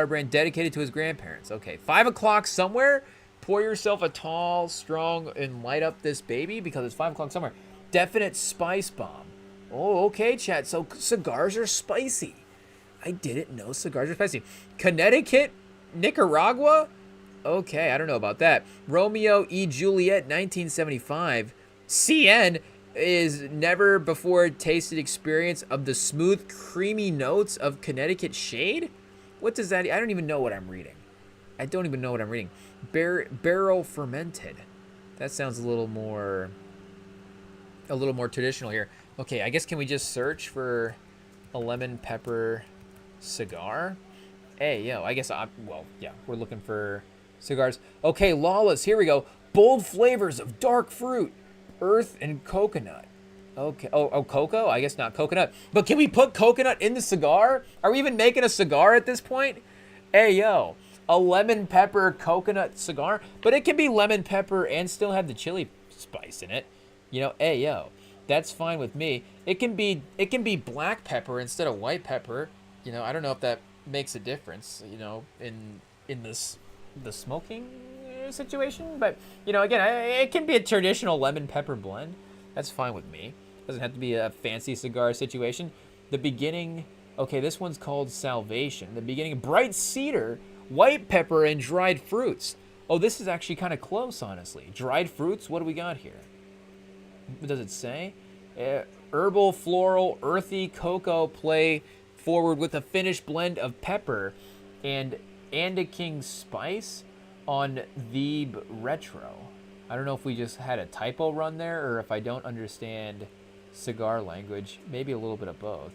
brand dedicated to his grandparents. Okay, 5 o'clock somewhere. Pour yourself a tall, strong, and light up this baby because it's 5 o'clock somewhere. Definite spice bomb. Oh, okay, chat. So cigars are spicy. I didn't know cigars are spicy. Connecticut, Nicaragua. Okay, I don't know about that. Romeo E. Juliet, 1975. CN is never before tasted experience of the smooth, creamy notes of Connecticut shade. What does that? I don't even know what I'm reading. Barrel fermented. That sounds a little more traditional here. Okay, I guess can we just search for a lemon pepper cigar? Hey, yo, I guess we're looking for cigars. Okay, Lawless, here we go. Bold flavors of dark fruit, earth, and coconut. Okay. Oh, cocoa? I guess not coconut. But can we put coconut in the cigar? Are we even making a cigar at this point? Hey, yo, a lemon pepper coconut cigar. But it can be lemon pepper and still have the chili spice in it. Hey, yo, that's fine with me. It can be black pepper instead of white pepper. I don't know if that makes a difference, in the smoking situation. But, again, it can be a traditional lemon pepper blend. That's fine with me. Doesn't have to be a fancy cigar situation. The beginning, okay, this one's called Salvation. The beginning, bright cedar, white pepper, and dried fruits. Oh, this is actually kind of close, honestly. Dried fruits, what do we got here? What does it say? Herbal, floral, earthy, cocoa play forward with a finished blend of pepper and King spice on the retro. I don't know if we just had a typo run there or if I don't understand cigar language. Maybe a little bit of both.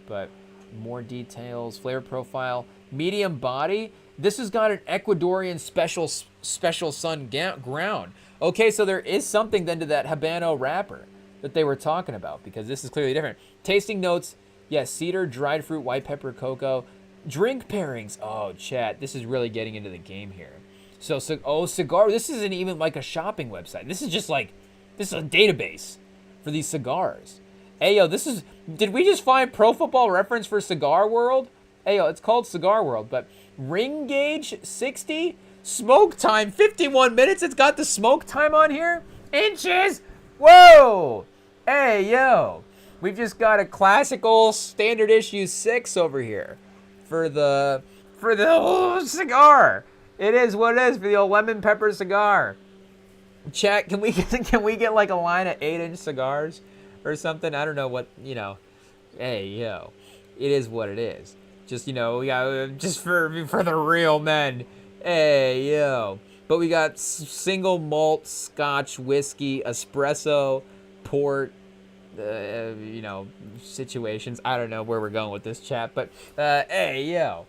But more details, flavor profile, medium body. This has got an Ecuadorian special sun ground. Okay, so there is something then to that Habano wrapper that they were talking about because this is clearly different. Tasting notes, yes, cedar, dried fruit, white pepper, cocoa. Drink pairings. Oh, chat, this is really getting into the game here. So, cigar, this isn't even like a shopping website. This is a database for these cigars. Hey, yo, did we just find Pro Football Reference for Cigar World? Hey, yo, it's called Cigar World, but ring gauge 60, smoke time 51 minutes. It's got the smoke time on here. Inches. Whoa. Hey, yo, we've just got a classical standard issue 6 over here for the whole cigar. It is what it is for the old lemon pepper cigar. Chat, can we get like a line of 8-inch cigars or something? I don't know what, Hey, yo, it is what it is. Just, we got just for the real men. Hey, yo. But we got single malt Scotch whiskey, espresso, port, situations. I don't know where we're going with this chat, but hey, yo,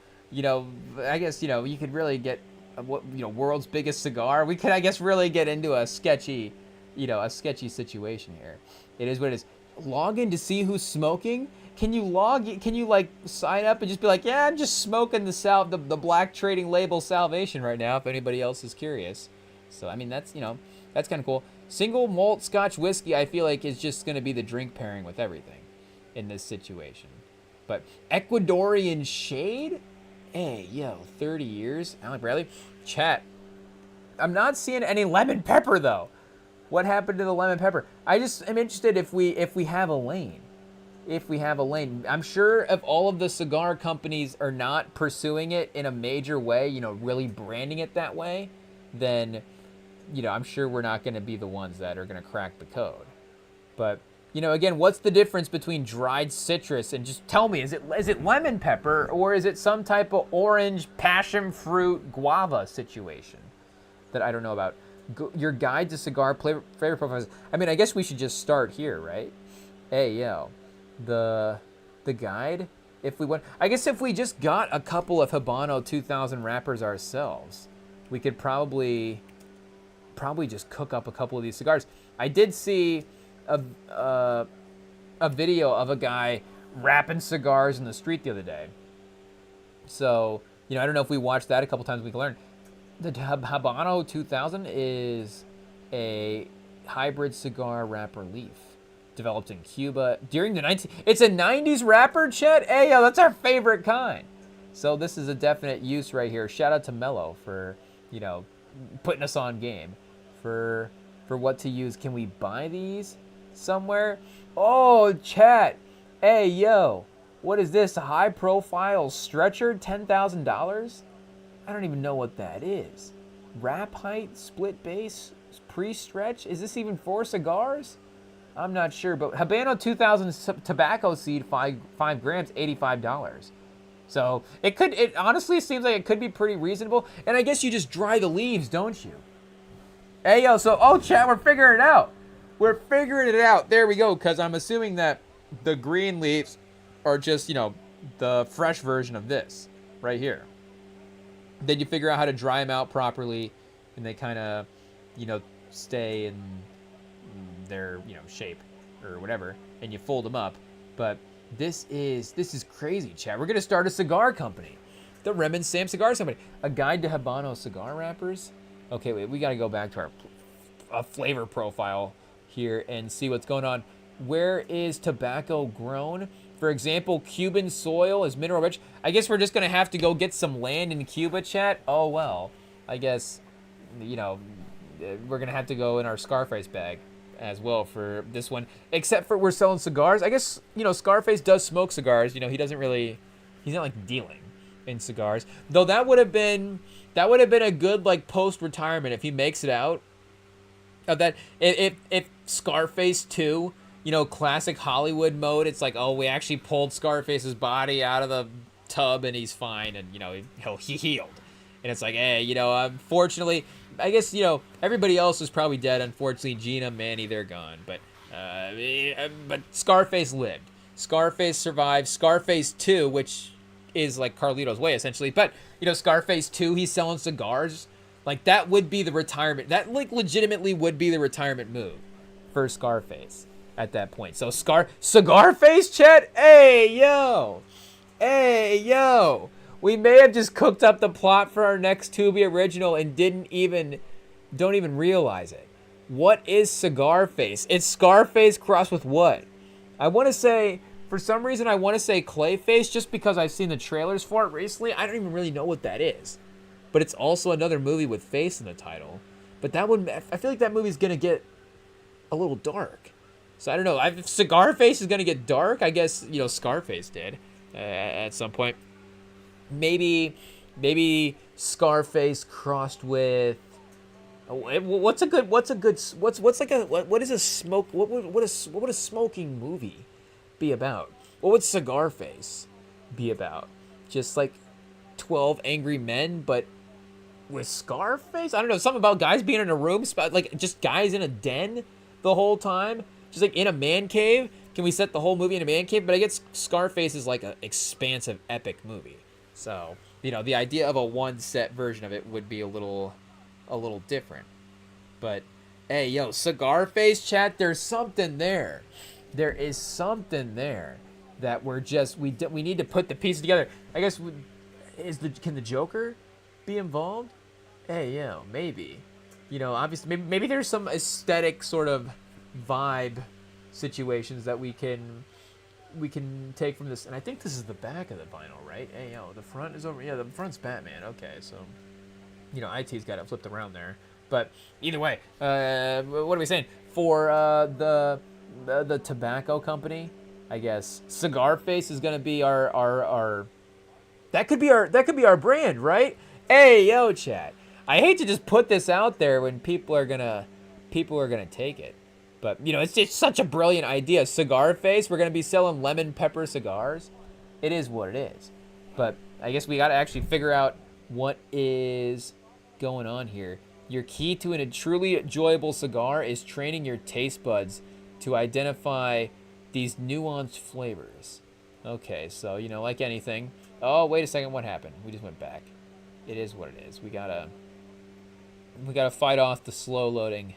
I guess you could really get world's biggest cigar. We could, I guess, really get into a sketchy situation here. It is what it is. Log in to see who's smoking. Can you like sign up and just be like, yeah, I'm just smoking the black trading label Salvation right now if anybody else is curious. So I mean that's kind of cool. Single malt Scotch whiskey I feel like is just going to be the drink pairing with everything in this situation. But Ecuadorian shade? Hey, yo, 30 years. Alec Bradley. Chat. I'm not seeing any lemon pepper, though. What happened to the lemon pepper? I just am interested if we have a lane. If we have a lane. I'm sure if all of the cigar companies are not pursuing it in a major way, you know, really branding it that way, then, you know, I'm sure we're not going to be the ones that are going to crack the code. But, you know, again, what's the difference between dried citrus and just tell me, is it lemon pepper or is it some type of orange passion fruit guava situation that I don't know about? Your guide to cigar flavor profiles. I mean, I guess we should just start here, right? Hey, yo. The guide, if we want, I guess if we just got a couple of Habano 2000 wrappers ourselves, we could probably just cook up a couple of these cigars. I did see a video of a guy wrapping cigars in the street the other day. So, you know, I don't know if we watched that a couple times, we can learn. The Habano 2000 is a hybrid cigar wrapper leaf developed in Cuba during the it's a 90s wrapper, Chet. Hey, yo, that's our favorite kind. So this is a definite use right here. Shout out to Mello for, you know, putting us on game for what to use. Can we buy these somewhere? Oh, Chat. Hey, yo, what is this? A high profile stretcher, $10,000? I don't even know what that is. Wrap height, split base, pre-stretch. Is this even for cigars? I'm not sure, but Habano 2000 tobacco seed, 5 grams, $85. So it honestly seems like it could be pretty reasonable. And I guess you just dry the leaves, don't you? Hey, yo, so, oh, chat, we're figuring it out. We're figuring it out. There we go, because I'm assuming that the green leaves are just, you know, the fresh version of this right here. Then you figure out how to dry them out properly, and they kind of, you know, stay in their, you know, shape or whatever, and you fold them up. But this is crazy, chat. We're gonna start a cigar company, the REMINGTOM Cigar Company. A guide to Habano cigar wrappers. Okay, wait, we gotta go back to our flavor profile here and see what's going on. Where is tobacco grown? For example, Cuban soil is mineral rich. I guess we're just gonna have to go get some land in Cuba, chat. Oh well, I guess, you know, we're gonna have to go in our Scarface bag as well for this one. Except for we're selling cigars. I guess, you know, Scarface does smoke cigars. You know, he's not like dealing in cigars. Though that would have been a good like post-retirement if he makes it out. Of that, if Scarface 2, you know, classic Hollywood mode, it's like, oh, we actually pulled Scarface's body out of the tub and he's fine, and, you know, he healed. And it's like, hey, you know, unfortunately, I guess, you know, everybody else is probably dead. Unfortunately, Gina, Manny, they're gone. But Scarface lived. Scarface survived. Scarface 2, which is like Carlito's Way, essentially. But, you know, Scarface 2, he's selling cigars. Like, that would be the retirement. That, like, legitimately would be the retirement move for Scarface at that point. So, Cigarface, Chet? Hey, yo. Hey, yo. We may have just cooked up the plot for our next Tubi original and don't even realize it. What is Cigarface? It's Scarface crossed with what? I want to say, for some reason, I want to say Clayface just because I've seen the trailers for it recently. I don't even really know what that is. But it's also another movie with face in the title. But that one, I feel like that movie's going to get a little dark. So I don't know. If Cigarface is going to get dark, I guess, you know, Scarface did at some point. Maybe Scarface crossed with what would a smoking movie be about? What would Cigarface be about? Just like 12 Angry Men, but with Scarface? I don't know, something about guys being in a room, like just guys in a den the whole time, just like in a man cave. Can we set the whole movie in a man cave? But I guess Scarface is like an expansive, epic movie. So, you know, the idea of a one-set version of it would be a little different. But, hey, yo, Cigarface, chat, there's something there. There is something there that we need to put the pieces together. I guess, can the Joker be involved? Hey, yo, maybe. You know, obviously, maybe there's some aesthetic sort of vibe situations that we can we can take from this, and I think this is the back of the vinyl, right? Hey, yo, the front is over. Yeah, the front's Batman. Okay, so IT's got it flipped around there. But either way, what are we saying for the tobacco company? I guess Cigar Face is gonna be our that could be our brand, right? Hey, yo, chat. I hate to just put this out there when people are gonna take it, but it's just such a brilliant idea. Cigar Face. We're gonna be selling lemon pepper cigars. It is what it is. But I guess we got to actually figure out what is going on here. Your key to a truly enjoyable cigar is training your taste buds to identify these nuanced flavors. Okay, so like anything. Oh, wait a second, what happened? We just went back. It is what it is. We gotta fight off the slow loading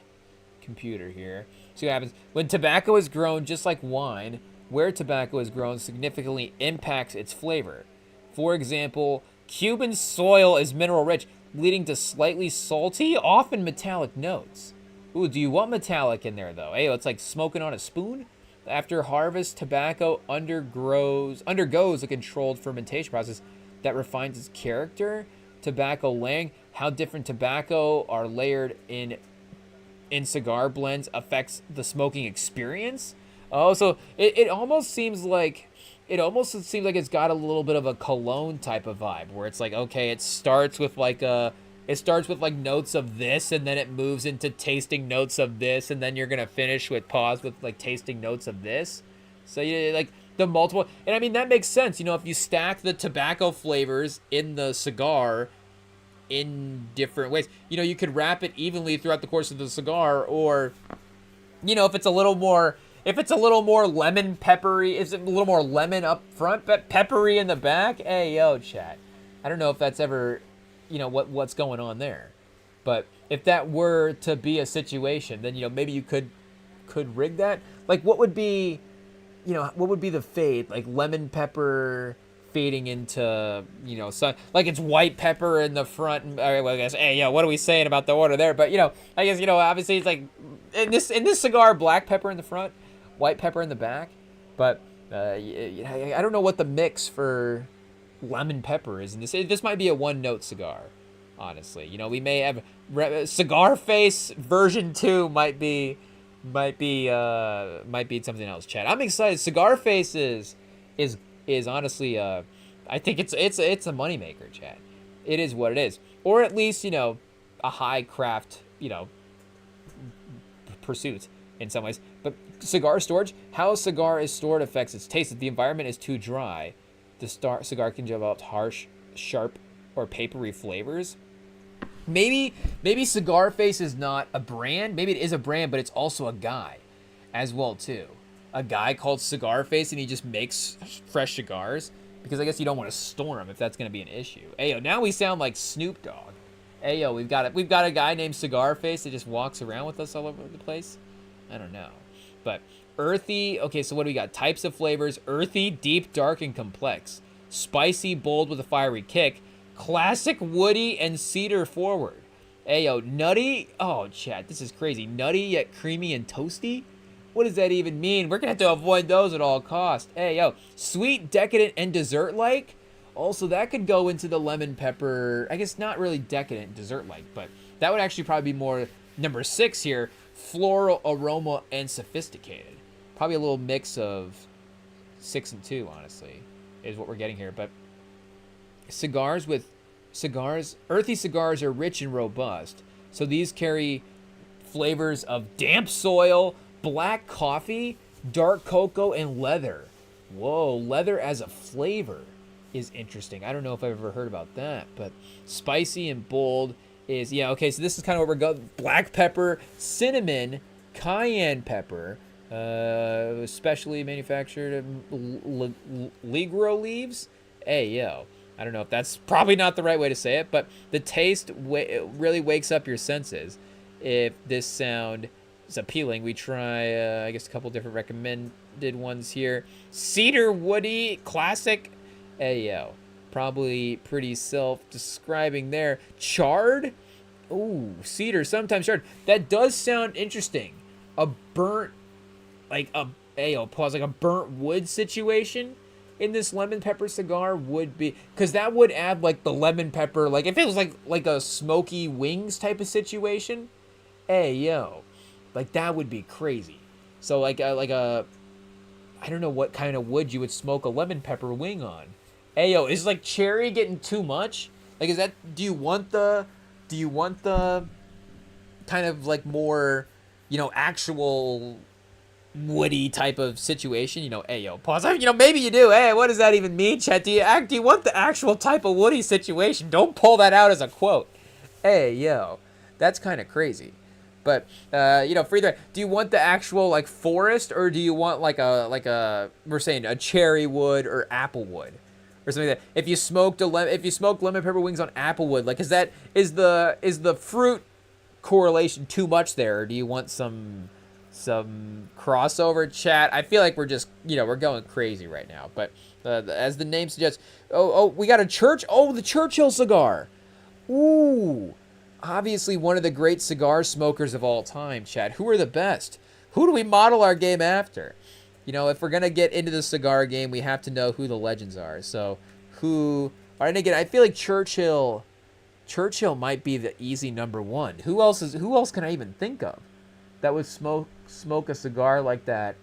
computer here. See what happens. When tobacco is grown, just like wine, where tobacco is grown significantly impacts its flavor. For example, Cuban soil is mineral rich, leading to slightly salty, often metallic notes. Ooh, do you want metallic in there though? Hey, it's like smoking on a spoon. After harvest, tobacco undergoes a controlled fermentation process that refines its character. Tobacco layering, how different tobacco are layered in cigar blends affects the smoking experience. Oh, so it almost seems like it's got a little bit of a cologne type of vibe, where it's like, okay, it starts with like notes of this, and then it moves into tasting notes of this, and then you're gonna finish with like tasting notes of this. So like the multiple, and I mean that makes sense. If you stack the tobacco flavors in the cigar in different ways, you could wrap it evenly throughout the course of the cigar, or if it's a little more lemon peppery, is it a little more lemon up front but peppery in the back? Hey, yo, chat. I don't know if that's ever what's going on there, but if that were to be a situation, then maybe you could rig that. Like what would be the fade, like lemon pepper fading into like it's white pepper in the front. All right, well, I guess, hey, what are we saying about the order there? But I guess obviously it's like in this cigar, black pepper in the front, white pepper in the back. But I don't know what the mix for lemon pepper is in this. This might be a one-note cigar, honestly. We may have Cigar Face version 2 might be something else, Chad. I'm excited. Cigar Face is honestly I think it's a moneymaker, Chad. It is what it is, or at least a high craft pursuit in some ways. But cigar storage, how a cigar is stored affects its taste. If the environment is too dry, the cigar can develop harsh, sharp, or papery flavors. Maybe Cigar Face is not a brand. Maybe it is a brand, but it's also a guy as well too. A guy called Cigar Face, and he just makes fresh cigars, because I guess you don't want to store them if that's going to be an issue. Ayo, now we sound like Snoop Dogg. Ayo, we've got a guy named Cigar Face that just walks around with us all over the place. I don't know. But earthy, okay, so what do we got? Types of flavors: earthy, deep, dark, and complex. Spicy, bold with a fiery kick. Classic, woody, and cedar forward. Ayo, nutty. Oh, chat, this is crazy. Nutty yet creamy and toasty? What does that even mean? We're going to have to avoid those at all costs. Ayo, sweet, decadent, and dessert-like? Also, that could go into the lemon pepper. I guess not really decadent, dessert-like, but that would actually probably be more number 6 here. Floral, aroma, and sophisticated. Probably a little mix of 6 and 2, honestly, is what we're getting here. But earthy cigars are rich and robust. So these carry flavors of damp soil, black coffee, dark cocoa, and leather. Whoa, leather as a flavor is interesting. I don't know if I've ever heard about that, but spicy and bold is, yeah, okay, so this is kind of where we're going. Black pepper, cinnamon, cayenne pepper, specially manufactured ligro leaves. Hey, yo, I don't know if that's probably not the right way to say it, but the taste really wakes up your senses. If this sound is appealing, we try, I guess, a couple different recommended ones here. Cedar woody, classic. Hey, yo, probably pretty self-describing there. Charred? Ooh, cedar, sometimes charred. That does sound interesting. A burnt, like a Ayo, pause. Like a burnt wood situation in this lemon pepper cigar would be, because that would add like the lemon pepper. Like if it was like a smoky wings type of situation, yo, like that would be crazy. So like a I don't know what kind of wood you would smoke a lemon pepper wing on. Yo, is like cherry getting too much? Like is that, do you want the kind of like more, actual woody type of situation? Yo, pause. Maybe you do. Hey, what does that even mean, Chet? Do you want the actual type of woody situation? Don't pull that out as a quote. Yo, that's kind of crazy. But for either, do you want the actual like forest, or do you want like a we're saying a cherry wood or apple wood or something like that? If you smoked lemon pepper wings on apple wood, like is the fruit correlation too much there, or do you want some crossover, chat? I feel like we're just we're going crazy right now. But as the name suggests, we got the Churchill cigar. Ooh. Obviously one of the great cigar smokers of all time, Chad. Who are the best? Who do we model our game after? If we're going to get into the cigar game, we have to know who the legends are. So and again, I feel like Churchill might be the easy number one. Who else can I even think of that would smoke a cigar like that?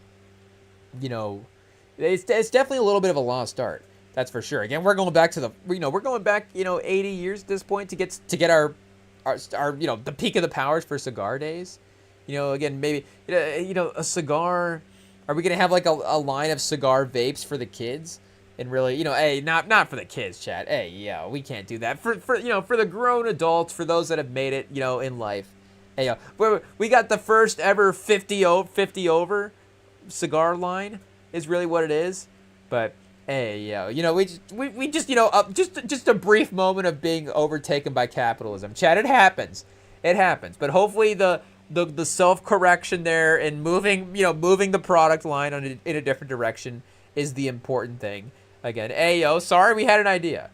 It's definitely a little bit of a lost art. That's for sure. Again, we're going back to 80 years at this point to get our the peak of the powers for cigar days. Again, maybe a cigar. Are we gonna have like a line of cigar vapes for the kids? And really, not for the kids, Chad. We can't do that. For the grown adults, for those that have made it, in life. We got the first ever 50 over cigar line is really what it is. But we just a brief moment of being overtaken by capitalism. Chad, it happens. But hopefully the self-correction there and moving the product line in a different direction is the important thing. Again, sorry we had an idea,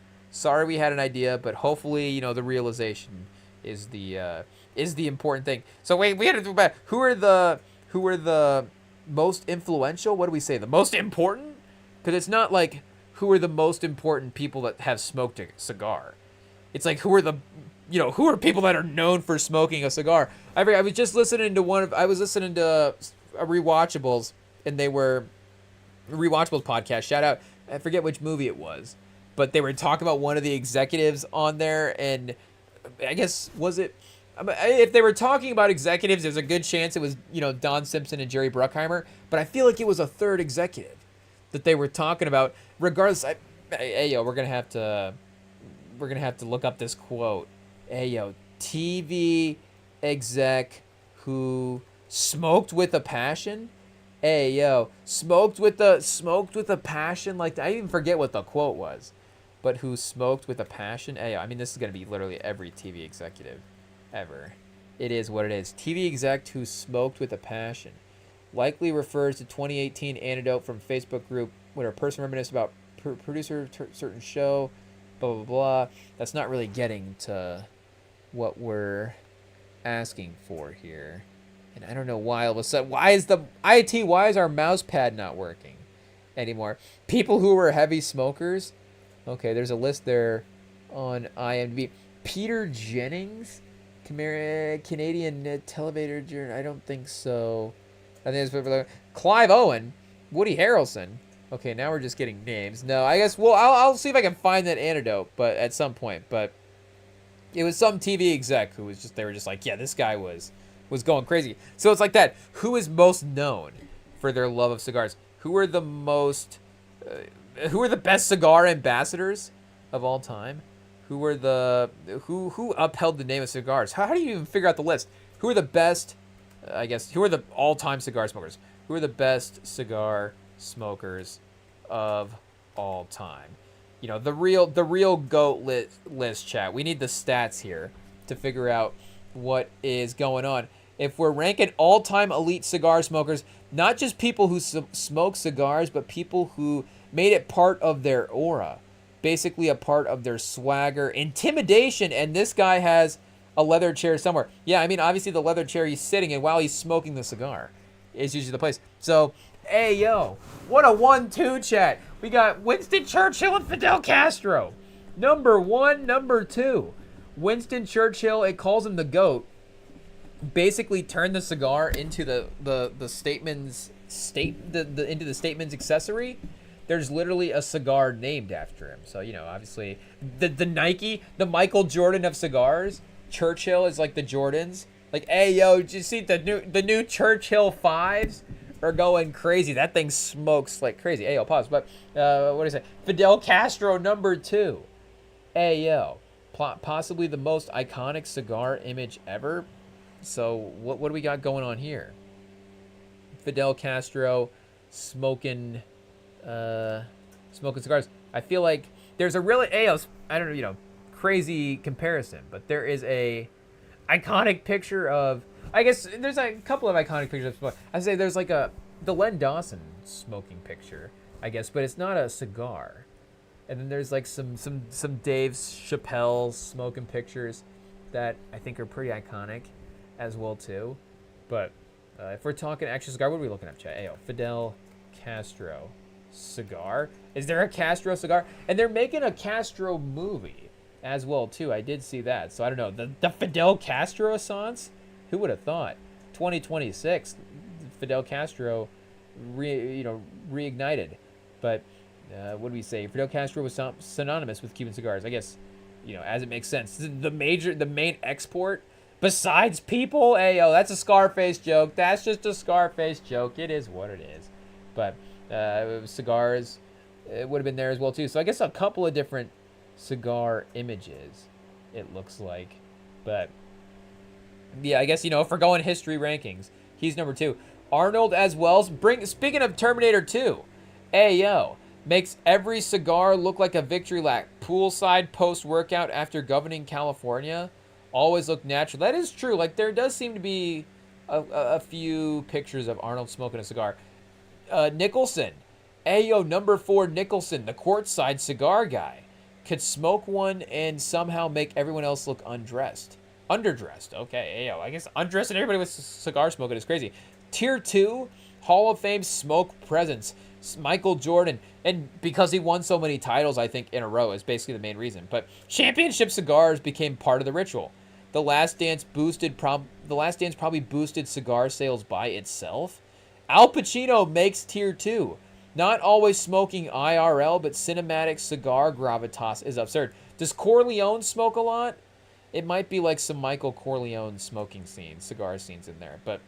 but hopefully the realization is the important thing. So wait, we had to do about who are the most influential? What do we say? The most important? Because it's not like who are the most important people that have smoked a cigar. It's like who are people that are known for smoking a cigar. I was just listening to Rewatchables, and they were Rewatchables podcast. Shout out, I forget which movie it was, but they were talking about one of the executives on there, and I guess if they were talking about executives, there's a good chance it was Don Simpson and Jerry Bruckheimer, but I feel like it was a third executive that they were talking about. Regardless, we're gonna have to look up this quote. TV exec who smoked with a passion. Smoked with a passion. Like, I even forget what the quote was, but who smoked with a passion. I mean, this is gonna be literally every TV executive ever. It is what it is. TV exec who smoked with a passion. Likely refers to 2018 anecdote from Facebook group when a person reminisced about producer certain show, blah, blah, blah. That's not really getting to what we're asking for here. And I don't know why all of a sudden, why is our mouse pad not working anymore? People who were heavy smokers. Okay, there's a list there on IMDb. Peter Jennings, Canadian television journal. I don't think so. I think it's Clive Owen, Woody Harrelson. Okay, now we're just getting names. No, I guess I'll see if I can find that anecdote, but at some point. But it was some TV exec who was they were just like, yeah, this guy was going crazy. So it's like that. Who is most known for their love of cigars? Who are the best cigar ambassadors of all time? Who upheld the name of cigars? How do you even figure out the list? Who are the best? Who are the all-time cigar smokers? Who are the best cigar smokers of all time? The real GOAT list, chat. We need the stats here to figure out what is going on. If we're ranking all-time elite cigar smokers, not just people who smoke cigars, but people who made it part of their aura, basically a part of their swagger, intimidation, and this guy has a leather chair somewhere. Yeah, I mean, obviously the leather chair he's sitting in while he's smoking the cigar is usually the place. So Hey, yo, what a 1-2 chat. We got Winston Churchill and Fidel Castro. Number 1, number 2. Winston Churchill, it calls him the GOAT. Basically turned the cigar into the Stateman's into the Stateman's accessory. There's literally a cigar named after him. So, obviously the Nike, the Michael Jordan of cigars, Churchill is like the Jordans. Like, hey, yo, did you see the new Churchill 5s are going crazy. That thing smokes like crazy. Hey, yo, pause. But what do you say? Fidel Castro number 2. Hey, yo, possibly the most iconic cigar image ever. So what do we got going on here? Fidel Castro smoking cigars. I feel like there's a really I don't know, crazy comparison, but there is a iconic picture of, I guess there's a couple of iconic pictures of, I say there's like the Len Dawson smoking picture, I guess, but it's not a cigar. And then there's like some Dave Chappelle smoking pictures that I think are pretty iconic as well too. But if we're talking actual cigar, what are we looking at, chat? Ayo, Fidel Castro cigar. Is there a Castro cigar? And they're making a Castro movie as well too. I did see that. So I don't know. The Fidel Castro Assance? Who would have thought? 2026, Fidel Castro reignited. But what do we say? Fidel Castro was synonymous with Cuban cigars. I guess, as it makes sense. The main export besides people, that's a Scarface joke. That's just a Scarface joke. It is what it is. But cigars, it would have been there as well too. So I guess a couple of different cigar images, it looks like. But yeah, I guess, if we're going history rankings, he's number 2. Arnold as well. Speaking of Terminator 2, makes every cigar look like a victory lap. Poolside post-workout after governing California. Always look natural. That is true. Like, there does seem to be a few pictures of Arnold smoking a cigar. Nicholson. Number 4 Nicholson, the courtside cigar guy. Could smoke one and somehow make everyone else look underdressed. Okay, I guess undressing everybody with cigar smoking is crazy. Tier 2, Hall of Fame smoke presence. Michael Jordan. And because he won so many titles, I think, in a row is basically the main reason. But championship cigars became part of the ritual. The Last Dance probably boosted cigar sales by itself. Al Pacino makes Tier 2. Not always smoking IRL, but cinematic cigar gravitas is absurd. Does Corleone smoke a lot? It might be like some Michael Corleone smoking scenes, cigar scenes in there. But,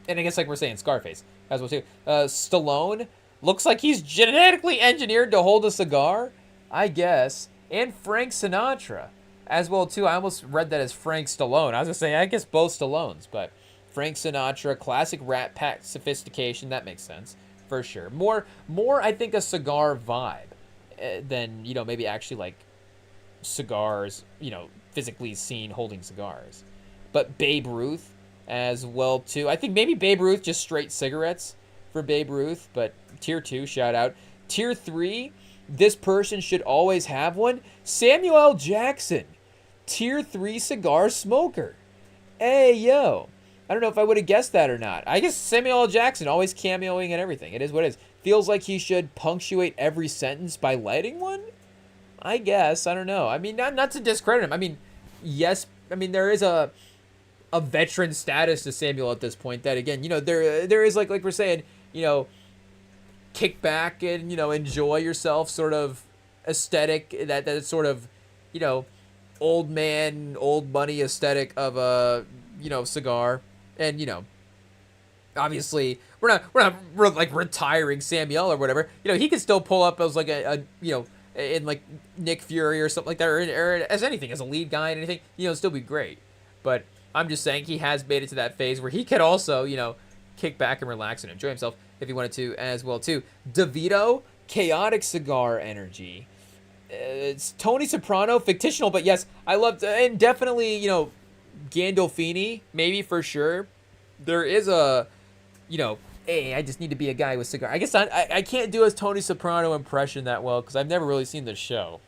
and I guess like we're saying, Scarface as well too. Stallone looks like he's genetically engineered to hold a cigar, I guess. And Frank Sinatra as well too. I almost read that as Frank Stallone. I was gonna say, I guess both Stallones, but Frank Sinatra, classic Rat Pack sophistication. That makes sense for sure. More, I think a cigar vibe than maybe actually like cigars. Physically seen holding cigars. But Babe Ruth as well too. I think maybe Babe Ruth, just straight cigarettes for Babe Ruth, but Tier 2, shout out. Tier 3, this person should always have one. Samuel L. Jackson, Tier 3 cigar smoker. I don't know if I would have guessed that or not. I guess Samuel L. Jackson, always cameoing and everything. It is what it is. Feels like he should punctuate every sentence by lighting one? I guess. I don't know. I mean, not to discredit him. I mean, yes. I mean, there is a veteran status to Samuel at this point that, again, there is like we're saying, kick back and, enjoy yourself sort of aesthetic, that sort of, old man, old money aesthetic of a, cigar. And, obviously we're not like retiring Samuel or whatever. He could still pull up as like a in like Nick Fury or something like that, or as anything, as a lead guy and anything, still be great. But I'm just saying he has made it to that phase where he could also, kick back and relax and enjoy himself if he wanted to as well too. DeVito, chaotic cigar energy. It's Tony Soprano, fictional, but yes, I loved, and definitely, Gandolfini, maybe for sure. There is a, hey, I just need to be a guy with cigar. I guess I can't do a Tony Soprano impression that well because I've never really seen the show.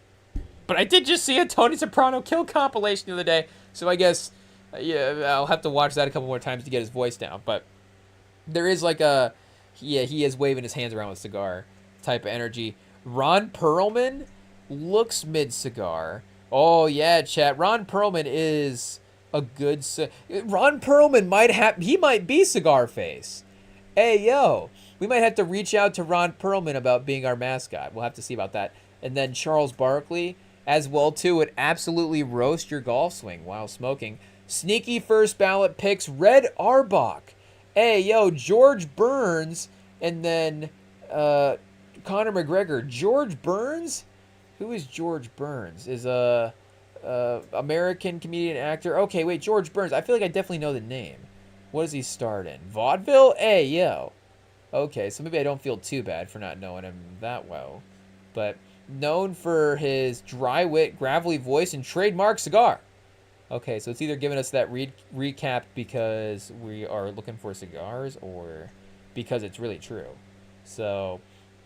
But I did just see a Tony Soprano kill compilation the other day, so I guess I'll have to watch that a couple more times to get his voice down. But there is like Yeah, he is waving his hands around with cigar type of energy. Ron Perlman looks mid-cigar. Oh, yeah, chat. Ron Perlman is a good... Ron Perlman might be cigar face. Hey, yo. We might have to reach out to Ron Perlman about being our mascot. We'll have to see about that. And then Charles Barkley as well, too, would absolutely roast your golf swing while smoking. Sneaky first ballot picks, Red Arbach. Hey, yo, George Burns, and then Conor McGregor. George Burns? Who is George Burns? Is a American comedian actor. Okay, wait, George Burns. I feel like I definitely know the name. What does he start in? Vaudeville? Hey, yo. Okay, so maybe I don't feel too bad for not knowing him that well. But known for his dry wit, gravelly voice, and trademark cigar. Okay, so it's either giving us that recap because we are looking for cigars or because it's really true. So,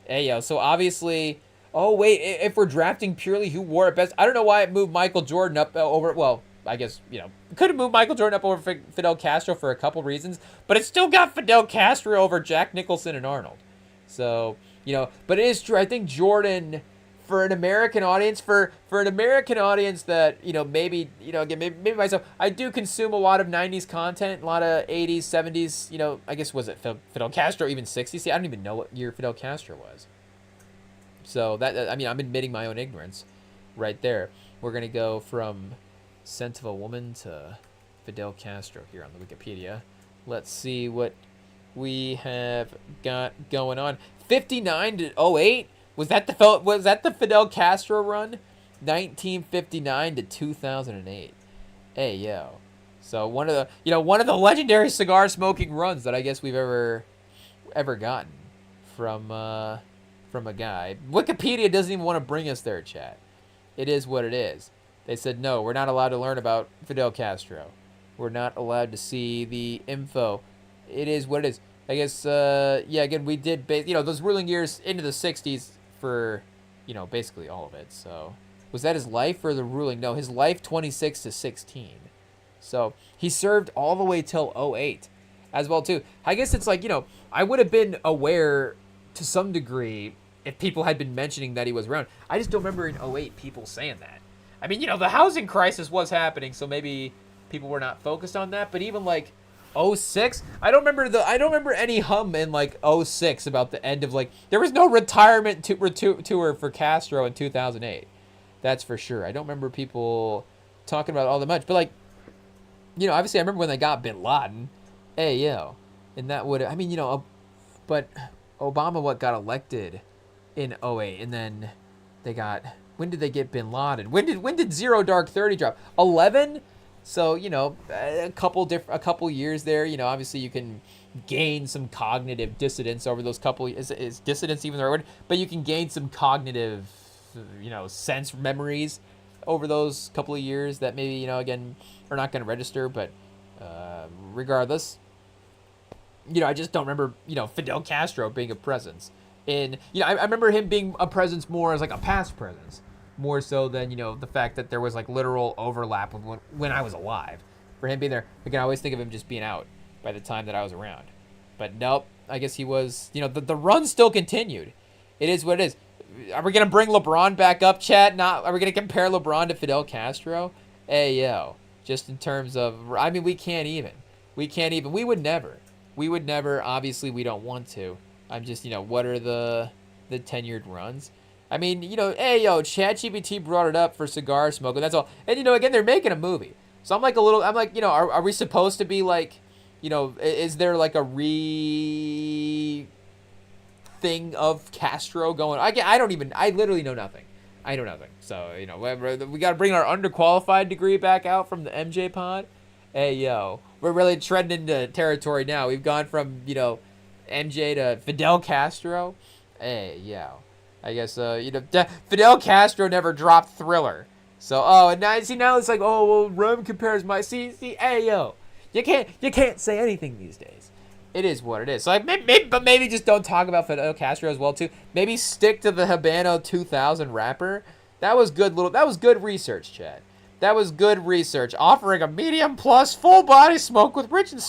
hey, yo, so obviously... Oh, wait, if we're drafting purely who wore it best, I don't know why it moved Michael Jordan up over... Well, I guess, could have moved Michael Jordan up over Fidel Castro for a couple reasons, but it still got Fidel Castro over Jack Nicholson and Arnold. So, but it is true. I think Jordan... For an American audience, for an American audience that, maybe, again, maybe myself, I do consume a lot of 90s content, a lot of 80s, 70s, I guess, was it Fidel Castro, even 60s? See, I don't even know what year Fidel Castro was. So, I'm admitting my own ignorance right there. We're going to go from Scent of a Woman to Fidel Castro here on the Wikipedia. Let's see what we have got going on. 59 to 08? Was that the Fidel Castro run? 1959 to 2008. Hey, yo. So one of the legendary cigar smoking runs that I guess we've ever gotten from a guy. Wikipedia doesn't even want to bring us there, chat. It is what it is. They said, no, we're not allowed to learn about Fidel Castro. We're not allowed to see the info. It is what it is. I guess, again, we did, those ruling years into the 60s for, basically all of it. So, was that his life or the ruling? No, his life 26 to 16. So, he served all the way till 08 as well, too. I guess it's like, I would have been aware to some degree if people had been mentioning that he was around. I just don't remember in 08 people saying that. I mean, the housing crisis was happening, so maybe people were not focused on that, but even like 06, I don't remember any hum in like 06 about the end of there was no retirement tour for Castro in 2008. That's for sure. I don't remember people talking about it all that much, but obviously I remember when they got Bin Laden. Hey, yo. And that would, but Obama got elected in 08, and then they got, when did they get Bin Laden? When did Zero Dark 30 drop? 11? So, a couple years there, obviously you can gain some cognitive dissonance over those couple, is dissonance even the right word? But you can gain some cognitive, sense memories over those couple of years that maybe, again, are not going to register, but regardless, I just don't remember, Fidel Castro being a presence. I remember him being a presence more as like a past presence. More so than, the fact that there was literal overlap with when I was alive. For him being there, I can always think of him just being out by the time that I was around. But nope, I guess he was, the run still continued. It is what it is. Are we going to bring LeBron back up, chat? Are we going to compare LeBron to Fidel Castro? Hey, yo. Just in terms of, we can't even. We would never. Obviously, we don't want to. I'm just, what are the tenured runs? Hey, yo, ChatGPT brought it up for cigar smoking. That's all. And, again, they're making a movie. So I'm are we supposed to be is there a thing of Castro going? I literally know nothing. I know nothing. So, we got to bring our underqualified degree back out from the MJ pod. Hey, yo, we're really treading into territory now. We've gone from, MJ to Fidel Castro. Hey, yo. I guess, Fidel Castro never dropped Thriller. So, and now it's like, oh, well, Rem compares see, hey, yo. You can't say anything these days. It is what it is. So, maybe just don't talk about Fidel Castro as well, too. Maybe stick to the Habano 2000 rapper. That was good research, Chad. That was good research. Offering a medium plus full body smoke with rich and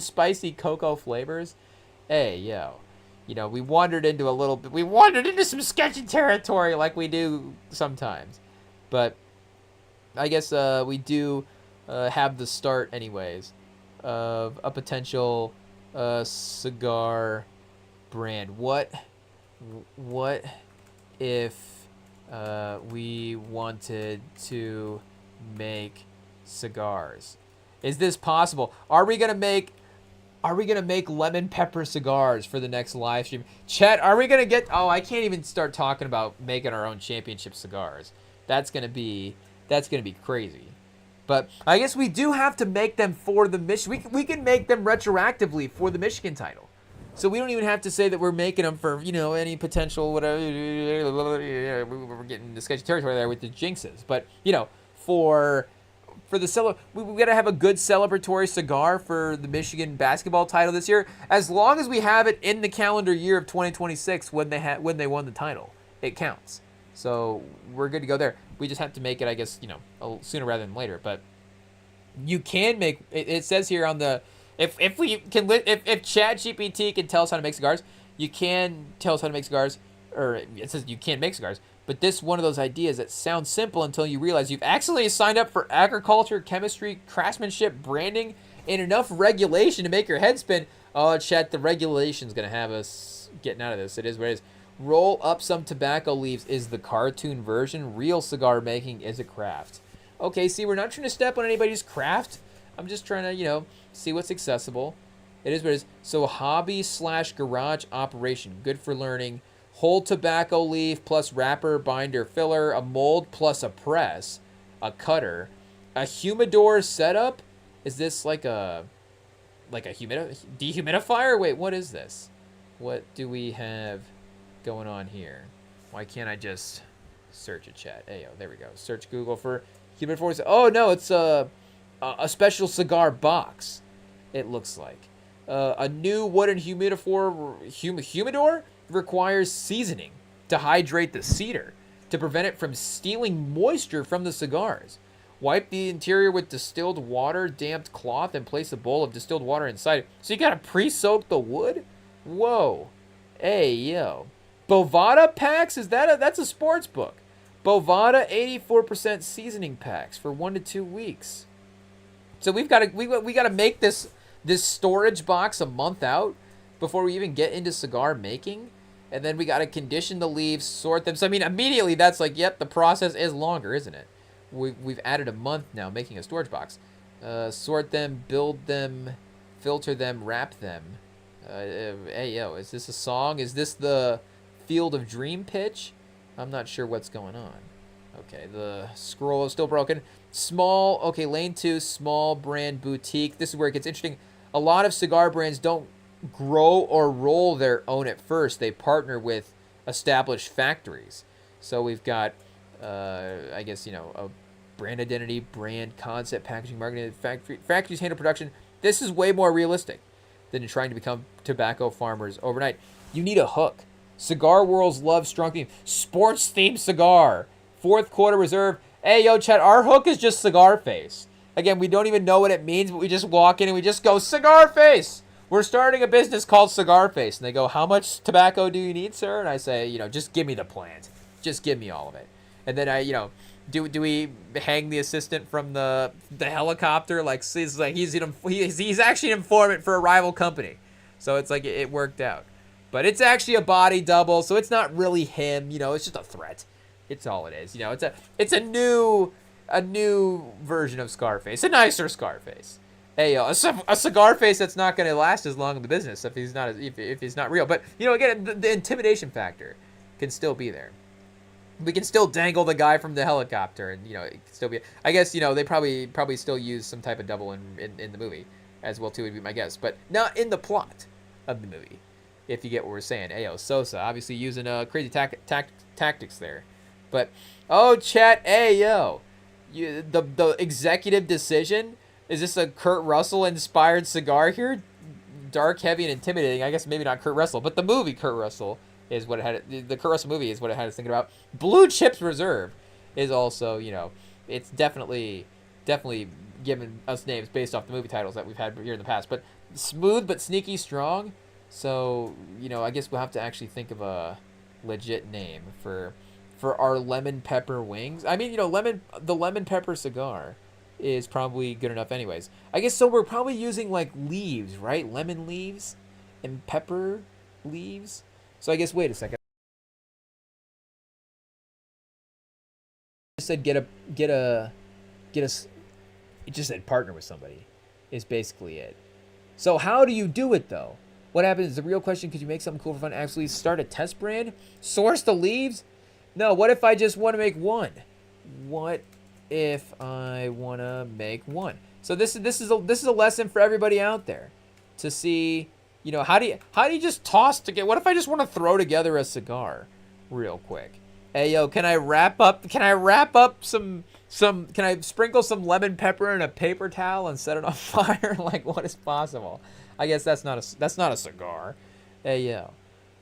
spicy cocoa flavors. Hey, yo. We wandered into we wandered into some sketchy territory like we do sometimes. But I guess we do have the start, anyways, of a potential cigar brand. What if we wanted to make cigars? Is this possible? Are we gonna make lemon pepper cigars for the next live stream? Chet, are we gonna get? Oh, I can't even start talking about making our own championship cigars. That's gonna be crazy. But I guess we do have to make them for the Michigan. We can make them retroactively for the Michigan title. So we don't even have to say that we're making them for, any potential whatever. We're getting into sketchy territory there with the jinxes. But, for the we got to have a good celebratory cigar for the Michigan basketball title this year, as long as we have it in the calendar year of 2026 when they won the title. It counts. So we're good to go there. We just have to make it, I guess, sooner rather than later. But you can make it says here on the if ChatGPT can tell us how to make cigars, you can tell us how to make cigars, or it says you can't make cigars. But this one of those ideas that sounds simple until you realize you've accidentally signed up for agriculture, chemistry, craftsmanship, branding, and enough regulation to make your head spin. Oh, Chat, the regulation's gonna have us getting out of this. It is what it is. Roll up some tobacco leaves is the cartoon version. Real cigar making is a craft. Okay, see, we're not trying to step on anybody's craft. I'm just trying to, see what's accessible. It is what it is. So hobby/garage operation. Good for learning. Whole tobacco leaf plus wrapper, binder, filler, a mold plus a press, a cutter, a humidor setup. Is this like a dehumidifier? Wait, what is this? What do we have going on here? Why can't I just search a Chat? Hey, there we go. Search Google for humidifiers. Oh no, it's a special cigar box. It looks like a new wooden humidor requires seasoning to hydrate the cedar to prevent it from stealing moisture from the cigars. Wipe the interior with distilled water, damped cloth, and place a bowl of distilled water inside. So you gotta pre-soak the wood? Whoa. Hey, yo. Bovada packs? That's a sports book. Bovada 84% seasoning packs for 1 to 2 weeks. So we got to make this storage box a month out before we even get into cigar making, and then we got to condition the leaves, sort them. So I mean, immediately that's like, yep, the process is longer, isn't it? We've added a month now making a storage box. Sort them, build them, filter them, wrap them. Hey yo, is this a song? Is this the Field of Dream pitch? I'm not sure what's going on. Okay, the scroll is still broken. Lane 2, small brand boutique. This is where it gets interesting. A lot of cigar brands don't grow or roll their own at first. They partner with established factories. So we've got, a brand identity, brand concept, packaging, marketing. Factories handle production. This is way more realistic than trying to become tobacco farmers overnight. You need a hook. Cigar worlds love strong theme. Sports themed cigar. Fourth quarter reserve. Hey, yo, Chat, our hook is just cigar face. Again, we don't even know what it means, but we just walk in and we just go, cigar face. We're starting a business called Cigar Face. And they go, how much tobacco do you need, sir? And I say, just give me the plant. Just give me all of it. And then do we hang the assistant from the helicopter? Like, he's actually an informant for a rival company. So it's like it worked out. But it's actually a body double, so it's not really him. It's just a threat. It's all it is. It's a new version of Scarface, a nicer Scarface. Hey, a cigar face that's not going to last as long in the business if he's not real. But again, the intimidation factor can still be there. We can still dangle the guy from the helicopter, and it can still be. I guess they probably still use some type of double in the movie as well too, would be my guess, but not in the plot of the movie. If you get what we're saying. Ayo, Sosa, obviously using crazy tactics there. But, Chat, ayo. The executive decision, is this a Kurt Russell-inspired cigar here? Dark, heavy, and intimidating. I guess maybe not Kurt Russell, but the movie Kurt Russell is what it had. The Kurt Russell movie is what it had us thinking about. Blue Chips Reserve is also, it's definitely giving us names based off the movie titles that we've had here in the past. But smooth but sneaky strong. So, I guess we'll have to actually think of a legit name for our lemon pepper wings. I mean, the lemon pepper cigar is probably good enough anyways. I guess so we're probably using like leaves, right? Lemon leaves and pepper leaves. So I guess wait a second. I said get a it just said partner with somebody is basically it. So how do you do it though? What happens is the real question, could you make something cool for fun? Actually start a test brand? Source the leaves? No, what if I just want to make one? What if I want to make one? So this is a lesson for everybody out there to see, how do you just toss together? What if I just want to throw together a cigar real quick? Hey yo, can I wrap up some can I sprinkle some lemon pepper in a paper towel and set it on fire? Like, what is possible? I guess that's not a cigar. Hey yo.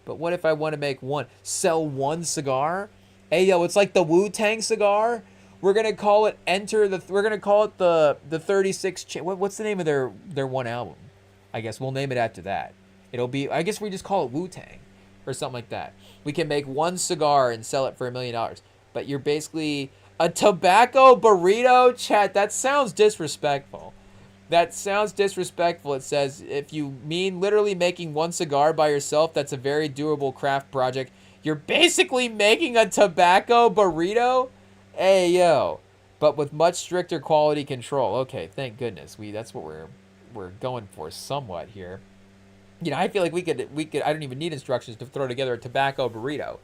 But what if I want to make one? Sell one cigar? Hey yo, it's like the Wu-Tang cigar. We're gonna call it the 36. What's the name of their one album? I guess we'll name it after that. I guess we just call it Wu-Tang or something like that. We can make one cigar and sell it for $1 million. But you're basically a tobacco burrito, chat. That sounds disrespectful. That sounds disrespectful. It says, if you mean literally making one cigar by yourself, that's a very doable craft project. You're basically making a tobacco burrito? Hey, yo. But with much stricter quality control. Okay, thank goodness. That's what we're going for somewhat here. I feel like we could I don't even need instructions to throw together a tobacco burrito.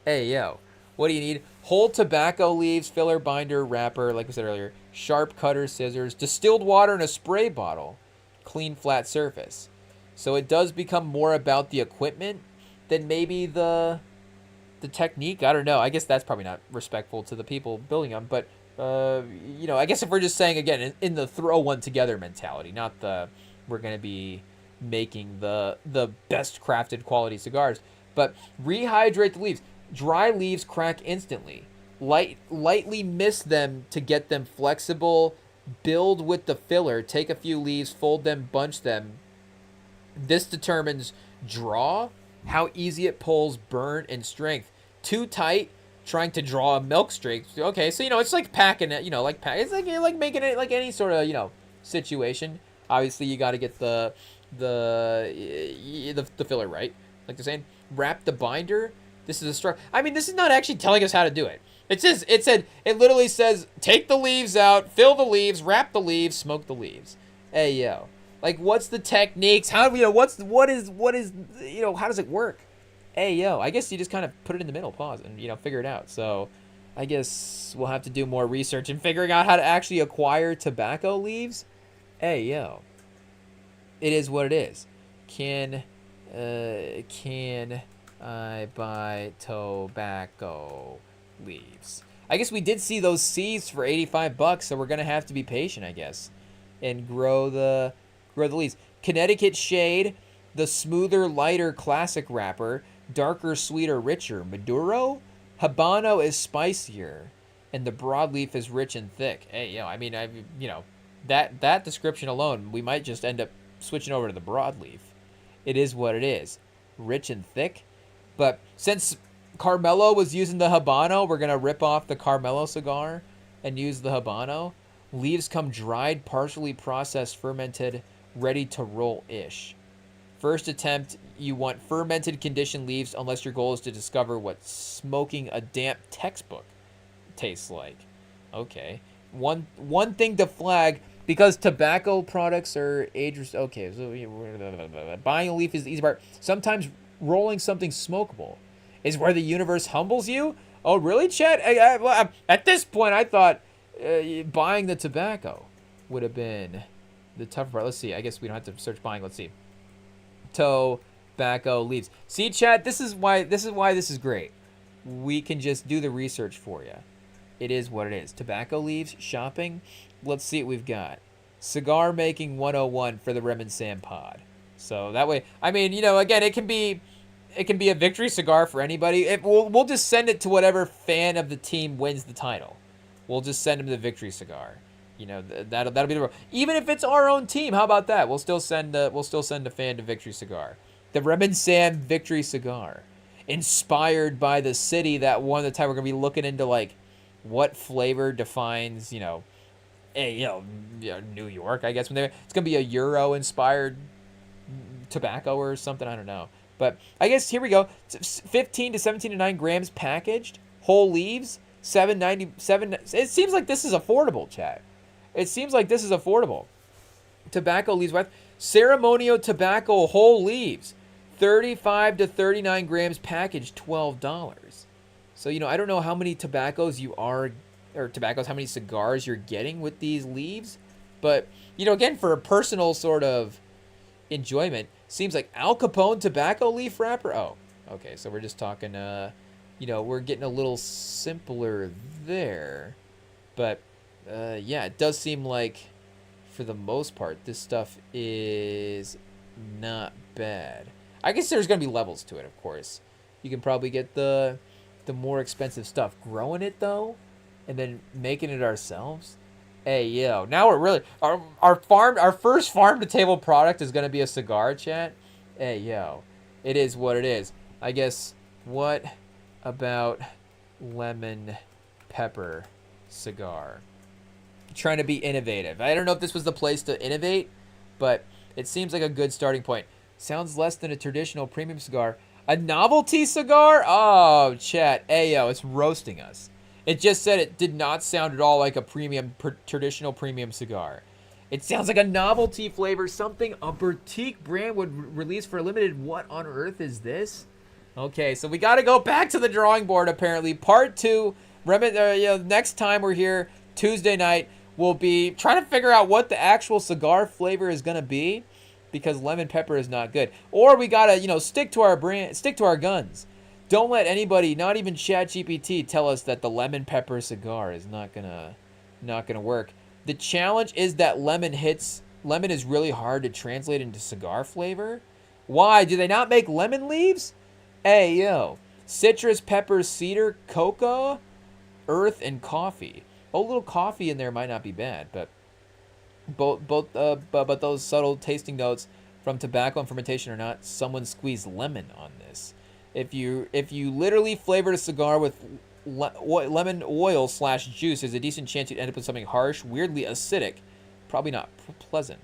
Hey, yo. What do you need? Whole tobacco leaves, filler, binder, wrapper, like I said earlier, sharp cutter, scissors, distilled water in a spray bottle, clean flat surface. So it does become more about the equipment than maybe the technique. I don't know. I guess that's probably not respectful to the people building them. But, I guess if we're just saying, again, in the throw one together mentality, not we're going to be making the best crafted quality cigars. But rehydrate the leaves. Dry leaves crack instantly. Lightly mist them to get them flexible. Build with the filler. Take a few leaves, fold them, bunch them. This determines draw, how easy it pulls, burn, and strength. Too tight, trying to draw a milk streak. Okay, so it's like packing it. It's like making it like any sort of situation. Obviously, you got to get the filler right. Like they're saying, wrap the binder. This is a structure. I mean, this is not actually telling us how to do it. It literally says, take the leaves out, fill the leaves, wrap the leaves, smoke the leaves. Hey, yo. Like, what's the techniques? How how does it work? Hey, yo. I guess you just kind of put it in the middle, pause, and, figure it out. So, I guess we'll have to do more research in figuring out how to actually acquire tobacco leaves. Hey, yo. It is what it is. Can I buy tobacco leaves? I guess we did see those seeds for $85, so we're gonna have to be patient, I guess, and grow the leaves. Connecticut shade, the smoother, lighter classic wrapper, darker, sweeter, richer. Maduro, Habano is spicier, and the broadleaf is rich and thick. Hey, I mean, that description alone, we might just end up switching over to the broadleaf. It is what it is, rich and thick. But since Carmelo was using the Habano, we're going to rip off the Carmelo cigar and use the Habano. Leaves come dried, partially processed, fermented, ready to roll-ish. First attempt, you want fermented conditioned leaves unless your goal is to discover what smoking a damp textbook tastes like. Okay. One thing to flag, because tobacco products are age... Okay, so buying a leaf is the easy part. Sometimes rolling something smokable is where the universe humbles you. Oh, really, Chet? At this point, I thought buying the tobacco would have been the tougher part. Let's see. I guess we don't have to search buying. Let's see. Tobacco leaves. See, Chat? This is why this is great. We can just do the research for you. It is what it is. Tobacco leaves, shopping. Let's see what we've got. Cigar making 101 for the Rem and Sam pod. So that way, I mean, again, it can be a victory cigar for anybody. We'll just send it to whatever fan of the team wins the title. We'll just send him the victory cigar. That'll be the even if it's our own team. How about that? We'll still send a fan to victory cigar. The Rem Sam Victory Cigar. Inspired by the city that won the time. We're going to be looking into, like, what flavor defines, New York, I guess. It's going to be a Euro-inspired tobacco or something. I don't know. But I guess here we go. 15 to 17 to 9 grams packaged. Whole leaves. $7.97. It seems like this is affordable, chat. It seems like this is affordable. Tobacco leaves with ceremonial tobacco whole leaves. 35 to 39 grams packaged, $12. So, I don't know how many how many cigars you're getting with these leaves. But, again, for a personal sort of enjoyment, seems like Al Capone tobacco leaf wrapper. Oh, okay. So we're just talking, we're getting a little simpler there. But, yeah, it does seem like, for the most part, this stuff is not bad. I guess there's going to be levels to it, of course. You can probably get the more expensive stuff. Growing it, though, and then making it ourselves. Hey, now we're really... Our first farm-to-table product is going to be a cigar, chat. Hey, it is what it is. I guess, what about lemon pepper cigar? Trying to be innovative. I don't know if this was the place to innovate, but it seems like a good starting point. Sounds less than a traditional premium cigar. A novelty cigar? Oh, chat. Ayo, it's roasting us. It just said it did not sound at all like a traditional premium cigar. It sounds like a novelty flavor, something a boutique brand would release for a limited. What on earth is this? Okay, so we got to go back to the drawing board, apparently. Part 2. Next time we're here, Tuesday night, we'll be trying to figure out what the actual cigar flavor is going to be. Because lemon pepper is not good. Or we gotta, stick to our guns. Don't let anybody, not even ChatGPT, tell us that the lemon pepper cigar is not gonna work. The challenge is that lemon is really hard to translate into cigar flavor. Why? Do they not make lemon leaves? Hey, citrus, pepper, cedar, cocoa, earth, and coffee. A little coffee in there might not be bad, but but those subtle tasting notes from tobacco and fermentation are not. Someone squeezed lemon on this. If you literally flavored a cigar with lemon oil / juice, there's a decent chance you'd end up with something harsh, weirdly acidic, probably not pleasant.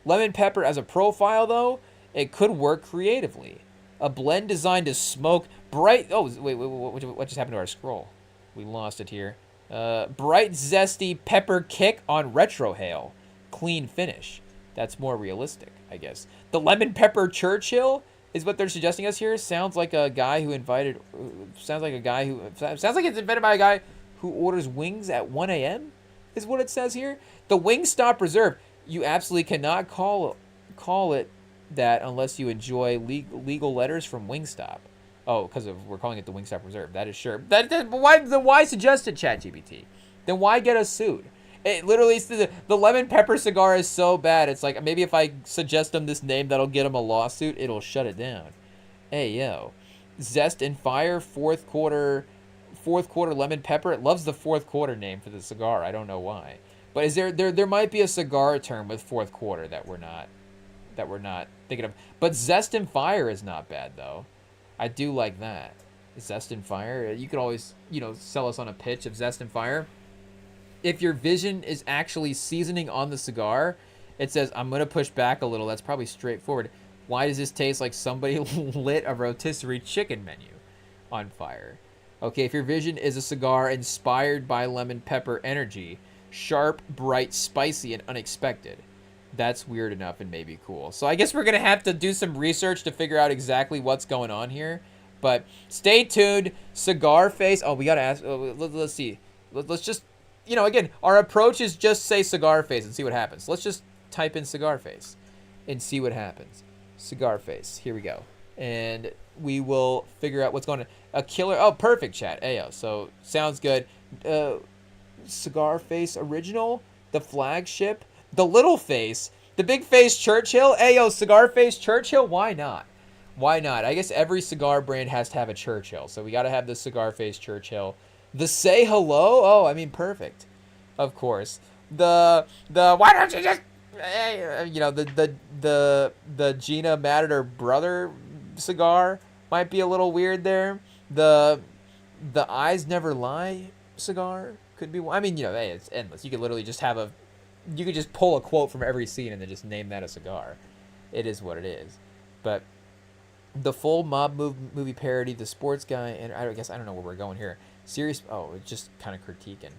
Lemon pepper as a profile, though, it could work creatively. A blend designed to smoke bright. Oh wait, what just happened to our scroll? We lost it here. Bright zesty pepper kick on retrohale. Clean finish. That's more realistic, I guess. The lemon pepper Churchill is what they're suggesting us here. Sounds like it's invented by a guy who orders wings at 1 a.m. is what it says here. The Wingstop Reserve. You absolutely cannot call it that unless you enjoy legal letters from Wingstop. Oh, because we're calling it the Wingstop Reserve. That is sure. Why suggest it, ChatGPT? Then why get us sued? It literally, the lemon pepper cigar is so bad. It's like, maybe if I suggest them this name, that'll get them a lawsuit. It'll shut it down. Hey, Zest and Fire, fourth quarter lemon pepper. It loves the fourth quarter name for the cigar. I don't know why. But is there might be a cigar term with fourth quarter that we're not thinking of. But Zest and Fire is not bad, though. I do like that. Zest and Fire. You could always, sell us on a pitch of Zest and Fire. If your vision is actually seasoning on the cigar, it says, I'm going to push back a little. That's probably straightforward. Why does this taste like somebody lit a rotisserie chicken menu on fire? Okay, if your vision is a cigar inspired by lemon pepper energy, sharp, bright, spicy, and unexpected, that's weird enough and maybe cool. So I guess we're going to have to do some research to figure out exactly what's going on here. But stay tuned. Cigar face. Oh, we got to ask. Let's see. Let's just, again, our approach is just say cigar face and see what happens. Let's just type in cigar face and see what happens. Cigar face. Here we go. And we will figure out what's going on. A killer. Oh, perfect, chat. Ayo. So sounds good. Cigar face original. The flagship. The little face. The big face Churchill. Ayo, cigar face Churchill. Why not? Why not? I guess every cigar brand has to have a Churchill. So we got to have the cigar face Churchill. The say hello. Oh, I mean, perfect. Of course. The why don't you just the Gina mad at her brother cigar might be a little weird there. The Eyes Never Lie cigar could be one. I mean, hey, it's endless. You could literally just you could just pull a quote from every scene and then just name that a cigar. It is what it is. But the full mob movie parody, the sports guy, and I don't know where we're going here. Serious. Oh, it's just kind of critiquing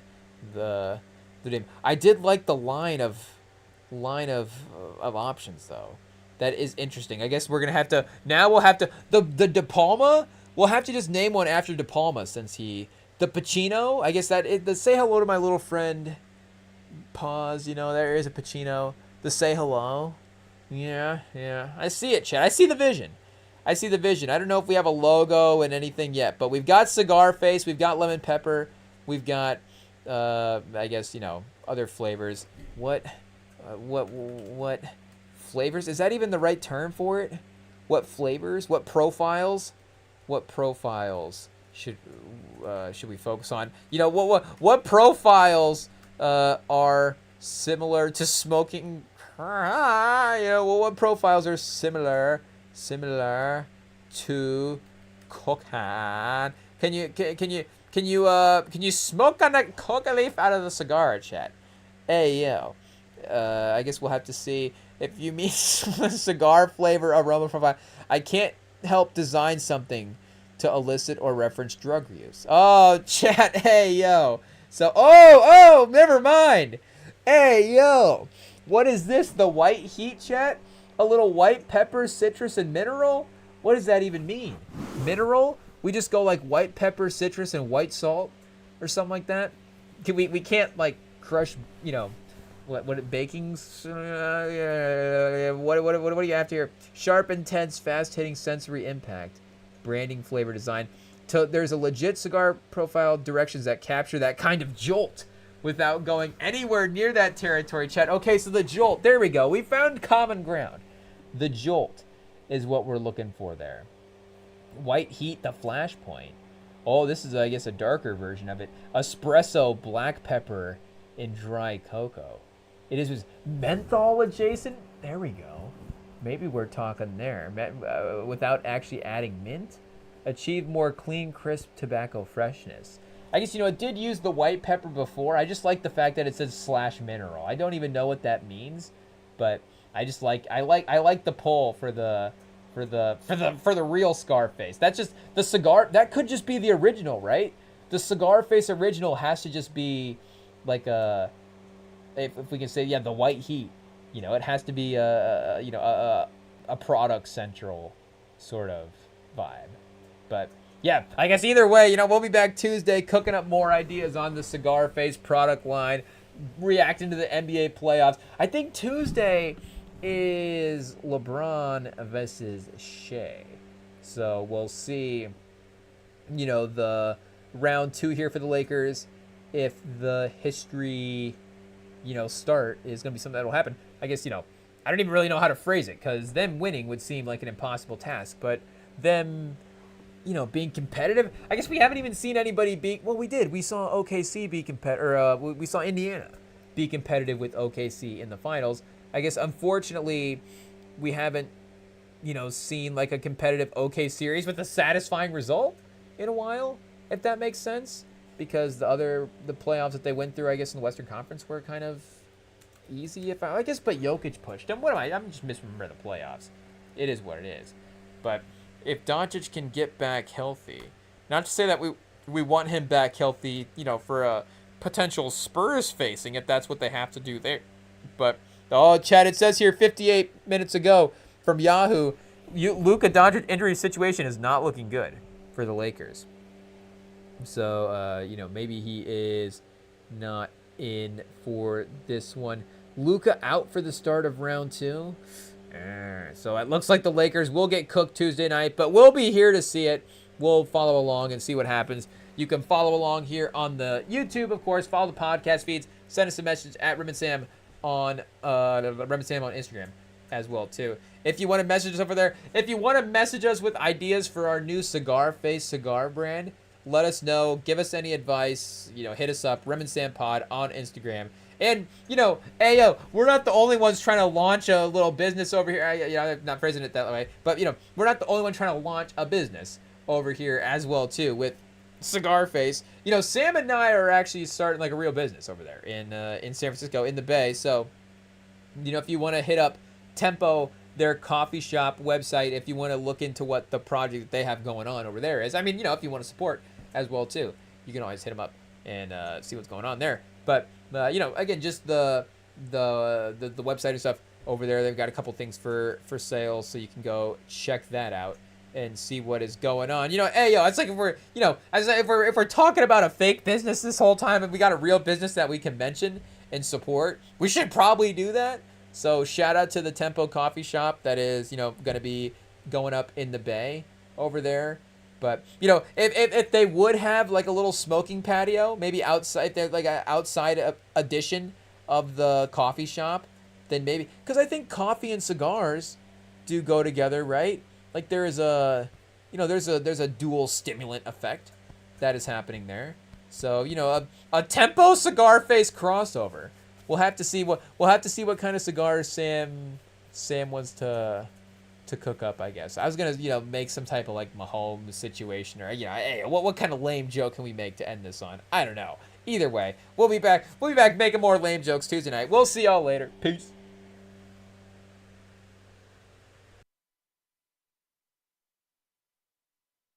the name. I did like the line of options though. That is interesting. I guess we're gonna have to we'll have to the De Palma. We'll have to just name one after De Palma since the Pacino. I guess the Say Hello to My Little Friend. Pause. There is a Pacino. The Say Hello. Yeah. I see it, Chad. I see the vision. I don't know if we have a logo and anything yet, but we've got cigar face, we've got lemon pepper, we've got, I guess, other flavors. What flavors? Is that even the right term for it? What flavors? What profiles? Should we focus on? What profiles are similar to smoking? What profiles are similar to cocaine? Can you smoke on that coca leaf out of the cigar, chat? Hey yo, I guess we'll have to see if you mean cigar flavor aroma profile. I can't help design something to elicit or reference drug use. Oh, chat. Hey yo. So never mind. Hey yo, what is this? The white heat, chat? A little white pepper, citrus, and mineral? What does that even mean? Mineral? We just go like white pepper, citrus, and white salt or something like that? We can't like crush, what baking? What do you have here? Sharp, intense, fast-hitting sensory impact. Branding, flavor, design. There's a legit cigar profile directions that capture that kind of jolt without going anywhere near that territory, chat. Okay, so the jolt. There we go. We found common ground. The jolt is what we're looking for there. White heat, the flashpoint. Oh, this is, I guess, a darker version of it. Espresso, black pepper, and dry cocoa. It is menthol adjacent. There we go. Maybe we're talking there. Without actually adding mint. Achieve more clean, crisp tobacco freshness. I guess, it did use the white pepper before. I just like the fact that it says /mineral. I don't even know what that means, but I just like the pull for the real Scarface. That's just the cigar. That could just be the original, right? The Cigarface original has to just be like if we can say, the white heat. It has to be a product central sort of vibe. But yeah, I guess either way, we'll be back Tuesday cooking up more ideas on the Cigarface product line, reacting to the NBA playoffs. I think Tuesday is LeBron versus Shea. So we'll see, the round 2 here for the Lakers. If the history, start is going to be something that will happen. I guess, I don't even really know how to phrase it because them winning would seem like an impossible task. But them, being competitive, I guess we haven't even seen anybody be, well, we did. We saw OKC be competitive, we saw Indiana be competitive with OKC in the finals. I guess, unfortunately, we haven't, seen like a competitive OK series with a satisfying result in a while, if that makes sense. Because the playoffs that they went through, I guess, in the Western Conference were kind of easy. I guess, but Jokic pushed them. I'm just misremembering the playoffs. It is what it is. But if Doncic can get back healthy, not to say that we want him back healthy, for a potential Spurs facing, if that's what they have to do there. But, Chad, it says here 58 minutes ago from Yahoo, Luka Doncic injury situation is not looking good for the Lakers. So, maybe he is not in for this one. Luka out for the start of round 2. So it looks like the Lakers will get cooked Tuesday night, but we'll be here to see it. We'll follow along and see what happens. You can follow along here on the YouTube, of course. Follow the podcast feeds. Send us a message at RemingTonm on Instagram as well, too. If you want to message us over there, if you want to message us with ideas for our new Cigarface cigar brand, let us know. Give us any advice. Hit us up, RemingTonm Pod on Instagram. And, hey, yo, we're not the only ones trying to launch a little business over here. I'm not phrasing it that way. But, we're not the only one trying to launch a business over here as well, too, with Cigar Face. Sam and I are actually starting like a real business over there in San Francisco, in the Bay. So, if you want to hit up Tempo, their coffee shop website, if you want to look into what the project that they have going on over there is. I mean, if you want to support as well too, you can always hit them up and see what's going on there. But again, just the website and stuff over there. They've got a couple things for sale, so you can go check that out and see what is going on. Hey, yo, it's like if we're talking about a fake business this whole time and we got a real business that we can mention and support, we should probably do that. So shout out to the Tempo Coffee Shop that is, going to be going up in the Bay over there. But, if they would have like a little smoking patio, maybe outside there, like an outside edition of the coffee shop, then maybe, because I think coffee and cigars do go together, right? Like there is there's a dual stimulant effect that is happening there. So, a Tempo Cigar Face crossover. We'll have to see what kind of cigars Sam wants to cook up, I guess. I was gonna make some type of like Mahomes situation, or hey, what kind of lame joke can we make to end this on? I don't know. Either way, we'll be back making more lame jokes Tuesday night. We'll see y'all later. Peace.